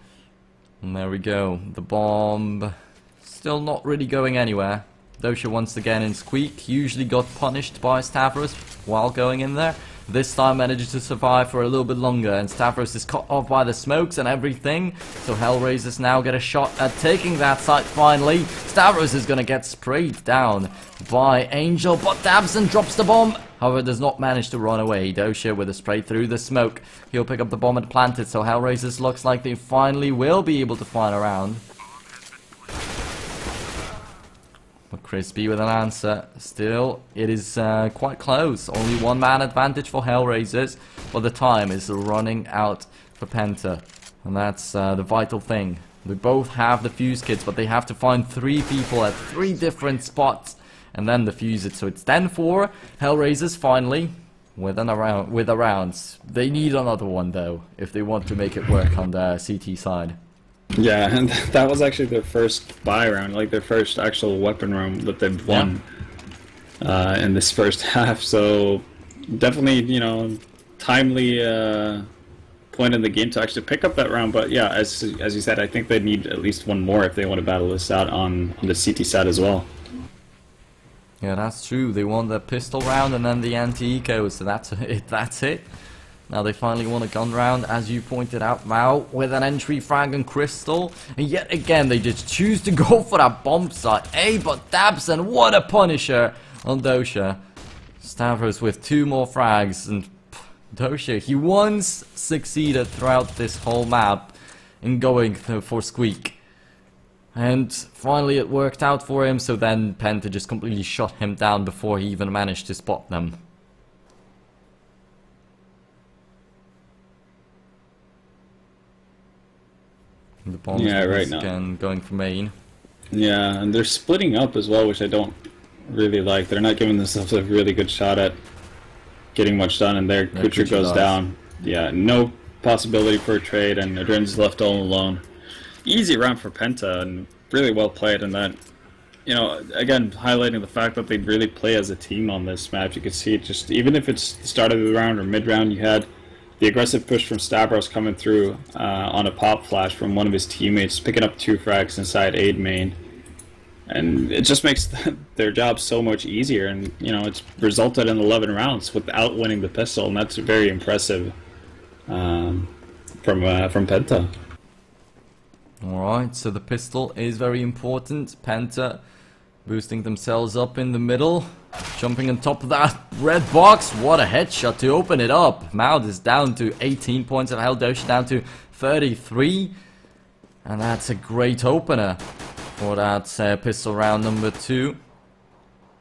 And there we go. The bomb still not really going anywhere. Dosha once again in squeak, usually got punished by Stavros while going in there. This time manages to survive for a little bit longer, and Stavros is cut off by the smokes and everything. So Hellraisers now get a shot at taking that site finally. Stavros is gonna get sprayed down by Angel, but Dabson drops the bomb. However, does not manage to run away. Dosha with a spray through the smoke. He'll pick up the bomb and plant it, so Hellraisers looks like they finally will be able to find a round. But Crispy with an answer. Still, it is quite close. Only 1-man advantage for Hellraisers, but the time is running out for Penta. And that's the vital thing. They both have the fuse kits, but they have to find 3 people at 3 different spots and then defuse it. So it's 10-4. Hellraisers finally with a rounds. They need another one though, if they want to make it work on the CT side. Yeah, and that was actually their first buy round, like their first actual weapon round that they've won in this first half. So definitely, you know, timely point in the game to actually pick up that round. But yeah, as you said, I think they need at least 1 more if they want to battle this out on the CT side as well. Yeah, that's true. They won the pistol round and then the anti-eco, so that's it. Now they finally won a gun round, as you pointed out, Mao, with an entry frag and Crystal. And yet again, they just choose to go for that bomb site. Hey, but Dabson, what a punisher on Dosha. Stavros with 2 more frags, and Dosha, he once succeeded throughout this whole map in going for Squeak. And finally it worked out for him, so then Penta just completely shot him down before he even managed to spot them. The bombs right now. Again going for main. Yeah, and they're splitting up as well, which I don't really like. They're not giving themselves a really good shot at getting much done, and there Kucher goes down. Yeah, no possibility for a trade, and Adren's left all alone. Easy round for Penta, and really well played, and that, you know, again, highlighting the fact that they really play as a team on this map. You can see it just, even if it's the start of the round or mid-round, you had the aggressive push from Stavros coming through on a pop flash from one of his teammates, picking up 2 frags inside 8 main. And it just makes their job so much easier, and you know, it's resulted in 11 rounds without winning the pistol, and that's very impressive from Penta. Alright, so the pistol is very important. Penta boosting themselves up in the middle, jumping on top of that red box. What a headshot to open it up. Maud is down to 18 points of health, Dosha down to 33, and that's a great opener for that pistol round number 2.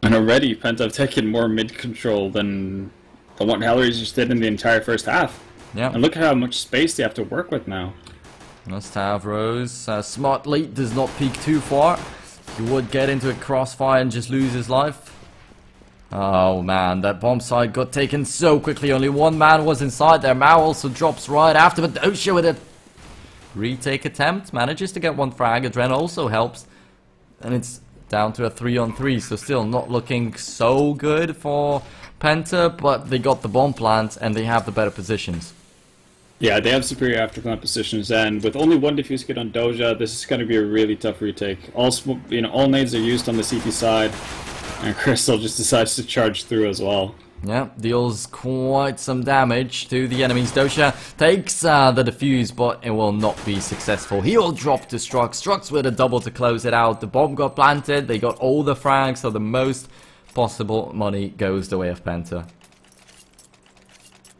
And already Penta have taken more mid control than what Hellraisers did in the entire first half. Yeah. And look at how much space they have to work with now. Stavros smartly does not peek too far. He would get into a crossfire and just lose his life. Oh man, that bomb site got taken so quickly. Only one man was inside there. Mao also drops right after, but Dosha with a retake attempt manages to get 1 frag. Adren also helps, and it's down to a 3-on-3, so still not looking so good for Penta, but they got the bomb plant and they have the better positions. Yeah, they have superior afterplant positions, and with only 1 defuse kit on Doja, this is going to be a really tough retake. All nades are used on the CT side, and Crystal just decides to charge through as well. Yeah, deals quite some damage to the enemies. Dosha takes the defuse, but it will not be successful. He will drop to Strux. Strux with a double to close it out. The bomb got planted. They got all the frags, so the most possible money goes the way of Penta.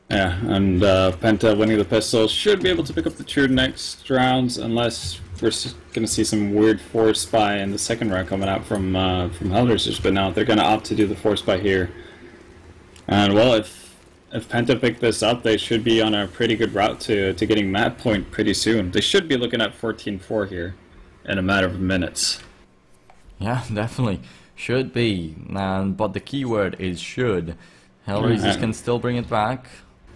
Yeah, and Penta winning the pistol should be able to pick up the 2 next rounds, unless we're going to see some weird force spy in the second round coming out from Hellraisers. But now they're going to opt to do the force spy here. And well, if Penta pick this up, they should be on a pretty good route to getting map point pretty soon. They should be looking at 14-4 here in a matter of minutes. Yeah, definitely. Should be. But the keyword is should. Hellraisers can still bring it back.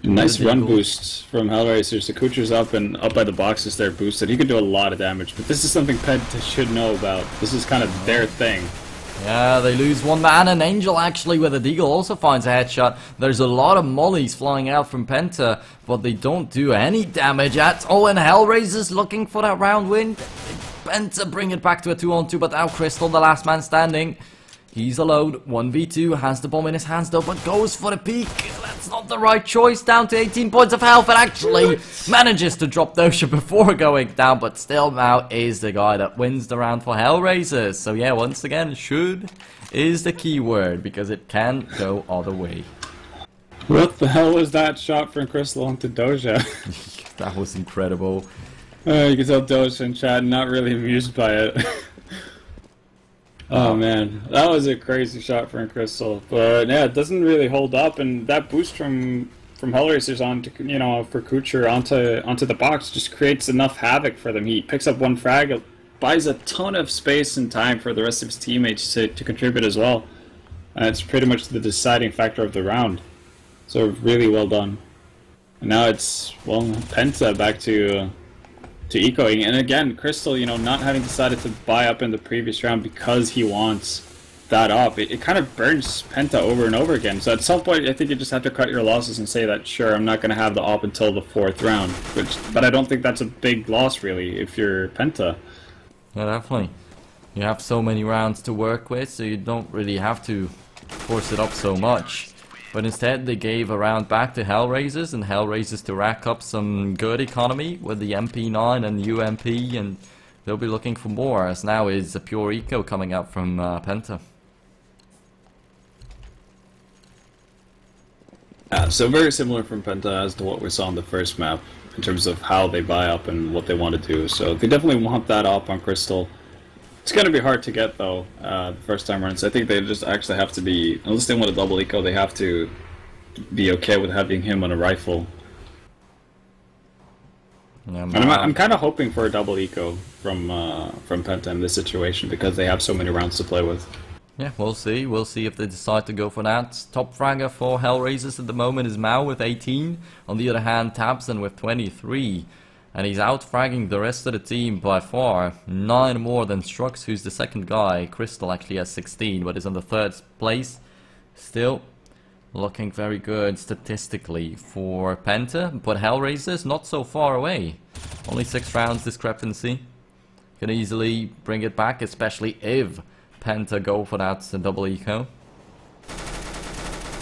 Nice run boost from Hellraisers. The Kucher's up and up by the boxes there boosted. He could do a lot of damage, but this is something Penta should know about. This is kind of their thing. Yeah, they lose 1 man, and Angel actually with a deagle also finds a headshot. There's a lot of mollies flying out from Penta, but they don't do any damage at all, and Hellraisers looking for that round win. Penta bring it back to a 2-on-2, but now Crystal, the last man standing. He's alone, 1v2, has the bomb in his hands though, but goes for the peek. That's not the right choice, down to 18 points of health, and actually manages to drop Dosha before going down, but still Mao is the guy that wins the round for Hellraisers. So yeah, once again, should is the key word, because it can go either way. What the hell was that shot from Crystal onto Doja? That was incredible. You can tell Doja in chat not really amused by it. Oh man, that was a crazy shot from Crystal, but yeah, it doesn't really hold up, and that boost from Hellraisers onto for Kucher onto the box just creates enough havoc for them. He picks up 1 frag, buys a ton of space and time for the rest of his teammates to contribute as well, and it's pretty much the deciding factor of the round. So really well done. And now it's Penta back to ecoing, and again, Crystal, not having decided to buy up in the previous round because he wants that up, it kind of burns Penta over and over again. So at some point, I think you just have to cut your losses and say that, sure, I'm not going to have the op until the 4th round. But I don't think that's a big loss, really, if you're Penta. Yeah, definitely. You have so many rounds to work with, so you don't really have to force it up so much. But instead they gave a round back to Hellraisers, and Hellraisers to rack up some good economy with the MP9 and UMP, and they'll be looking for more, as now is a pure eco coming out from Penta. So very similar from Penta as to what we saw on the first map, in terms of how they buy up and what they want to do. So they definitely want that up on Crystal. It's going to be hard to get, though, the first time around, so I think they just actually have to be, unless they want a double eco, they have to be okay with having him on a rifle. Yeah, and I'm kind of hoping for a double eco from Penta in this situation, because they have so many rounds to play with. Yeah, we'll see. We'll see if they decide to go for that. Top fragger for Hellraisers at the moment is Mao with 18. On the other hand, Tabson with 23. And he's out-fragging the rest of the team by far. 9 more than Strux, who's the second guy. Crystal actually has 16, but is on the 3rd place. Still, Looking very good statistically for Penta, but Hellraiser's not so far away. Only 6 rounds discrepancy. Can easily bring it back, especially if Penta go for that double eco.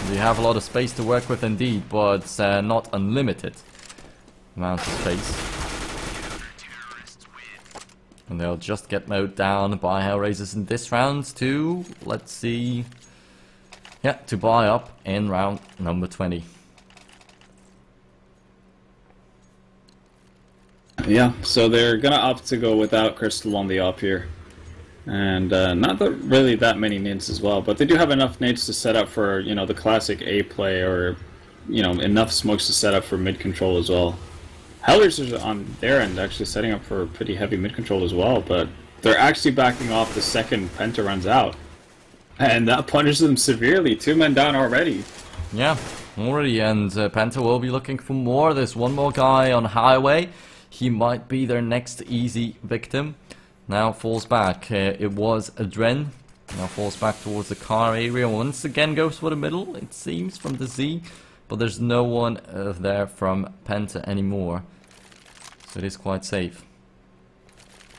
You have a lot of space to work with indeed, but not unlimited amount of space. And they'll just get mowed down by Hellraisers in this round to, let's see, yeah, to buy up in round number 20. Yeah, so they're gonna opt to go without Crystal on the op here. And not that really that many nades as well, but they do have enough nades to set up for, you know, the classic A play, or, you know, enough smokes to set up for mid control as well. Hellraisers on their end actually setting up for pretty heavy mid control as well, but they're actually backing off the second Penta runs out. And that punishes them severely. 2 men down already. Yeah, already, and Penta will be looking for more. There's one more guy on highway. He might be their next easy victim. Now falls back. It was Adren. Now falls back towards the car area. Once again goes for the middle, it seems, from the Z. But there's no one there from Penta anymore. So it is quite safe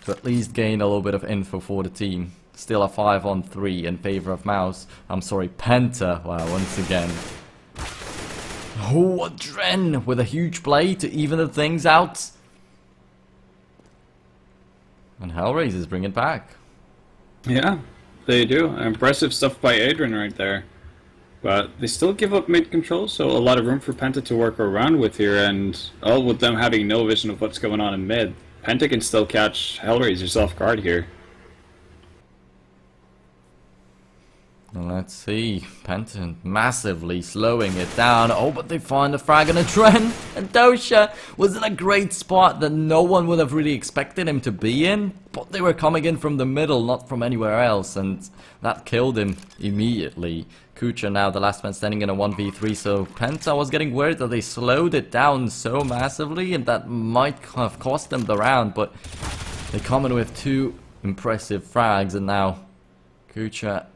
to at least gain a little bit of info for the team. Still a 5-on-3 in favor of Mouse. I'm sorry, Penta. Wow, once again. Oh, Adren with a huge play to even the things out. And Hellraisers bring it back. Yeah, they do. Impressive stuff by Adrian right there. But they still give up mid control, so a lot of room for Penta to work around with here. And all with them having no vision of what's going on in mid, Penta can still catch Hellraisers off guard here. Let's see, Penta massively slowing it down. Oh, but they find a frag and a trend. And Dosha was in a great spot that no one would have really expected him to be in. But they were coming in from the middle, not from anywhere else. And that killed him immediately. Kucha now the last man standing in a 1v3. So Penta was getting worried that they slowed it down so massively. And that might have cost them the round. But they come in with 2 impressive frags. And now Kucha,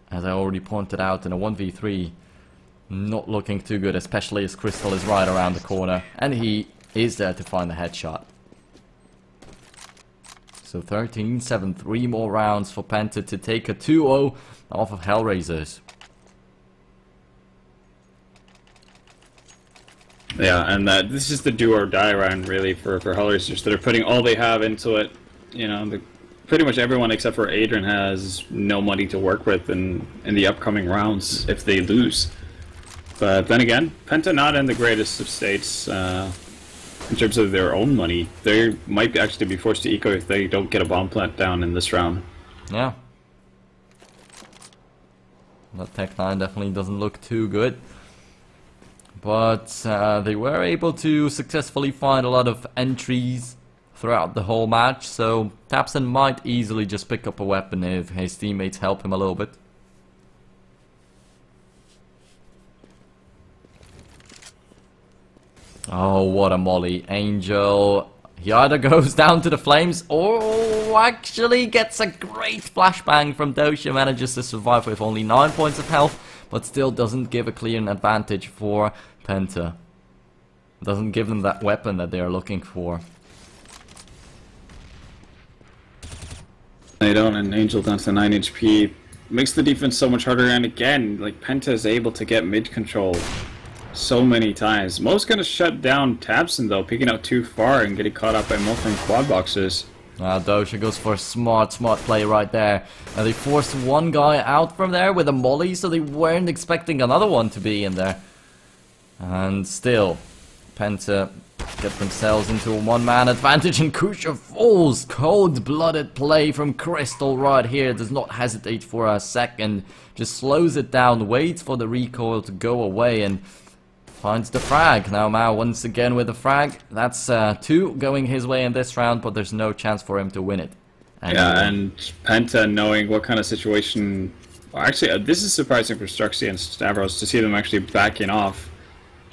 as I already pointed out, in a 1v3, not looking too good, especially as Crystal is right around the corner. And he is there to find the headshot. So 13-7, 3 more rounds for Penta to take a 2-0 off of Hellraisers. Yeah, and this is the do or die round really for Hellraisers. They're putting all they have into it. You know, pretty much everyone except for Adrian has no money to work with in the upcoming rounds if they lose. But then again, Penta not in the greatest of states in terms of their own money. They might actually be forced to eco if they don't get a bomb plant down in this round. Yeah. That Tech 9 definitely doesn't look too good. But they were able to successfully find a lot of entries throughout the whole match, so Tapson might easily just pick up a weapon if his teammates help him a little bit. Oh, what a molly. Angel, he either goes down to the flames or actually gets a great flashbang from Dosha, manages to survive with only 9 points of health, but still doesn't give a clear advantage for Penta. Doesn't give them that weapon that they're looking for. They don't, and Angel down to 9 HP makes the defense so much harder. And again, like, Penta is able to get mid control so many times. Mo's gonna shut down Tabson though, peeking out too far and getting caught up by Mo from quad boxes. Dosha goes for a smart play right there. They forced one guy out from there with a molly, so they weren't expecting another one to be in there. And still, Penta get themselves into a one-man advantage, and Kusha falls. Cold-blooded play from Crystal right here. Does not hesitate for a second. Just slows it down, waits for the recoil to go away, and finds the frag. Now Mao once again with the frag. That's 2 going his way in this round, but there's no chance for him to win it. Yeah, and Penta knowing what kind of situation... Well, actually, this is surprising for Struxy and Stavros to see them actually backing off.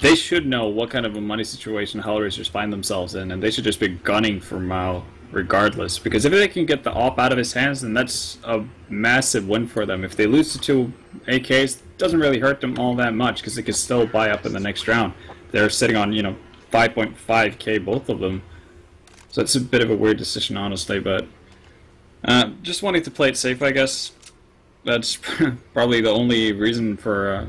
They should know what kind of a money situation Hellraisers find themselves in, and they should just be gunning for Mao regardless. Because if they can get the op out of his hands, then that's a massive win for them. If they lose to 2 AKs, it doesn't really hurt them all that much because they can still buy up in the next round. They're sitting on, 5.5k both of them. So it's a bit of a weird decision, honestly, but just wanting to play it safe, I guess. That's probably the only reason for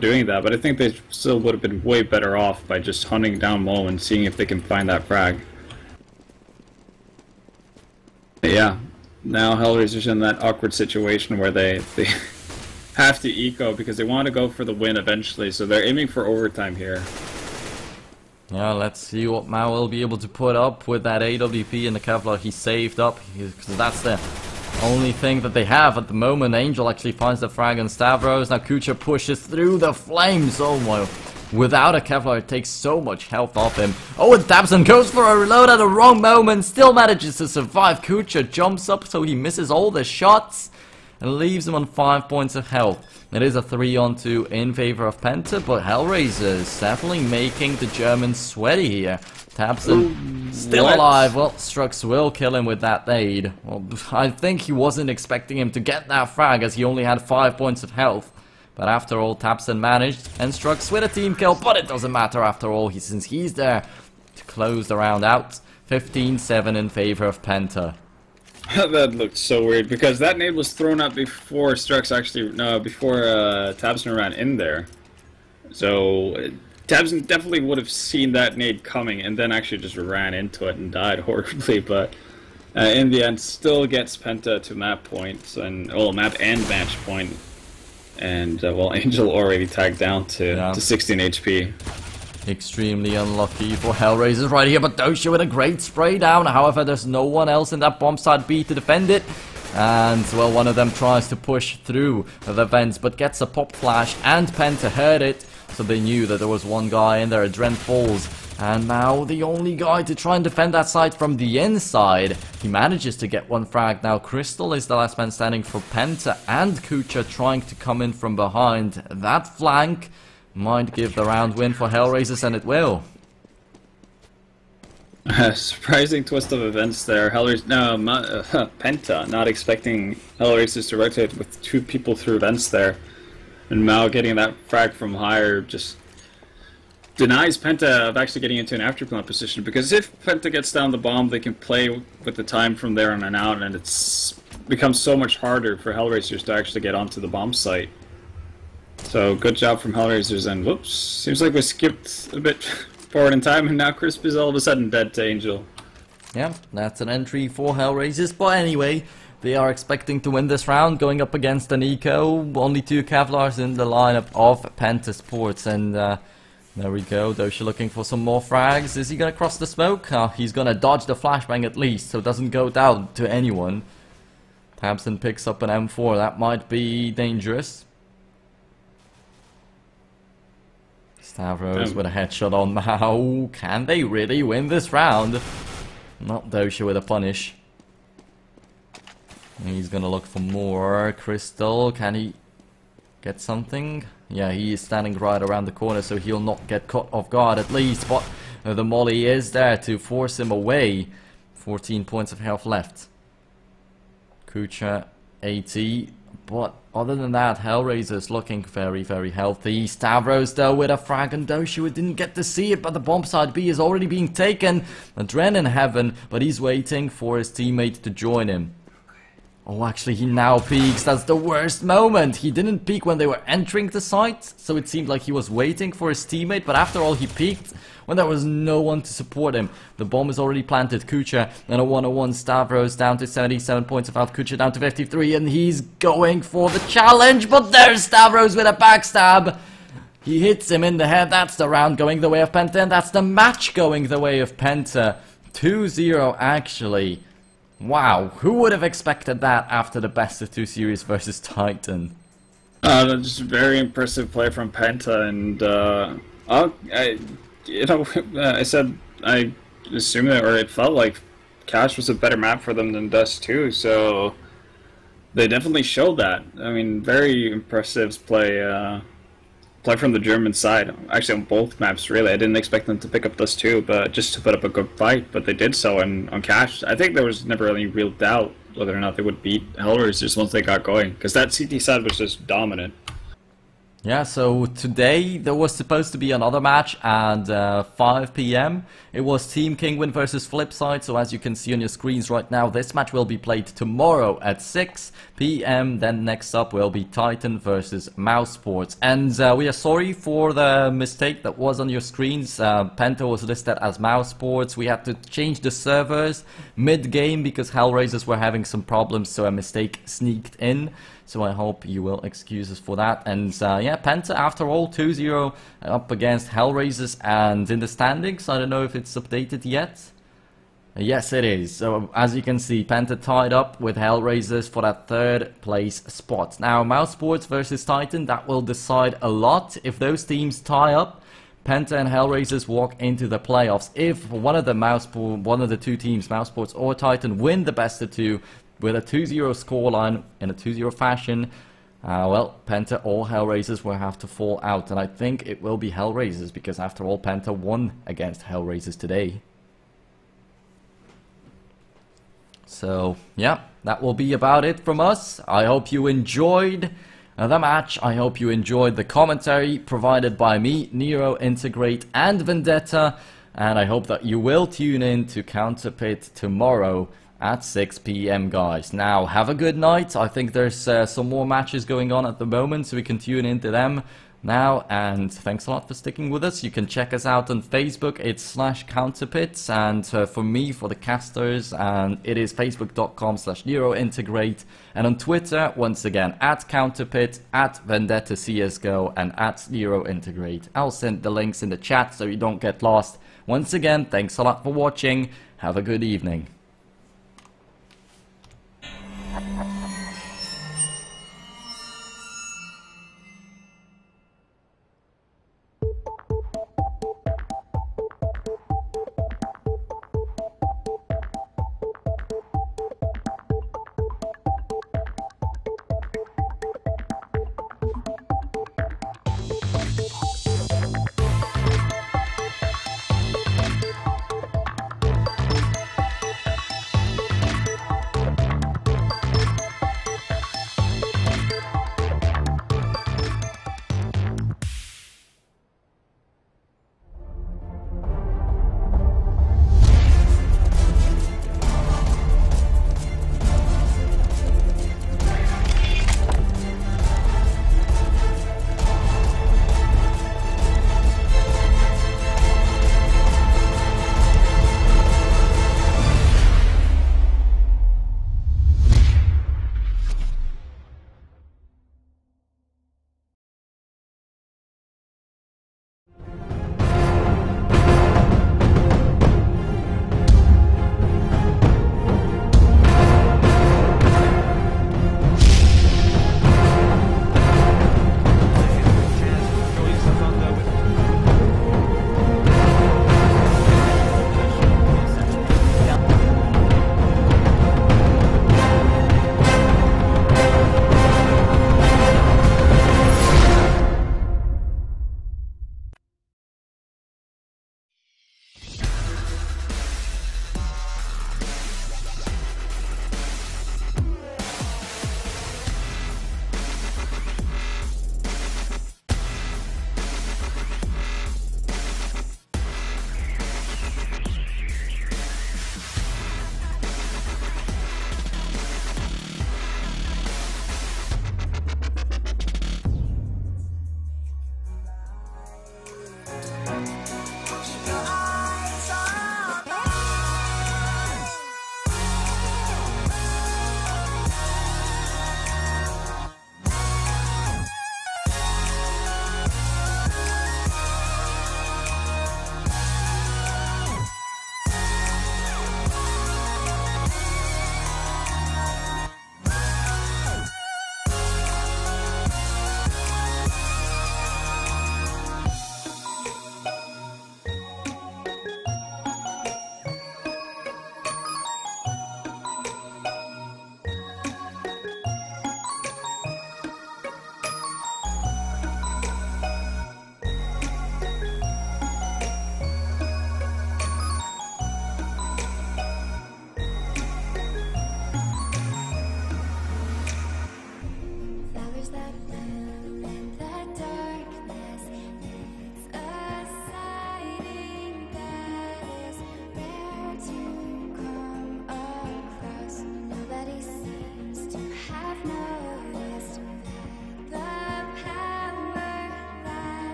doing that, but I think they still would have been way better off by just hunting down low and seeing if they can find that frag. But yeah, now Hellraiser's in that awkward situation where they have to eco because they want to go for the win eventually, so they're aiming for overtime here. Yeah, let's see what Mao will be able to put up with that AWP and the Kevlar he saved up, because that's the only thing that they have at the moment. Angel actually finds the frag on Stavros. Now Kucha pushes through the flames. Oh my. Without a Kevlar, it takes so much health off him. Oh, and Tabson goes for a reload at the wrong moment. Still manages to survive. Kucha jumps up so he misses all the shots and leaves him on 5 points of health. It is a 3-on-2 in favor of Penta, but Hellraiser's definitely making the Germans sweaty here. Tabson still alive. Well, Strux will kill him with that nade. Well, I think he wasn't expecting him to get that frag as he only had 5 points of health. But after all, Tabson managed and Strux with a team kill, but it doesn't matter after all, since he's there to close the round out. 15-7 in favor of Penta. That looked so weird because that nade was thrown up before Strux actually, before Tabson ran in there. So Tabson definitely would have seen that nade coming and then actually just ran into it and died horribly. But in the end, still gets Penta to map points and map and match point. And well, Angel already tagged down to 16 HP. Extremely unlucky for Hellraisers right here, but Dosha with a great spray down. However, there's no one else in that bomb side B to defend it. And, well, one of them tries to push through the vents, but gets a pop flash, and Penta heard it. So they knew that there was one guy in there. Adren falls. And now the only guy to try and defend that side from the inside. He manages to get one frag. Now Crystal is the last man standing for Penta, and Kucha trying to come in from behind. That flank might give the round win for Hellraisers, and it will. Surprising twist of events there. Penta not expecting Hellraisers to rotate with 2 people through vents there. And Mao getting that frag from higher just denies Penta of actually getting into an afterplan position, because if Penta gets down the bomb, they can play with the time from there on and out, and it's becomes so much harder for Hellraisers to actually get onto the bomb site. So good job from Hellraisers, and whoops, seems like we skipped a bit forward in time, and now Crisp is all of a sudden dead to Angel. Yeah, that's an entry for Hellraisers, but anyway, they are expecting to win this round, going up against an eco. Only 2 Kevlars in the lineup of Penta Sports, and there we go. Dosha looking for some more frags. Is he gonna cross the smoke? He's gonna dodge the flashbang at least, so it doesn't go down to anyone. Tabson picks up an M4. That might be dangerous. Stavros with a headshot on Mao. Can they really win this round? Not Dosha with a punish. He's gonna look for more. Crystal, can he get something? Yeah, he is standing right around the corner, so he'll not get caught off guard at least. But the molly is there to force him away. 14 points of health left. Kucha, 80. But other than that, Hellraiser's looking very, very healthy. Stavros though with a frag, and Doshu didn't get to see it, but the bomb side B is already being taken. Adren in heaven, but he's waiting for his teammate to join him. Oh, actually he now peeks. That's the worst moment. He didn't peek when they were entering the site, so it seemed like he was waiting for his teammate, but after all he peeked when there was no one to support him. The bomb is already planted. Kucha and a 101. Stavros down to 77 points of health. Kucha down to 53, and he's going for the challenge, but there's Stavros with a backstab. He hits him in the head. That's the round going the way of Penta, and that's the match going the way of Penta. 2-0 actually. Wow, who would have expected that after the best of 2 series versus Titan? Just very impressive play from Penta, and I said I assumed that, or it felt like Cash was a better map for them than Dust 2, so they definitely showed that. I mean, very impressive play. play from the German side. Actually, on both maps, really. I didn't expect them to pick up those two, but just to put up a good fight. But they did so, and on Cash, I think there was never any real doubt whether or not they would beat Hellraisers once they got going, because that CT side was just dominant. Yeah, so today there was supposed to be another match at 5 PM. It was Team Kingwin versus Flipside, so as you can see on your screens right now, this match will be played tomorrow at 6 PM. Then next up will be Titan versus Mouse Sports. And we are sorry for the mistake that was on your screens. Penta was listed as Mouse Sports. We had to change the servers mid-game because Hellraisers were having some problems, so a mistake sneaked in. So I hope you will excuse us for that. And yeah, Penta after all 2-0 up against Hellraisers. And in the standings, I don't know if it's updated yet. Yes, it is. So as you can see, Penta tied up with Hellraisers for that 3rd place spot. Now Mouse Sports versus Titan, that will decide a lot. If those teams tie up, Penta and Hellraisers walk into the playoffs. If one of the two teams, Mouse Sports or Titan, win the best of 2, with a 2-0 scoreline in a 2-0 fashion, well, Penta or Hellraisers will have to fall out. And I think it will be Hellraisers, because after all, Penta won against Hellraisers today. So, yeah, that will be about it from us. I hope you enjoyed the match. I hope you enjoyed the commentary provided by me, Nero, Integrate, and Vendetta. And I hope that you will tune in to CounterPit tomorrow at 6 PM, guys. Now, have a good night. I think there's some more matches going on at the moment, so we can tune into them now. And thanks a lot for sticking with us. You can check us out on Facebook. It's /CounterPit. And for me, for the casters, and it is facebook.com/NeroIntegrate. And on Twitter, once again, at CounterPit, at Vendetta CSGO, and at NeroIntegrate. I'll send the links in the chat so you don't get lost. Once again, thanks a lot for watching. Have a good evening.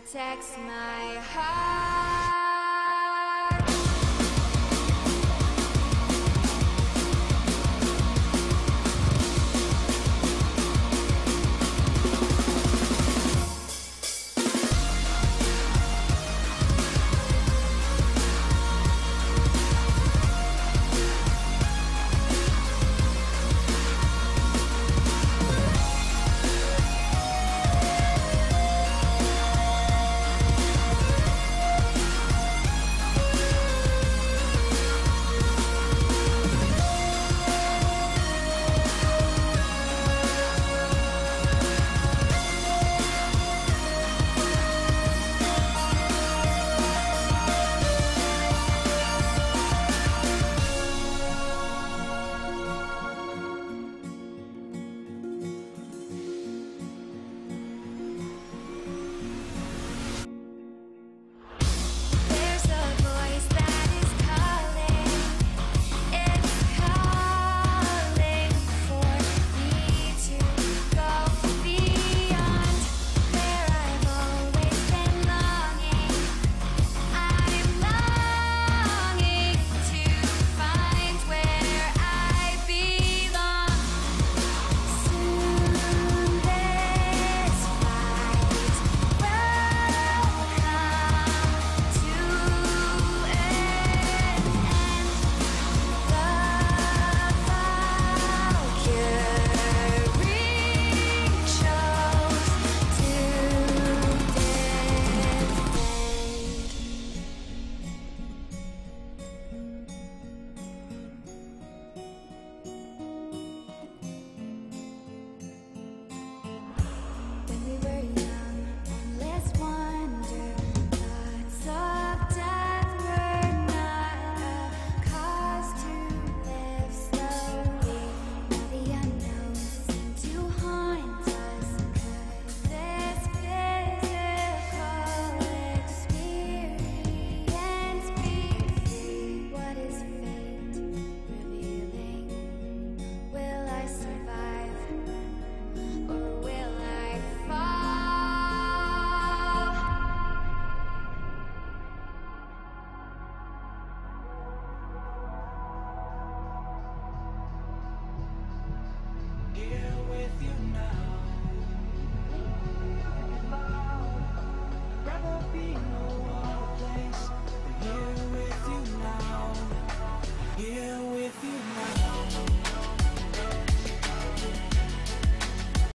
protects my heart.